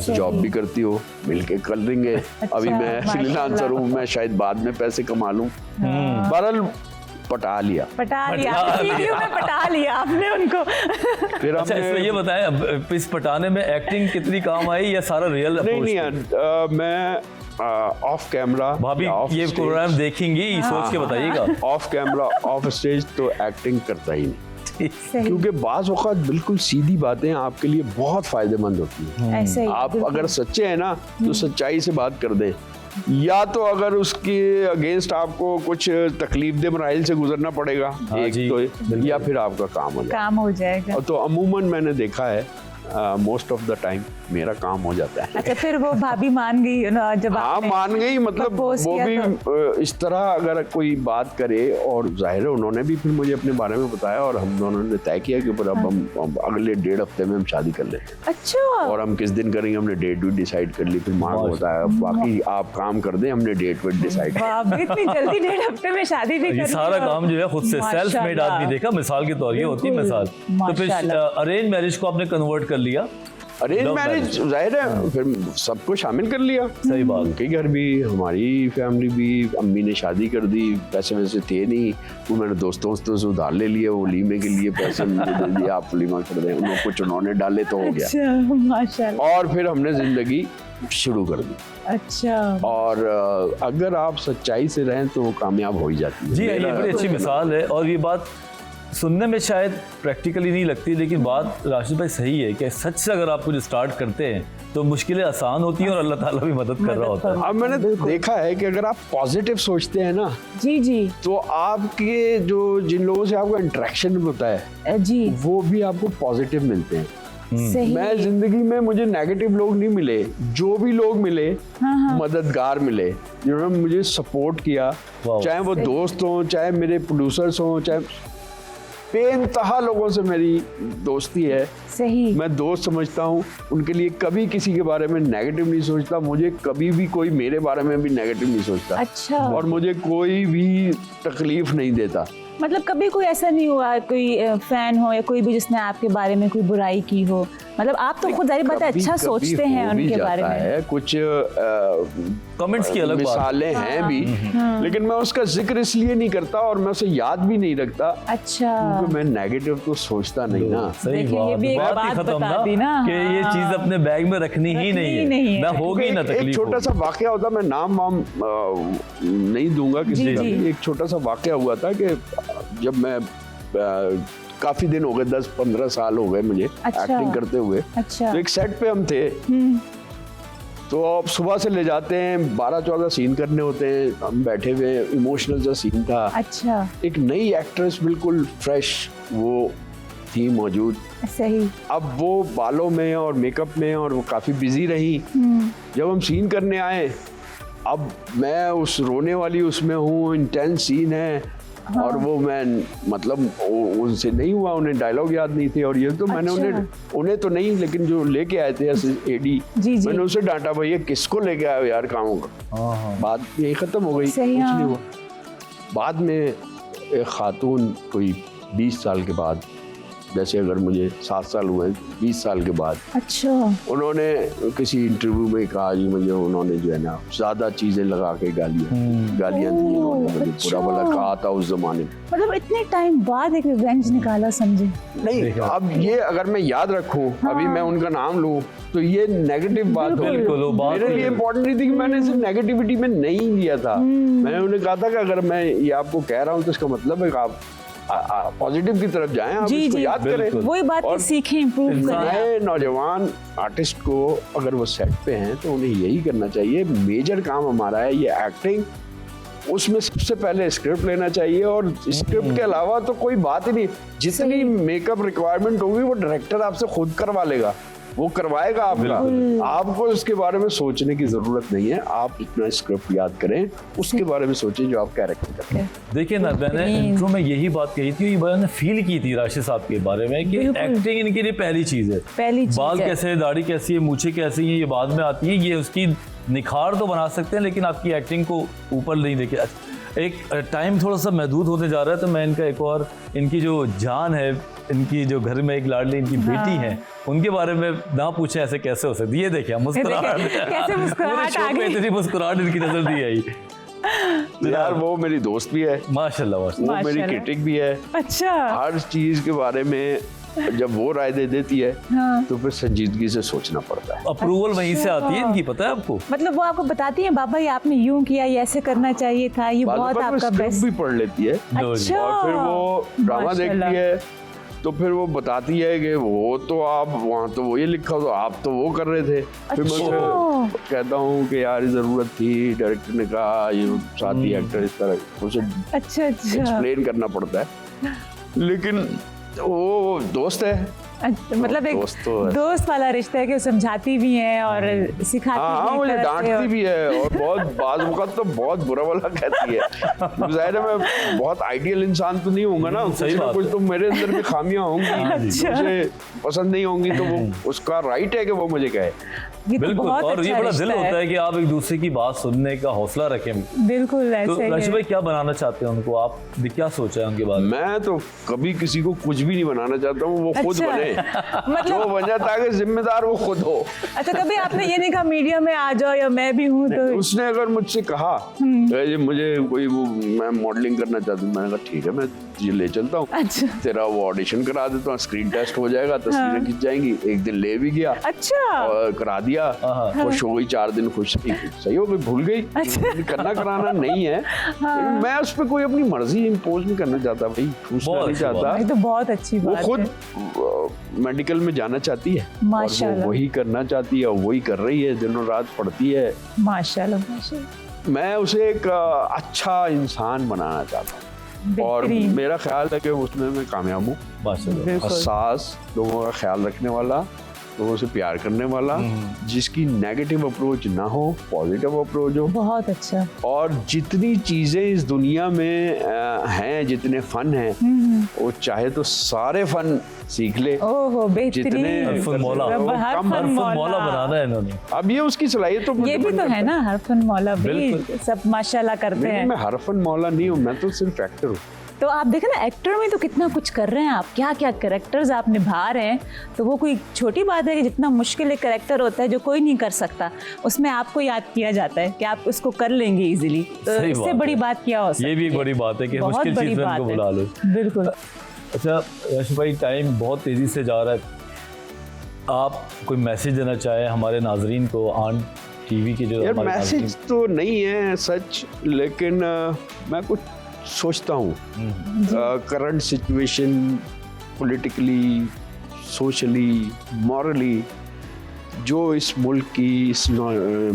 जॉब भी करती हो, मिलके कर लेंगे। अभी मैं फ्रीलांसर हूँ, मैं शायद बाद में पैसे कमा लूँ। बहरहाल पटा लिया आपने उनको। फिर अच्छा, इसमें ये बताएं इस पटाने में एक्टिंग कितनी काम आई या सारा रियल? नहीं, मैं ऑफ कैमरा, भाभी ये प्रोग्राम देखेंगी, सोच के बताइएगा। ऑफ कैमरा, ऑफ स्टेज तो एक्टिंग करता ही नहीं, क्योंकि बाज़ औक़ात बिल्कुल सीधी बातें आपके लिए बहुत फायदेमंद होती हैं। आप अगर सच्चे हैं ना तो सच्चाई से बात कर दें, या तो अगर उसके अगेंस्ट आपको कुछ तकलीफ दे मराइल से गुजरना पड़ेगा एक तो, या फिर आपका काम हो जाएगा। तो अमूमन मैंने देखा है मोस्ट ऑफ द टाइम मेरा काम हो जाता है। अच्छा, फिर वो भाभी मान गई ना जब? हाँ, मान गई, मतलब वो भी इस तरह अगर कोई बात करे, और जाहिर है उन्होंने भी फिर मुझे अपने बारे में बताया और हम दोनों ने तय किया कि अब हम अगले 1.5 हफ्ते में हम शादी कर लें। अच्छा। और हम किस दिन करेंगे हमने डेट भी डिसाइड कर ली। फिर माँ को बताया बाकी आप काम कर दें, हमने डेट वेट डिसाइड। इतनी जल्दी 1.5 हफ्ते में शादी भी कर? सारा काम जो है खुद से, सेल्फ मेड आदमी देखा, मिसाल के तौर ये होती है मिसाल। तो फिर अरेंज मैरिज को आपने कन्वर्ट कर लिया अरेंज Love मैरिज जाहिर है फिर सबको शामिल कर लिया। सही बात। उनके घर भी हमारी फैमिली भी, अम्मी ने शादी कर दी, पैसे वैसे थे नहीं, वो मैंने दोस्तों से उधार ले लिए, वो वलीमे के लिए पैसे मुझे दे दिए, आप वलीमा कर दें, उन कुछ उन्होंने डाले तो हो गया। अच्छा, माशाल्लाह। और फिर हमने जिंदगी शुरू कर दी। अच्छा, और अगर आप सच्चाई से रहें तो वो कामयाब हो ही जाती है। जी ये बड़ी अच्छी मिसाल है, और ये बात सुनने में शायद प्रैक्टिकली नहीं लगती, लेकिन बात राशिद भाई सही है कि सच से अगर आप कुछ स्टार्ट करते हैं तो मुश्किलें आसान होती हैं और अल्लाह ताला भी मदद कर रहा होता है। अब मैंने देखा है कि अगर आप पॉजिटिव सोचते हैं ना, जी जी तो आपके जो जिन लोगों से आपका इंटरेक्शन होता है जी, वो भी आपको पॉजिटिव मिलते हैं। सही। मैं जिंदगी में मुझे नेगेटिव लोग नहीं मिले, जो भी लोग मिले मददगार मिले, जिन्होंने मुझे सपोर्ट किया, वाह। चाहे वो दोस्त हों, चाहे मेरे प्रोड्यूसर्स हों, चाहे बेइंतहा लोगों से मेरी दोस्ती है। सही। मैं दोस्त समझता हूँ, उनके लिए कभी किसी के बारे में नेगेटिव नहीं सोचता, मुझे कभी भी कोई मेरे बारे में भी नेगेटिव नहीं सोचता। अच्छा। और मुझे कोई भी तकलीफ नहीं देता। मतलब कभी कोई ऐसा नहीं हुआ कोई फैन हो या कोई भी जिसने आपके बारे में कोई बुराई की हो? मतलब आप तो खुद जाहिर बात है अच्छा सोचते हैं उनके बारे में। है कुछ कमेंट्स की अलग मिसालें हैं भी, लेकिन मैं उसका जिक्र इसलिए नहीं करता और मैं उसे याद भी नहीं रखता अच्छा, क्योंकि मैं नेगेटिव तो सोचता नहीं ना। सही देखिए, ये भी एक बात बात ही खत्म बता दी ना। कि ये चीज अपने बैग में रखनी ही नहीं है, ना होगी ना एक तकलीफ छोटा सा वाकया होता, मैं नाम वाम नहीं दूंगा किसी का भी। एक छोटा सा वाकया हुआ था कि जब मैं काफी दिन हो गए, 10-15 साल हो गए मुझे एक्टिंग करते हुए। अच्छा। तो एक सेट पे हम थे, तो अब सुबह से ले जाते हैं, 12-14 सीन करने होते हैं, हम बैठे हुए, इमोशनल सा सीन था। अच्छा, एक नई एक्ट्रेस बिल्कुल फ्रेश वो थी मौजूद। सही। अब वो बालों में और मेकअप में और वो काफी बिजी रही। जब हम सीन करने आए, अब मैं उस रोने वाली उसमें हूँ, इंटेंस सीन है। और वो मैं मतलब उनसे नहीं हुआ, उन्हें डायलॉग याद नहीं थे, और ये तो मैंने उन्हें तो नहीं, लेकिन जो लेके आए थे एडी, मैंने उसे डांटा, भैया किसको लेके आए हो यार कामों का। बात यही खत्म हो गई, कुछ नहीं हुआ। बाद में एक खातून कोई 20 साल के बाद, जैसे अगर मुझे 7 साल हुए, 20 साल के बाद, अच्छा, उन्होंने किसी इंटरव्यू में कहा जी मुझे उन्होंने जो है ना ज्यादा चीजें लगा के गालियां दी, उन्होंने बुरा भला कहा था उस जमाने में। मतलब इतने टाइम बाद एक रिवेंज निकाला, समझे? नहीं, अब ये अगर मैं याद रखूं, अभी मैं उनका नाम लूं, तो ये नेगेटिव बात हो। मेरे लिए इम्पोर्टेंट नहीं थी कि मैंने इसे नेगेटिविटी में नहीं लिया था। मैंने उन्हें कहा था कि अगर मैं ये आपको कह रहा हूँ तो इसका मतलब है कि आप पॉजिटिव की तरफ जाएं, आप इसको याद करें। वही बात की सीखें, इम्प्रूव करें। नए नौजवान आर्टिस्ट को अगर वो सेट पे हैं तो उन्हें यही करना चाहिए। मेजर काम हमारा है ये एक्टिंग, उसमें सबसे पहले स्क्रिप्ट लेना चाहिए, और स्क्रिप्ट के अलावा तो कोई बात ही नहीं। जितनी मेकअप रिक्वायरमेंट होगी वो डायरेक्टर आपसे खुद करवा लेगा, वो करवाएगा आपका। आपको इसके बारे में सोचने की जरूरत नहीं है। आप इतना स्क्रिप्ट याद करें, उसके बारे में सोचें जो आप कैरेक्टर करते हैं। देखिए ना, मैंने इंट्रो में यही बात कही थी, ये मैंने फील की थी राशिद साहब के बारे में कि एक्टिंग इनके लिए पहली चीज है। बाल कैसे है, दाढ़ी कैसी है, मूछें कैसी है, ये बाद में आती है। ये उसकी निखार तो बना सकते हैं, लेकिन आपकी एक्टिंग को ऊपर नहीं लेके। एक टाइम थोड़ा सा महदूद होते जा रहा है, तो मैं इनका एक और, इनकी जो जान है, इनकी जो घर में एक लाडली इनकी बेटी है, उनके बारे में ना पूछे ऐसे कैसे हो सकती है। ये देखिए मुस्कुराहट, कैसे मुस्कुराहट आ गई, इतनी मुस्कुराहट इनकी नजर दी आई। यार वो मेरी दोस्त भी है, माशाल्लाह, वो मेरी क्रिटिक भी है। अच्छा, हर चीज के बारे में जब वो राय दे देती है तो फिर संजीदगी से सोचना पड़ता है। अप्रूवल वहीं से आती है इनकी, पता है आपको? मतलब वो आपको बताती है, बाबा ये आपने यूं किया, ये ऐसे करना चाहिए था, ये बहुत आपका बेस्ट भी पढ़ लेती है। अच्छा, और फिर वो ड्रामा देखती है तो फिर वो बताती है कि वो तो आप वहाँ तो वो ये लिखा तो आप तो वो कर रहे थे। फिर मैं कहता हूँ कि यार जरूरत थी, डायरेक्टर ने कहा ये साथी एक्टर इस तरह, उसे अच्छा एक्सप्लेन करना पड़ता है। लेकिन वो दोस्त है, मतलब एक दोस्त वाला रिश्ता है कि समझाती भी है और सिखाती भी है। हाँ, मुझे डांटती भी है और बहुत बाज़ वक़्त तो बहुत बुरा भला कहती है। ज़ाहिर है मैं बहुत आइडियल इंसान तो नहीं होऊंगा ना, कुछ तो मेरे अंदर भी खामियां होंगी, मुझे पसंद नहीं होंगी, तो वो उसका राइट है कि वो मुझे कहे। बिल्कुल, और ये बड़ा दिल होता है कि आप एक दूसरे की बात सुनने का हौसला रखें। बिल्कुल ऐसे तो राशिद भाई क्या बनाना चाहते हैं उनको, आप क्या सोचा है उनके बारे में? मैं तो कभी किसी को कुछ भी नहीं बनाना चाहता हूँ, वो खुद बने। मतलब जो वजह ताकि जिम्मेदार वो खुद हो। अच्छा, कभी आपने ये नहीं कहा मीडिया में आ जाओ या मैं भी हूँ तो? उसने अगर मुझसे कहा ये मुझे कोई वो मैं मॉडलिंग करना चाहती हूँ, मैंने कहा ठीक है मैं ये ले चलता हूँ, अच्छा तेरा वो ऑडिशन करा देता हूँ, स्क्रीन टेस्ट हो जाएगा, तस्वीरें खिंच जाएंगी। एक दिन ले भी गया अच्छा और करा दिया, खुश हो गई, 4 दिन खुश थी, सही हो गई, भूल गई। करना कराना नहीं है, लेकिन मैं उस पर कोई अपनी मर्जी इम्पोज नहीं करना चाहता भाई, पूछना नहीं चाहता। ये तो बहुत अच्छी वो बात खुद है। मेडिकल में जाना चाहती है और माशाल्लाह। वो वही करना चाहती है और वही कर रही है, दिनों रात पढ़ती है। माशाल्लाह माशाल्लाह। मैं उसे एक अच्छा इंसान बनाना चाहता हूँ और बेहतरीन। मेरा ख्याल है कि उसमें मैं कामयाब हूँ। बिल्कुल। हसास, लोगों का ख्याल रखने वाला, लोगों से प्यार करने वाला, जिसकी नेगेटिव अप्रोच ना हो, पॉजिटिव अप्रोच हो। बहुत अच्छा। और जितनी चीजें इस दुनिया में हैं, जितने फन हैं, वो चाहे तो सारे फन सीख ले। ओहो जितने बेहतरीन। हरफन मौला, कम हरफन मौला बनाना है इन्होंने। अब ये उसकी सलाहियत तो ये भी तो है ना, हरफन मौला भी बिल्कुल। सब माशाल्लाह करते लेकिन हैं। मैं हरफन मौला नहीं हूँ, मैं तो सिर्फ एक्टर हूँ। तो आप देखें ना, एक्टर में तो कितना कुछ कर रहे हैं आप, क्या क्या कैरेक्टर्स आप निभा रहे हैं। तो वो कोई छोटी बात है कि जितना मुश्किल एक कैरेक्टर होता है जो कोई नहीं कर सकता, उसमें आपको याद किया जाता है कि आप उसको कर लेंगे इजीली। तो सही इससे बात बड़ी है। बात क्या हो सकती है? ये भी एक बड़ी बात है कि बहुत मुश्किल बड़ी चीज़ में बात इनको है। बुला लो। बिल्कुल। अच्छा यश भाई, टाइम बहुत तेज़ी से जा रहा है, आप कोई मैसेज देना चाहें हमारे नाजरीन को, आन टीवी के जो यार हमारे नाज़रीन- मैसेज तो नहीं है सच, लेकिन मैं कुछ सोचता हूँ current situation, politically, socially, morally, जो इस मुल्क की,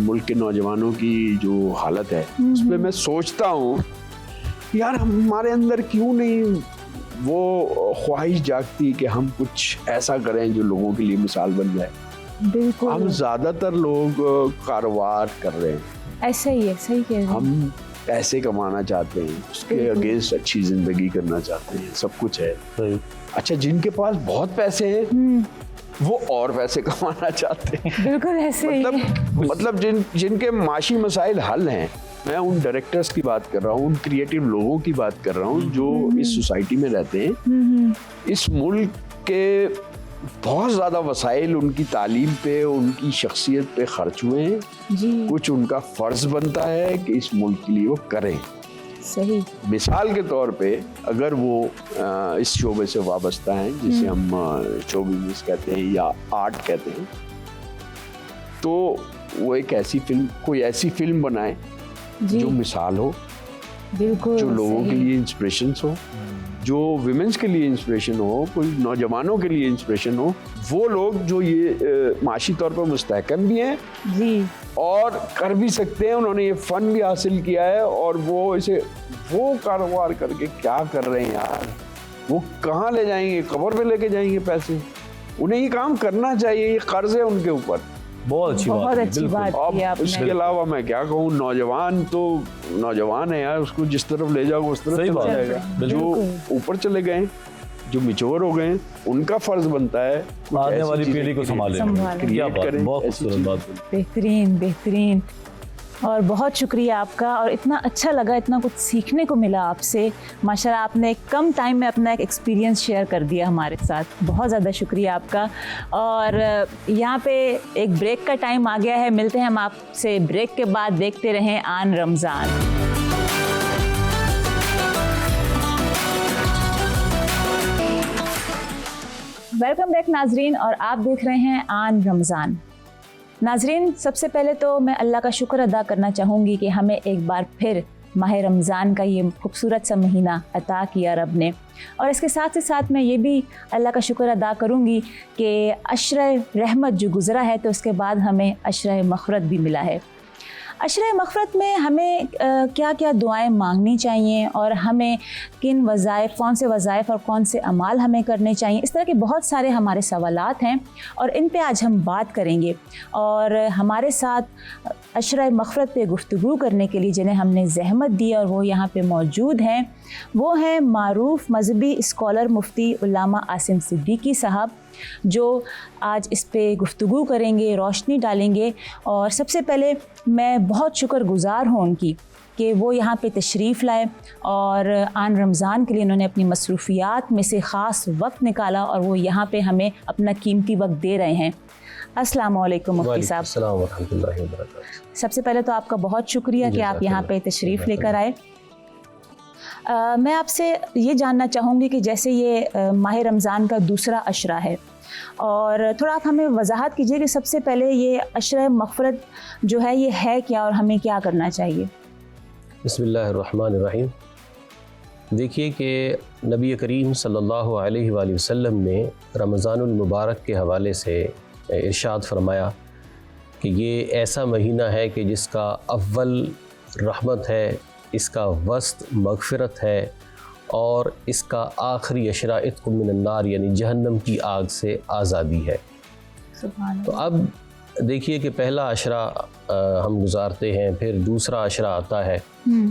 मुल्क के नौजवानों की जो हालत है, उस पर मैं सोचता हूँ यार हमारे अंदर क्यों नहीं वो ख्वाहिश जागती कि हम कुछ ऐसा करें जो लोगों के लिए मिसाल बन जाए। बिल्कुल हम ज़्यादातर लोग कारोबार कर रहे हैं, ऐसा ही है, सही कह रहे हैं। हम पैसे कमाना चाहते हैं, उसके अगेंस्ट अच्छी जिंदगी करना चाहते हैं, सब कुछ है। सही। अच्छा, जिनके पास बहुत पैसे हैं वो और पैसे कमाना चाहते हैं। बिल्कुल ऐसे ही है। मतलब जिनके माशी मसाइल हल हैं, मैं उन डायरेक्टर्स की बात कर रहा हूँ, उन क्रिएटिव लोगों की बात कर रहा हूँ जो इस सोसाइटी में रहते हैं। इस मुल्क के बहुत ज़्यादा वसाइल उनकी तालीम पे, उनकी शख्सियत पे खर्च हुए हैं। जी कुछ उनका फ़र्ज़ बनता है कि इस मुल्क के लिए वो करें। सही। मिसाल के तौर पे अगर वो इस शोबे से वाबस्ता हैं, जिसे हम शो बिजनेस कहते हैं या आर्ट कहते हैं, तो वो एक ऐसी फिल्म, कोई ऐसी फिल्म बनाए जो मिसाल हो, बिल्कुल जो लोगों के सही। लिए इंस्पिरेशन हो, जो विमेंस के लिए इंस्पिरेशन हो, कोई नौजवानों के लिए इंस्पिरेशन हो। वो लोग जो ये माशी तौर पर मुस्तहकम भी हैं जी और कर भी सकते हैं, उन्होंने ये फ़न भी हासिल किया है, और वो कारोबार करके क्या कर रहे हैं यार, वो कहाँ ले जाएंगे, कब्र पे लेके जाएंगे पैसे। उन्हें ये काम करना चाहिए, ये कर्ज है उनके ऊपर। बहुत अच्छी बहुत बात है, अच्छी बिल्कुल। बात अब की आपने। उसके अलावा मैं क्या कहूँ, नौजवान तो नौजवान है यार, उसको जिस तरफ ले जाओ उस तरफ सही चला बात है, जाएगा। बिल्कुल। जो ऊपर चले गए, जो मिच्योर हो गए, उनका फर्ज बनता है कुछ आने ऐसी वाली चीजें पीढ़ी को संभालें। संभालें। क्या create बात, करें, बहुत ऐसी खूबसूरत चीजें। बात है। बेहतरीन बेहतरीन। और बहुत शुक्रिया आपका, और इतना अच्छा लगा, इतना कुछ सीखने को मिला आपसे। माशाल्लाह आपने कम टाइम में अपना एक एक्सपीरियंस शेयर कर दिया हमारे साथ, बहुत ज़्यादा शुक्रिया आपका। और यहाँ पे एक ब्रेक का टाइम आ गया है, मिलते हैं हम आपसे ब्रेक के बाद। देखते रहें आन रमज़ान। वेलकम बैक नाजरीन, और आप देख रहे हैं आन रमज़ान। नाजरीन, सबसे पहले तो मैं अल्लाह का शुक्र अदा करना चाहूँगी कि हमें एक बार फिर माह रमज़ान का ये खूबसूरत सा महीना अता किया रब ने। और इसके साथ मैं ये भी अल्लाह का शुक्र अदा करूँगी कि अशर रहमत जो गुज़रा है, तो उसके बाद हमें अशर मग़फ़िरत भी मिला है। अशर मग़फ़िरत में हमें क्या क्या दुआएं मांगनी चाहिए, और हमें किन वज़ाइफ़, कौन से वज़ाइफ़ और कौन से अमाल हमें करने चाहिए, इस तरह के बहुत सारे हमारे सवालात हैं, और इन पे आज हम बात करेंगे। और हमारे साथ अशर मग़फ़िरत पे गुफ्तगू करने के लिए जिन्हें हमने ज़हमत दी और वो यहाँ पे मौजूद हैं, वो हैं मारूफ़ मज़हबी स्कॉलर मुफ्ती उल्लामा आसिम सिद्दीकी साहब, जो आज इस पे गुफ्तगू करेंगे, रोशनी डालेंगे। और सबसे पहले मैं बहुत शुक्रगुज़ार हूँ उनकी कि वो यहाँ पे तशरीफ़ लाए और आन रमज़ान के लिए उन्होंने अपनी मसरूफ़ियात में से ख़ास वक्त निकाला और वो यहाँ पे हमें अपना कीमती वक्त दे रहे हैं। अस्सलाम वालेकुम मुफ्ती साहब। अस्सलाम वरहमतुल्लाहि वबरकातुहू। सबसे पहले तो आपका बहुत शुक्रिया कि आप यहाँ पे तशरीफ़ लेकर आए। मैं आपसे ये जानना चाहूँगी कि जैसे ये माह रमज़ान का दूसरा अशरा है और थोड़ा आप हमें वजाहत कीजिए कि सबसे पहले ये अशरा मग़फ़िरत जो है ये है क्या और हमें क्या करना चाहिए। बिस्मिल्लाहिर्रहमानिर्रहीम। देखिए कि नबी करीम सल्लल्लाहु अलैहि वसल्लम ने रमज़ानुल मुबारक के हवाले से इरशाद फरमाया कि ये ऐसा महीना है कि जिसका अव्वल रहमत है, इसका वस्त मग़फ़िरत है और इसका आखिरी अशरा इत्क़ुम मिनन्नार यानी जहन्नम की आग से आज़ादी है। तो अब देखिए कि पहला अशरा हम गुजारते हैं, फिर दूसरा अशरा आता है,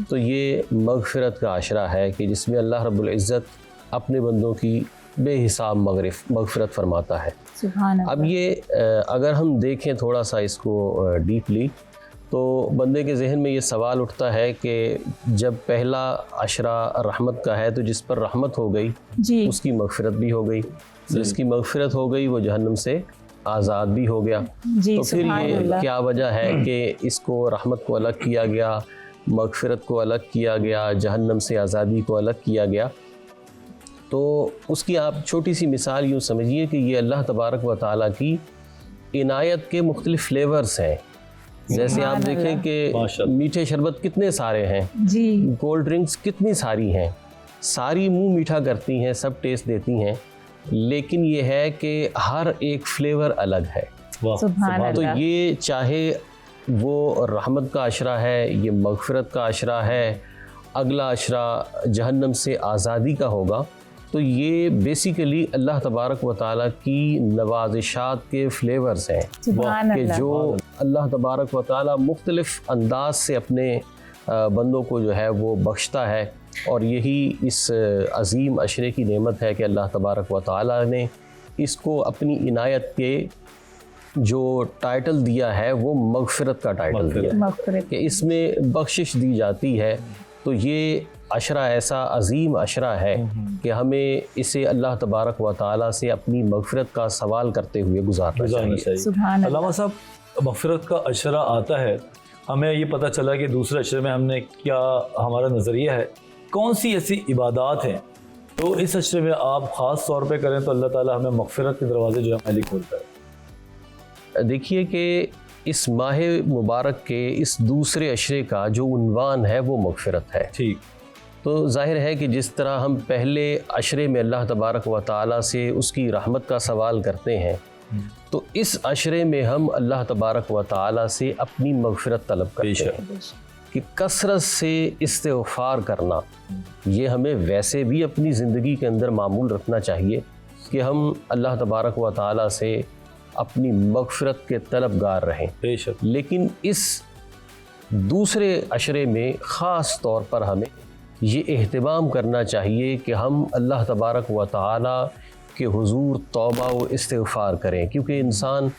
तो ये मग़फ़िरत का अशरा है कि जिसमें अल्लाह रब्बुल इज़्ज़त अपने बंदों की बेहिसाब मग़फ़िरत फरमाता है। अब ये अगर हम देखें थोड़ा सा इसको डीपली, तो बंदे के जहन में ये सवाल उठता है कि जब पहला अशरा रहमत का है तो जिस पर रहमत हो गई उसकी मग़फ़िरत भी हो गई, जिसकी मग़फ़िरत हो गई वो जहन्नम से आज़ाद भी हो गया। तो फिर ये क्या वजह है कि इसको रहमत को अलग किया गया, मग़फ़िरत को अलग किया गया, जहन्नम से आज़ादी को अलग किया गया? तो उसकी आप छोटी सी मिसाल यूँ समझिए कि ये अल्लाह तबारक व तआला की इनायत के मुख्तलिफ़ फ्लेवर्स हैं। जैसे आप देखें कि मीठे शरबत कितने सारे हैं जी, कोल्ड ड्रिंक्स कितनी सारी हैं, सारी मुंह मीठा करती हैं, सब टेस्ट देती हैं, लेकिन ये है कि हर एक फ्लेवर अलग है। तो ये चाहे वो रहमत का अशरा है, ये मग़फ़िरत का अशरा है, अगला अशरा जहन्नम से आज़ादी का होगा, तो ये बेसिकली अल्लाह तबारक व तआला की नवाज़िशात के फ्लेवर्स हैं कि जो अल्लाह तबारक व तआला मुख्तलिफ़ अंदाज से अपने बंदों को जो है वो बख्शता है। और यही इस अज़ीम अशरे की नेमत है कि अल्लाह तबारक व तआला ने इसको अपनी इनायत के जो टाइटल दिया है वो मग़फ़िरत का टाइटल दिया है कि इसमें बख्शिश दी जाती है। तो ये अशरा ऐसा अज़ीम अशरा है कि हमें इसे अल्लाह तबारक व तआला से अपनी मग़फ़िरत का सवाल करते हुए गुजारना चाहिए। अल्लामा साहब, मग़फ़िरत का अशरा आता है, हमें ये पता चला कि दूसरे अशरे में हमने क्या हमारा नज़रिया है, कौन सी ऐसी इबादत हैं तो इस अशरे में आप ख़ास तौर पे करें तो अल्लाह ताला हमें मग़फ़िरत के दरवाज़े जो है मालिक खोलता है। देखिए कि इस माह मुबारक के इस दूसरे अशरे का जो उन्वान है वो मग़फ़िरत है। ठीक, तो ज़ाहिर है कि जिस तरह हम पहले अशरे में अल्लाह तबारक व तआला से उसकी रहमत का सवाल करते हैं, तो इस अशरे में हम अल्लाह तबारक व तआला से अपनी मग़फ़िरत तलब करते हैं कि कसरत से इस्तिग़फ़ार करना, ये हमें वैसे भी अपनी ज़िंदगी के अंदर मामूल रखना चाहिए कि हम अल्लाह तबारक व तआला से अपनी मग़फ़िरत के तलबगार रहें। बेशक। लेकिन इस दूसरे अशरे में ख़ास तौर पर हमें ये एहतिमाम करना चाहिए कि हम अल्लाह तबारक व तआला के हुज़ूर तौबा व इस्तिग़फ़ार करें, क्योंकि इंसान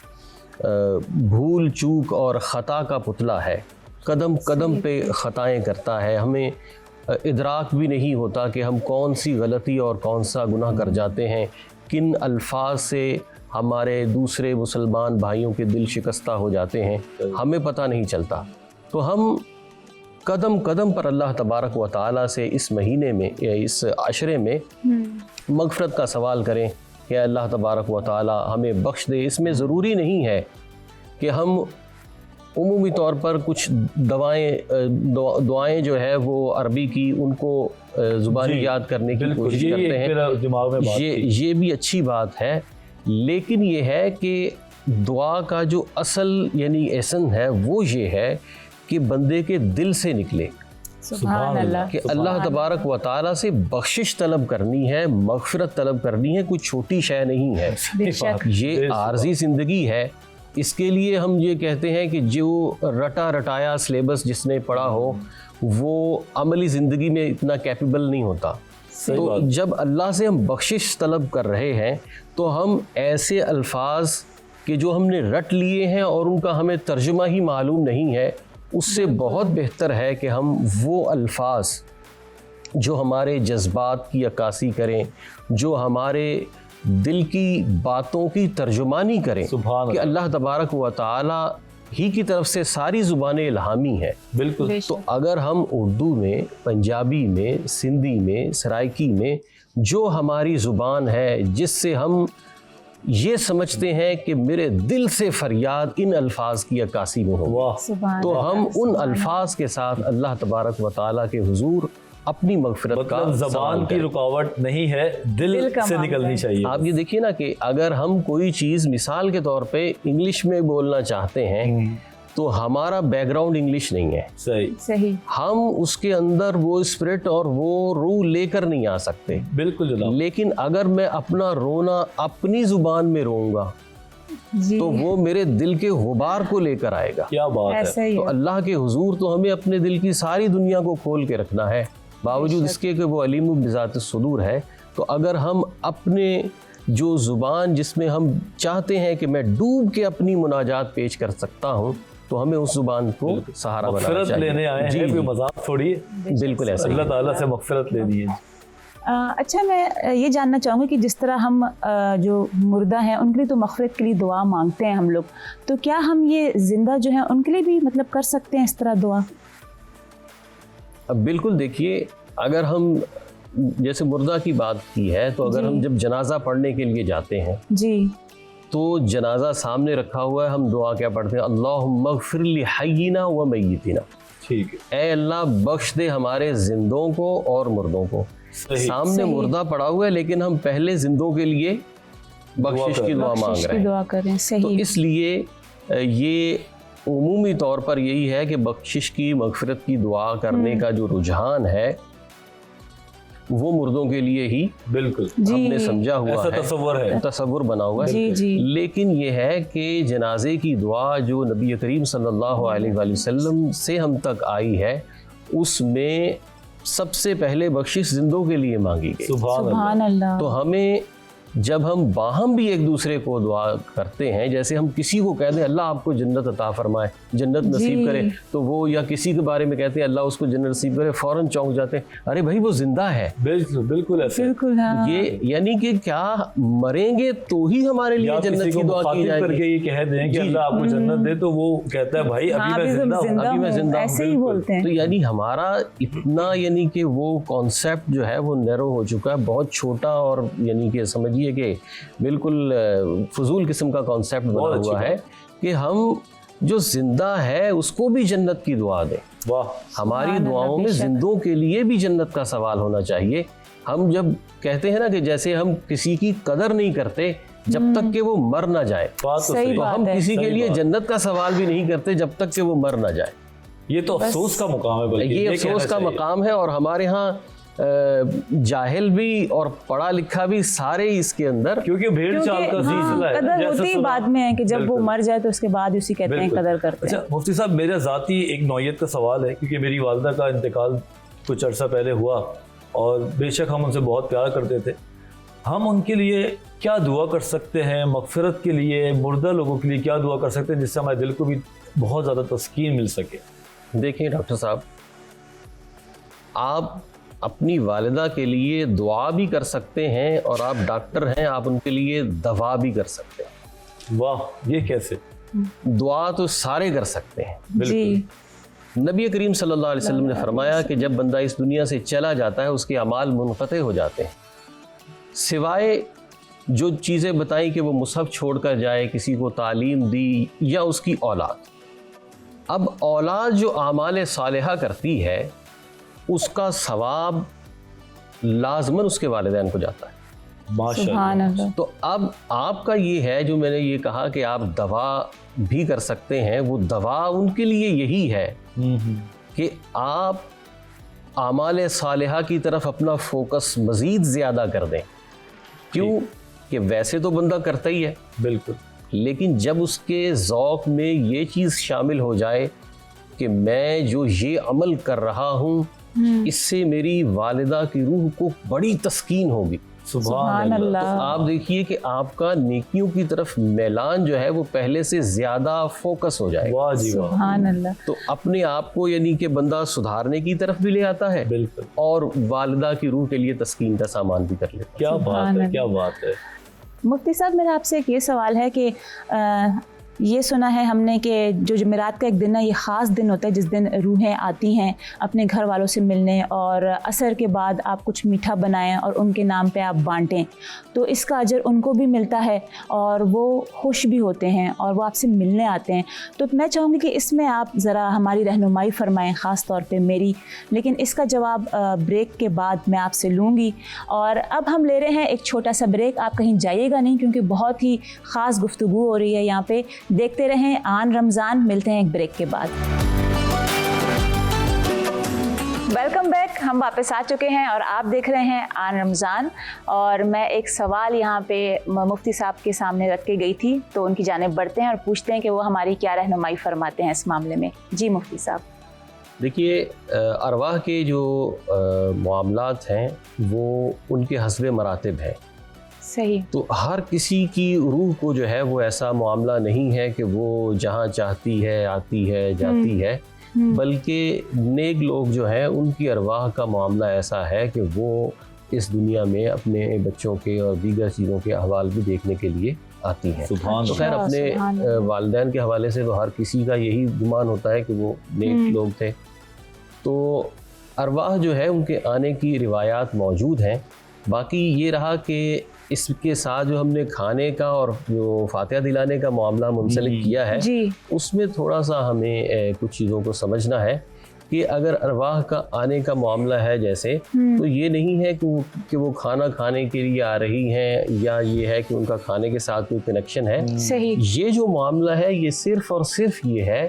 भूल चूक और ख़ता का पुतला है, कदम कदम पे ख़ताएँ करता है। हमें इदराक भी नहीं होता कि हम कौन सी गलती और कौन सा गुनाह कर जाते हैं, किन अल्फाज से हमारे दूसरे मुसलमान भाइयों के दिल शिकस्ता हो जाते हैं, हमें पता नहीं चलता। तो हम कदम कदम पर अल्लाह तबारक व तआला से इस महीने में या इस अशरे में मग़फ़िरत का सवाल करें कि अल्लाह तबारक व तआला हमें बख्श दे। इसमें ज़रूरी नहीं है कि हम उमूमी तौर पर कुछ दुआएं जो है वो अरबी की उनको ज़ुबानी याद करने की कोशिश करते हैं, दिमाग में ये भी अच्छी बात है, लेकिन ये है कि दुआ का जो असल यानी एसन है वो ये है कि बंदे के दिल से निकले कि अल्लाह तबारक व तआला से बख्शिश तलब करनी है, मग़फ़िरत तलब करनी है, कोई छोटी शय नहीं है। ये आर्जी ज़िंदगी है। इसके लिए हम ये कहते हैं कि जो रटा रटाया सिलेबस जिसने पढ़ा हो वो अमली ज़िंदगी में इतना कैपेबल नहीं होता। तो जब अल्लाह से हम बख्शिश तलब कर रहे हैं तो हम ऐसे अल्फाज कि जो हमने रट लिए हैं और उनका हमें तर्जुमा ही मालूम नहीं है, उससे बहुत बेहतर है कि हम वो अल्फाज जो हमारे जज्बात की अक्कासी करें, जो हमारे दिल की बातों की तर्जुमानी करें कि अल्लाह तबारक व तआला ही की तरफ से सारी ज़ुबानें इल्हामी हैं। बिल्कुल। तो अगर हम उर्दू में, पंजाबी में, सिंधी में, सराइकी में जो हमारी ज़ुबान है, जिससे हम ये समझते हैं कि मेरे दिल से फरियाद इन अल्फाज की अक्कासी में हो, तो हम उन अल्फाज के साथ अल्लाह तबारक व तआला के हुजूर अपनी मगफिरत का ज़बान की रुकावट नहीं है, दिल से निकलनी चाहिए। आप ये देखिए ना कि अगर हम कोई चीज़ मिसाल के तौर पे इंग्लिश में बोलना चाहते हैं तो हमारा बैकग्राउंड इंग्लिश नहीं है, सही, हम उसके अंदर वो स्पिरिट और वो रूह लेकर नहीं आ सकते। बिल्कुल जनाब। लेकिन अगर मैं अपना रोना अपनी जुबान में रोऊंगा तो वो मेरे दिल के गुबार को लेकर आएगा। क्या बात है। तो अल्लाह के हुजूर तो हमें अपने दिल की सारी दुनिया को खोल के रखना है, बावजूद इसके कि वो अलीम बिज़ात सुदूर है। तो अगर हम अपने जो ज़ुबान जिसमें हम चाहते हैं कि मैं डूब के अपनी मुनाजात पेश कर सकता हूँ, तो हमें उस ज़ुबान को सहारा बनाना चाहिए। लेने आए हैं, कोई मजाक थोड़ी है। बिल्कुल ऐसा, अल्लाह ताला से मग़फ़िरत लेनी है। अच्छा, मैं ये जानना चाहूँगी कि जिस तरह हम जो मुर्दा हैं उनके लिए तो मग़फ़िरत के लिए दुआ मांगते हैं हम लोग, तो क्या हम ये ज़िंदा जो हैं उनके लिए भी मतलब कर सकते हैं इस तरह दुआ? अब बिल्कुल देखिए, अगर हम जैसे मुर्दा की बात की है, तो अगर हम जब जनाजा पढ़ने के लिए जाते हैं जी, तो जनाजा सामने रखा हुआ है, हम दुआ क्या पढ़ते हैं? अल्लाहुम्मा ग़फ़िर ली हय्यिना व मय्यितिना। ठीक है। ऐ अल्लाह बख्श दे हमारे जिंदों को और मुर्दों को। सामने मुर्दा पड़ा हुआ है लेकिन हम पहले जिंदों के लिए बख्शिश की दुआ मांग रहे हैं। तो इसलिए ये उमूमी तौर पर यही है कि बख्शिश की, मग़फ़िरत की दुआ करने का जो रुझान है वो मुर्दों के लिए ही बिल्कुल हमने समझा हुआ है, तसव्वुर बना हुआ है। लेकिन ये है कि जनाजे की दुआ जो नबी करीम सल्लल्लाहु अलैहि वसल्लम से हम तक आई है, उसमें सबसे पहले बख्शिश जिंदों के लिए मांगी गई। सुभान अल्लाह। तो हमें जब हम बाहम भी एक दूसरे को दुआ करते हैं, जैसे हम किसी को कहते हैं अल्लाह आपको जन्नत अता फरमाए, जन्नत नसीब करे, तो वो या किसी के बारे में कहते हैं अल्लाह उसको जन्नत नसीब करे, फौरन चौंक जाते हैं, अरे भाई वो जिंदा है। बिल्कुल ऐसे। हाँ। ये यानी कि क्या मरेंगे तो ही हमारे लिए जन्नत की दुआ की जाएगी। करके ये कह दें कि अल्लाह आपको जन्नत दे, तो वो कहता है भाई अभी मैं जिंदा हूं, ऐसे ही बोलते हैं। तो यानी हमारा इतना यानी कि वो कॉन्सेप्ट जो है वो नैरो हो चुका है, बहुत छोटा, और यानी कि समझिए कि बिल्कुल फजूल किस्म का कॉन्सेप्ट बना हुआ है कि हम जो जिंदा है उसको भी जन्नत की दुआ दें। हमारी दुआओं में जिंदों के लिए भी जन्नत का सवाल होना चाहिए। हम जब कहते हैं ना कि जैसे हम किसी की कदर नहीं करते जब तक कि वो मर ना जाए, तो हम किसी के लिए जन्नत का सवाल भी नहीं करते जब तक कि वो मर ना जाए। ये तो अफसोस का मुकाम है, बल्कि ये अफसोस का मकाम है। और हमारे यहाँ जाहिल भी और पढ़ा लिखा भी सारे इसके अंदर, क्योंकि भेड़ चाल का सिलसिला है। कदर होती बाद में है कि जब वो मर जाए तो उसके बाद उसी कहते हैं कदर करते हैं। अच्छा मुफ्ती साहब, मेरा ज़ाती एक नौयत का सवाल है, क्योंकि मेरी वालिदा का इंतकाल कुछ अर्सा पहले हुआ और बेशक हम उनसे बहुत प्यार करते थे। हम उनके लिए क्या दुआ कर सकते हैं? मग़फ़िरत के लिए, मुर्दा लोगों के लिए क्या दुआ कर सकते हैं जिससे हमारे दिल को भी बहुत ज़्यादा तस्कीन मिल सके? देखिए डॉक्टर साहब, आप अपनी वालिदा के लिए दुआ भी कर सकते हैं और आप डॉक्टर हैं, आप उनके लिए दवा भी कर सकते हैं। वाह, ये कैसे? दुआ तो सारे कर सकते हैं। बिल्कुल। नबी करीम सल्लल्लाहु अलैहि वसल्लम ने फरमाया कि जब बंदा इस दुनिया से चला जाता है उसके अमाल मुनक़ते हो जाते हैं, सिवाय जो चीज़ें बताई कि वो मुसहफ़ छोड़ कर जाए, किसी को तालीम दी, या उसकी औलाद। अब औलाद जो आमाल सालिहा करती है उसका सवाब लाजमन उसके वालिदैन को जाता है। माशाअल्लाह। तो अब आपका ये है जो मैंने ये कहा कि आप दवा भी कर सकते हैं, वो दवा उनके लिए यही है कि आप आमाल सालिहा की तरफ अपना फोकस मज़ीद ज़्यादा कर दें। क्यों कि वैसे तो बंदा करता ही है, बिल्कुल, लेकिन जब उसके ज़ौक़ में ये चीज़ शामिल हो जाए कि मैं जो ये अमल कर रहा हूँ इससे मेरी वालिदा की रूह को बड़ी तस्कीन होगी, सुभान अल्लाह। तो आप देखिए कि आपका नेकियों की तरफ मैलान जो है वो पहले से ज़्यादा फोकस हो जाएगा। वाह जी वाह। सुभान अल्लाह। तो अपने आप को यानी कि बंदा सुधारने की तरफ भी ले आता है, बिल्कुल। और वालिदा की रूह के लिए तस्कीन का सामान भी कर लेता है। क्या बात है, क्या बात है। मुफ्ती साहब, मेरा आपसे एक ये सवाल है कि ये सुना है हमने कि जो जुमेरात का एक दिन है, ये ख़ास दिन होता है जिस दिन रूहें आती हैं अपने घर वालों से मिलने, और असर के बाद आप कुछ मीठा बनाएं और उनके नाम पे आप बांटें, तो इसका अजर उनको भी मिलता है और वो खुश भी होते हैं और वो आपसे मिलने आते हैं। तो मैं चाहूँगी कि इसमें आप ज़रा हमारी रहनुमाई फरमाएं, ख़ास तौर पे मेरी, लेकिन इसका जवाब ब्रेक के बाद मैं आपसे लूँगी। और अब हम ले रहे हैं एक छोटा सा ब्रेक। आप कहीं जाइएगा नहीं, क्योंकि बहुत ही ख़ास गुफ्तगू हो रही है यहाँ पे। देखते रहें आन रमज़ान। मिलते हैं एक ब्रेक के बाद। Welcome back. हम वापस आ चुके हैं और आप देख रहे हैं आन रमज़ान। और मैं एक सवाल यहाँ पे मुफ्ती साहब के सामने रख के गई थी, तो उनकी जानिब बढ़ते हैं और पूछते हैं कि वो हमारी क्या रहनुमाई फरमाते हैं इस मामले में। जी मुफ्ती साहब। देखिए, अरवाह के जो मामलात हैं वो उनके हस्बे मरातिब हैं। सही। तो हर किसी की रूह को जो है वो ऐसा मामला नहीं है कि वो जहाँ चाहती है आती है जाती है, बल्कि नेक लोग जो हैं उनकी अरवाह का मामला ऐसा है कि वो इस दुनिया में अपने बच्चों के और दीगर चीज़ों के अहवाल भी देखने के लिए आती हैं। तो खैर, अपने वालिदैन के हवाले से तो हर किसी का यही गुमान होता है कि वो नेक लोग थे। तो अरवाह जो है उनके आने की रिवायात मौजूद हैं। बाकी ये रहा कि इसके साथ जो हमने खाने का और जो फातिहा दिलाने का मामला मुंसलिक किया है, उसमें थोड़ा सा हमें कुछ चीज़ों को समझना है कि अगर अरवाह का आने का मामला है जैसे, तो ये नहीं है कि वो खाना खाने के लिए आ रही हैं, या ये है कि उनका खाने के साथ कोई कनेक्शन है। सही। ये जो मामला है ये सिर्फ़ और सिर्फ ये है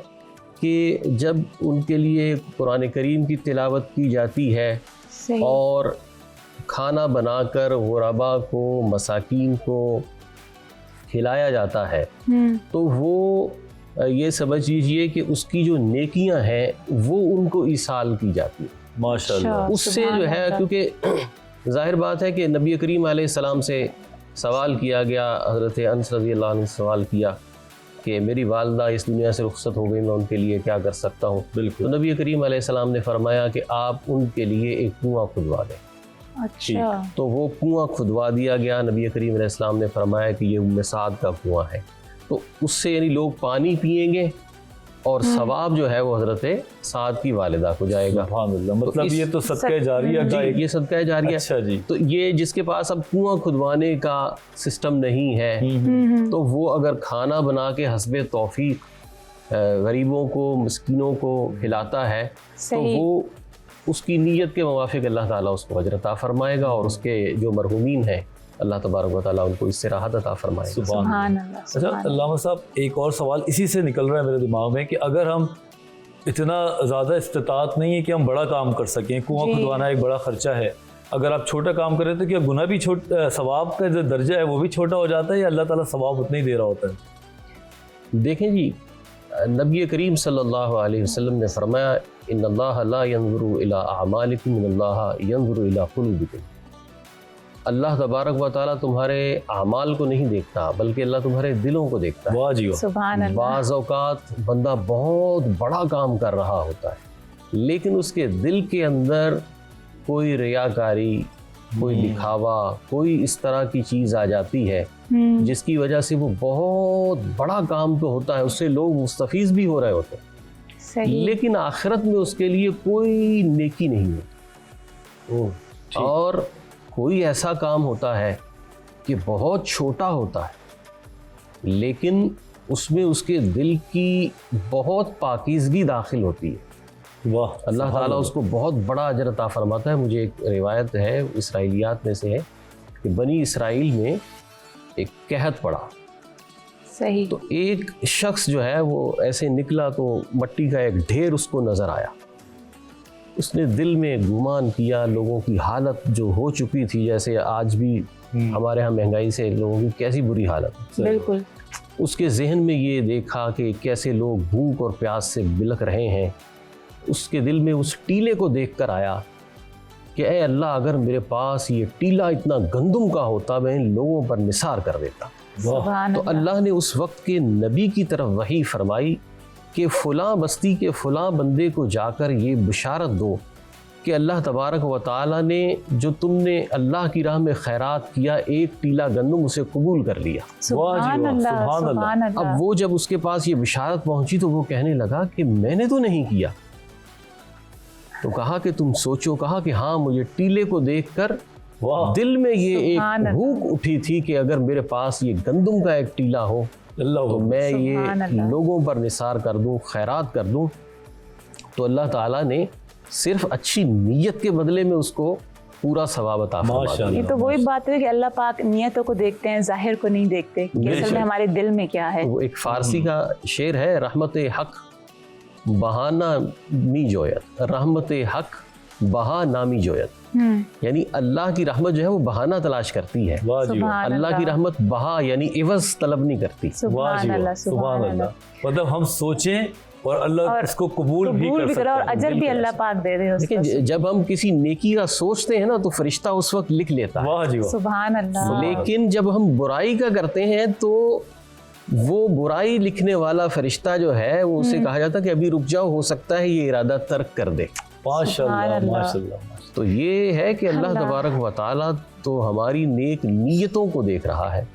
कि जब उनके लिए कुरान करीम की तिलावत की जाती है और खाना बनाकर गुरबा को, मसाकीन को खिलाया जाता है, तो वो ये समझ लीजिए कि उसकी जो नेकियां हैं वो उनको ईसाल की जाती है। माशाल्लाह। उससे जो है, क्योंकि जाहिर बात है कि नबी करीम अलैहिस्सलाम से सवाल किया गया, हज़रत अनस रज़ियल्लाहु अन्हु ने सवाल किया कि मेरी वालदा इस दुनिया से रुखसत हो गई, मैं उनके लिए क्या कर सकता हूँ। बिल्कुल। तो नबी करीम अलैहिस्सलाम ने फरमाया कि आप उनके लिए एक कुआं खुदवा दें। अच्छा। तो वो कुआं खुदवा दिया गया। नबी करीम अलैहिस्सलाम ने फरमाया कि ये उम्मे साद का कुआं है, तो उससे यानी लोग पानी पिएंगे और सवाब जो है वो हज़रत साद की वालिदा को जाएगा। मतलब ये तो सदका जारिया का एक, ये सदका जारिया। अच्छा जी। तो ये जिसके पास अब कुआं खुदवाने का सिस्टम नहीं है, तो वो अगर खाना बना के हस्बे तौफीक गरीबों को, मिस्कीनों को खिलाता है, तो वो उसकी नीयत के मुवाफिक अल्लाह ताला उसको अजर अता फरमाएगा, और उसके जो मरहूमीन हैं अल्लाह तबारक व तआला उनको इससे राहत अता फरमाएगा। सुभान अल्लाह। अच्छा अल्लामा साहब, एक और सवाल इसी से निकल रहा है मेरे दिमाग में कि अगर हम इतना ज़्यादा इस्तिताअत नहीं है कि हम बड़ा काम कर सकें, कुआं खुदवाना एक बड़ा ख़र्चा है, अगर आप छोटा काम करें तो क्या गुनाह भी सवाब का जो दर्जा है वो भी छोटा हो जाता है, या अल्लाह ताला सवाब उतना ही दे रहा होता है? देखें जी, नबी करीम सल्लल्लाहु अलैहि वसल्लम ने फरमाया, इन्नल्लाह ला यंज़ुरु इला अमालिकुम इन्नल्लाह यंज़ुरु इला क़ुलूबिकुम। अल्लाह तबारक व तआला तुम्हारे अमाल को नहीं देखता, बल्कि अल्लाह तुम्हारे दिलों को देखता है। वाह जी वाह। सुभान अल्लाह। बाज़ औक़ात बंदा बहुत बड़ा काम कर रहा होता है, लेकिन उसके दिल के अंदर कोई रियाकारी, कोई दिखावा, कोई इस तरह की चीज़ आ जाती है जिसकी वजह से वो बहुत बड़ा काम तो होता है, उससे लोग मुस्तफ़ीज़ भी हो रहे होते हैं, लेकिन आखिरत में उसके लिए कोई नेकी नहीं होती। और कोई ऐसा काम होता है कि बहुत छोटा होता है, लेकिन उसमें उसके दिल की बहुत पाकीज़गी दाखिल होती है। वाह। अल्लाह ताला उसको बहुत बड़ा अजर अता फरमाता है। मुझे एक रिवायत है, इसराइलियात में से है, कि बनी इसराइल में एक कहत पड़ा। सही। तो एक शख्स जो है वो ऐसे निकला तो मट्टी का एक ढेर उसको नज़र आया। उसने दिल में गुमान किया, लोगों की हालत जो हो चुकी थी, जैसे आज भी हमारे यहाँ महंगाई से लोगों की कैसी बुरी हालत, बिल्कुल। उसके जहन में ये देखा कि कैसे लोग भूख और प्यास से बिलख रहे हैं। उसके दिल में उस टीले को देखकर आया कि ऐ अल्लाह, अगर मेरे पास ये टीला इतना गंदम का होता मैं इन लोगों पर निसार कर देता। सुभान तो अल्लाह ने उस वक्त के नबी की तरफ वही फरमाई कि फ़लाँ बस्ती के फ़लाँ बंदे को जाकर ये बिशारत दो कि अल्लाह तबारक व तआला ने जो तुमने अल्लाह की राह में खैरात किया, एक टीला गंदम उसे कबूल कर लिया। सुभान अल्लाह, सुभान अल्लाह। सुभान अल्लाह। अब वो जब उसके पास ये बिशारत पहुंची तो वो कहने लगा कि मैंने तो नहीं किया। तो कहा कि तुम सोचो। कहा कि हाँ, मुझे टीले को देखकर दिल में ये सुभान एक भूख उठी थी कि अगर मेरे पास ये गंदम का एक टीला हो तो मैं ये सुभान अल्लाह। लोगों पर निसार कर दूं, खैरात कर दूं। तो अल्लाह ताला ने सिर्फ अच्छी नीयत के बदले में उसको पूरा सवाब अता फरमा दिया। ये तो वही बात है कि अल्लाह पाक नियतों को देखते हैं, जाहिर को नहीं देखते कि असल में हमारे दिल में क्या है। वो एक फारसी का शेर है, रहमत हक बहाना मी जोयत, रहमत हक बहा नामी जोयत। यानी अल्लाह की रहमत जो है वो बहाना तलाश करती है, सुभान अल्लाह की रहमत बहा यानी इवज़ तलब नहीं करती। सुभान अल्लाह, सुभान अल्लाह। मतलब हम सोचें और अल्लाह इसको कबूल भी कर सकता और है। अजर भी अल्लाह पाक दे रहे हो। देखिए, जब हम किसी नेकी का सोचते हैं ना तो फरिश्ता उस वक्त लिख लेता है, वाह जी वाह। सुभान अल्लाह। लेकिन जब हम बुराई का करते हैं तो वो बुराई लिखने वाला फरिश्ता जो है वो उसे कहा जाता है कि अभी रुक जाओ, हो सकता है ये इरादा तर्क कर दे। माशाल्लाह माशाल्लाह। तो ये है कि अल्लाह तबारक व तआला तो हमारी नेक नीयतों को देख रहा है।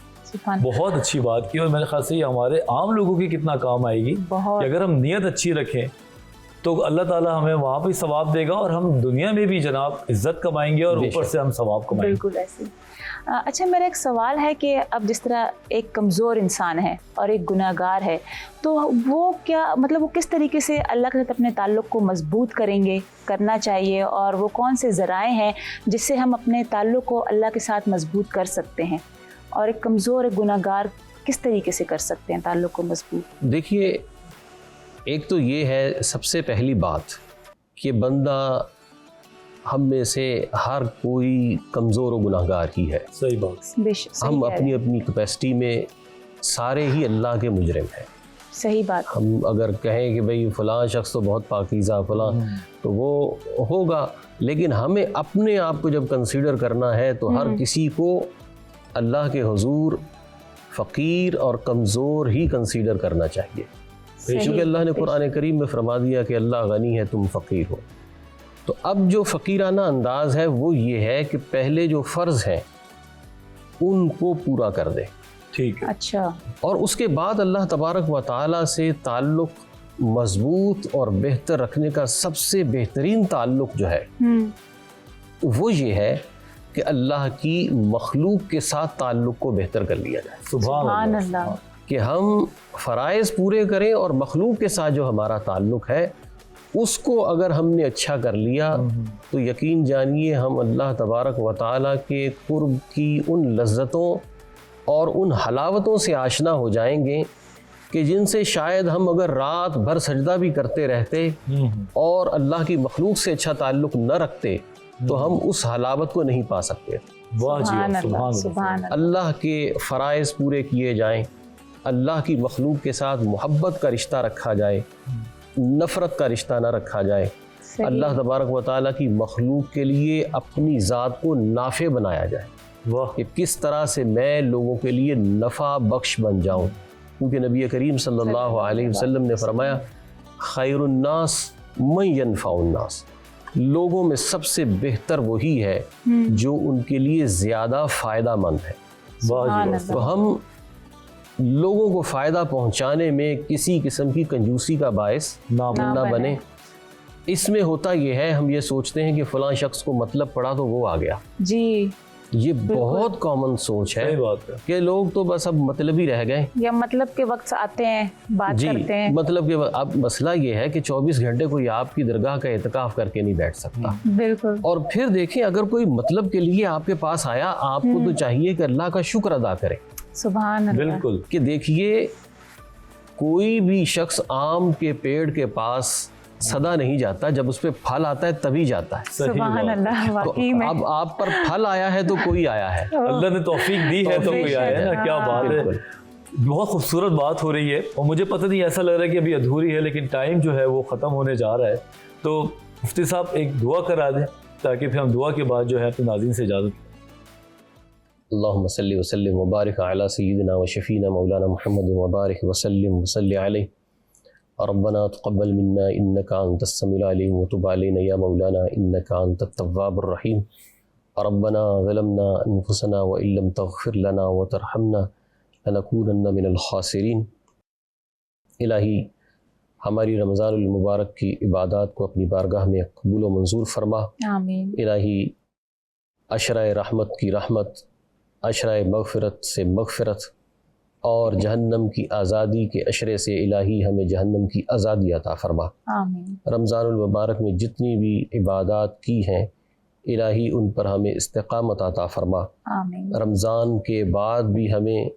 बहुत अच्छी बात की, और मेरे ख्याल से ये हमारे आम लोगों की कितना काम आएगी बहुत। कि अगर हम नियत अच्छी रखें तो अल्लाह ताला हमें वहाँ पे सवाब देगा और हम दुनिया में भी जनाब इज्जत कमाएंगे और ऊपर से हम सवाब कमाएंगे। बिल्कुल ऐसे। अच्छा, मेरा एक सवाल है कि अब जिस तरह एक कमज़ोर इंसान है और एक गुनाहगार है, तो वो क्या मतलब वो किस तरीके से अल्लाह के साथ अपने ताल्लुक़ को मजबूत करना चाहिए, और वो कौन से ज़राए हैं जिससे हम अपने ताल्लुक़ को अल्लाह के साथ मजबूत कर सकते हैं, और एक कमज़ोर एक गुनाहगार किस तरीके से कर सकते हैं ताल्लुक़ को मजबूत? देखिए, एक तो ये है सबसे पहली बात कि बंदा हम में से हर कोई कमज़ोर और गुनाहगार ही है। सही बात। हम अपनी अपनी कैपेसिटी में सारे ही अल्लाह के मुजरिम हैं। सही बात। हम अगर कहें कि भाई फ़लाँ शख्स तो बहुत पाकीज़ा फ़लाँ, तो वो होगा, लेकिन हमें अपने आप को जब कंसीडर करना है तो हर किसी को अल्लाह के हुजूर फ़कीर और कमज़ोर ही कंसीडर करना चाहिए। क्योंकि अल्लाह ने कुरान करीम में फरमा दिया कि अल्लाह गनी है, तुम फ़कीर हो। तो अब जो फ़कीराना अंदाज़ है वो ये है कि पहले जो फ़र्ज़ हैं उनको पूरा कर दे। ठीक है। अच्छा। और उसके बाद अल्लाह तबारक व तआला से ताल्लुक़ मज़बूत और बेहतर रखने का सबसे बेहतरीन ताल्लुक़ जो है वो ये है कि अल्लाह की मखलूक के साथ ताल्लुक़ को बेहतर कर लिया जाए। सुभान अल्लाह। कि हम फ़राइज़ पूरे करें और मखलूक के साथ जो हमारा ताल्लुक़ है उसको अगर हमने अच्छा कर लिया तो यकीन जानिए हम अल्लाह तबारक व तआला के कुर्ब की उन लज़्ज़तों और उन हलावतों से आशना हो जाएंगे कि जिनसे शायद हम अगर रात भर सजदा भी करते रहते और अल्लाह की मखलूक से अच्छा ताल्लुक़ न रखते तो हम उस हलावत को नहीं पा सकते। वाह जी वाह, सुभान सुभान अल्लाह। अल्लाह के फ़राइज़ पूरे किए जाएं, अल्लाह की मखलूक के साथ मोहब्बत का रिश्ता रखा जाए, नफ़रत का रिश्ता ना रखा जाए। अल्लाह तबारक व तआला की मखलूक के लिए अपनी ज़ात को नाफ़े बनाया जाए कि किस तरह से मैं लोगों के लिए नफ़ा बख्श बन जाऊँ। क्योंकि नबी करीम सल्लल्लाहु अलैहि वसल्लम ने फरमाया खैरुन्नास मन यनफ़उन्नास, लोगों में सबसे बेहतर वही है जो उनके लिए ज़्यादा फ़ायदा मंद है। तो हम लोगों को फ़ायदा पहुंचाने में किसी किस्म की कंजूसी का बायस ना बने। इसमें होता यह है, हम ये सोचते हैं कि फ़लाँ शख्स को मतलब पड़ा तो वो आ गया जी। ये बहुत कॉमन सोच है कि लोग तो बस अब मतलब ही रह गए, या मतलब के वक्त आते हैं बात करते हैं। मतलब के अब मसला ये है कि 24 घंटे कोई आपकी दरगाह का एतकाफ करके नहीं बैठ सकता। बिल्कुल। और फिर देखिए, अगर कोई मतलब के लिए आपके पास आया, आपको तो चाहिए कि अल्लाह का शुक्र अदा करे। सुभान अल्लाह। बिल्कुल। कि देखिए, कोई भी शख्स आम के पेड़ के पास सदा नहीं जाता, जब उस पे फल आता है तभी जाता है। सुभान अल्लाह। वाकई में अब आप पर फल आया है तो कोई आया है, अल्लाह ने तौफीक दी है तो कोई आया है ना। क्या बात है, बहुत खूबसूरत बात हो रही है। और मुझे पता नहीं, ऐसा लग रहा है कि अभी अधूरी है, लेकिन टाइम जो है वो ख़त्म होने जा रहा है। तो मुफ्ती साहब एक दुआ करा दें ताकि फिर हम दुआ के बाद जो है अपने नाज़रीन से इजाज़त। अल्लाहुम्मा सल्लि व सल्लिम व बारिक अला सय्यिदिना व शफ़ीना मौलाना मुहम्मद व बारिक व सल्लिम व सल्लि अलैहि रब्बना तक़ब्बल मिन्ना इन्नका अंतस समीउल अलीम व तुब अलैना या मौलाना इन्नका अंतत तव्वाबुर रहीम रब्बना ज़लमना अनफुसना व इल्लम तग़फिर लना व तरहमना लनकूनन्ना मिनल खासिरीन। इलाही हमारी रमज़ानुल मुबारक की इबादत को अपनी बारगाह में कबूल व मंजूर फरमा। आमीन। इलाही अशराए रहमत की रहमत, अशराए मग़फ़िरत से मग़फ़िरत और जहन्नम की आज़ादी के अशरे से इलाही हमें जहन्नम की आज़ादी अता फरमा। आमीन। रमज़ानुल मुबारक में जितनी भी इबादत की हैं इलाही उन पर हमें इस्तिक़ामत अता फरमा। आमीन। रमज़ान के बाद भी हमें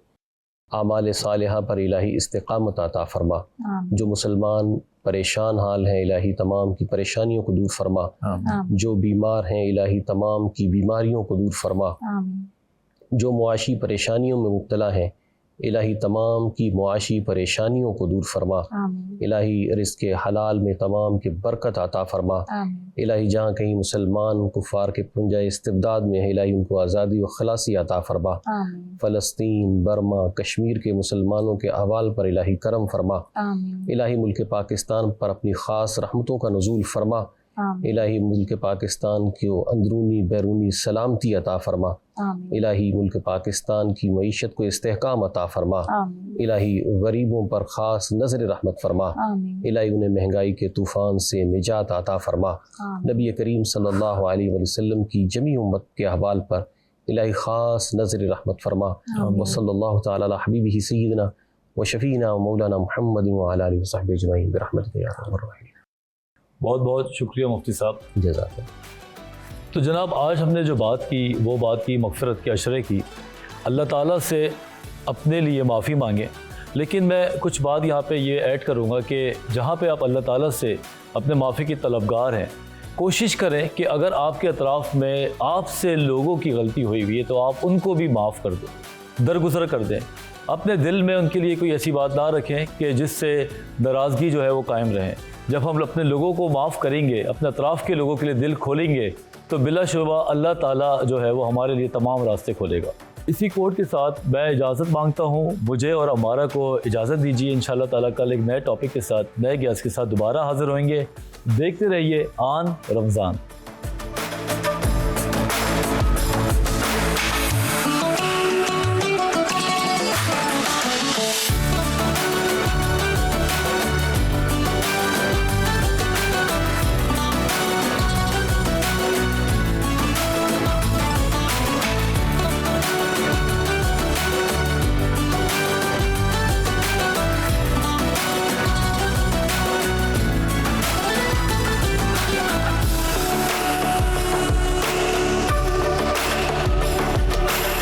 आमाल सालिहा पर इलाही इस्तिक़ामत अता फरमा। आमीन। जो मुसलमान परेशान हाल हैं इलाही तमाम की परेशानियों को दूर फरमा। आमीन। जो बीमार हैं इलाही तमाम की बीमारियों को दूर फरमा। आमीन। जो मुआशी परेशानियों में मुब्तला हैं इलाही तमाम की मुआशी परेशानियों को दूर फरमा। आमीन। इलाही रिज़्क़ हलाल में तमाम की बरकत अता फरमा। आमीन। इलाही जहाँ कहीं मुसलमान कुफ़ार के पुंजा इस्तिबदाद में है इलाही उनको आज़ादी व खलासी अता फरमा। आमीन। फ़लस्तीन, बर्मा, कश्मीर के मुसलमानों के अहवाल पर इलाही करम फरमा। आमीन। इलाही मुल्क पाकिस्तान पर अपनी ख़ास रहमतों का नुज़ूल फरमा। आमीन। इलाही मुल्क पाकिस्तान को अंदरूनी बैरूनी सलामती अता फरमा। आमीन। इलाही मुल्क पाकिस्तान की मईशत को इस्तेहकाम अता फरमा। आमीन। इलाही गरीबों पर ख़ास नज़र रहमत फरमा। आमीन। इलाही उन्हें महंगाई के तूफ़ान से निजात अता फरमा। आमीन। नबी करीम सल्लल्लाहु अलैहि वसल्लम की जमी उम्मत के अहवाल पर इलाही ख़ास नज़र रहमत फरमा। व सल्लल्लाहु तआला अला हबीबिही सय्यिदिना व शफ़ीना व मौलाना मुहम्मद व अला आलिहि व सहबिहि अजमईन बिरहमतिका या अरहमर राहिमीन। बहुत बहुत शुक्रिया मुफ्ती साहब। जज़ाकल्लाह। तो जनाब आज हमने जो बात की वो बात की मग़फ़िरत के अशरे की, अल्लाह ताला से अपने लिए माफ़ी मांगें। लेकिन मैं कुछ बात यहाँ पे ये ऐड करूँगा कि जहाँ पे आप अल्लाह ताला से अपने माफ़ी की तलबगार हैं, कोशिश करें कि अगर आपके अतराफ़ में आपसे लोगों की गलती हुई हुई है तो आप उनको भी माफ़ कर दें, दरगुज़र कर दें। अपने दिल में उनके लिए कोई ऐसी बात ना रखें कि जिससे नाराज़गी जो है वो कायम रहे। जब हम अपने लोगों को माफ़ करेंगे, अपने अतराफ़ के लोगों के लिए दिल खोलेंगे तो बिलाशुबा अल्लाह ताला जो है वो हमारे लिए तमाम रास्ते खोलेगा। इसी कोड के साथ मैं इजाज़त मांगता हूँ। मुझे और अमारा को इजाज़त दीजिए। इंशाअल्लाह ताला कल एक नए टॉपिक के साथ, नए गेस्ट के साथ दोबारा हाज़िर होंगे। देखते रहिए आन रमज़ान।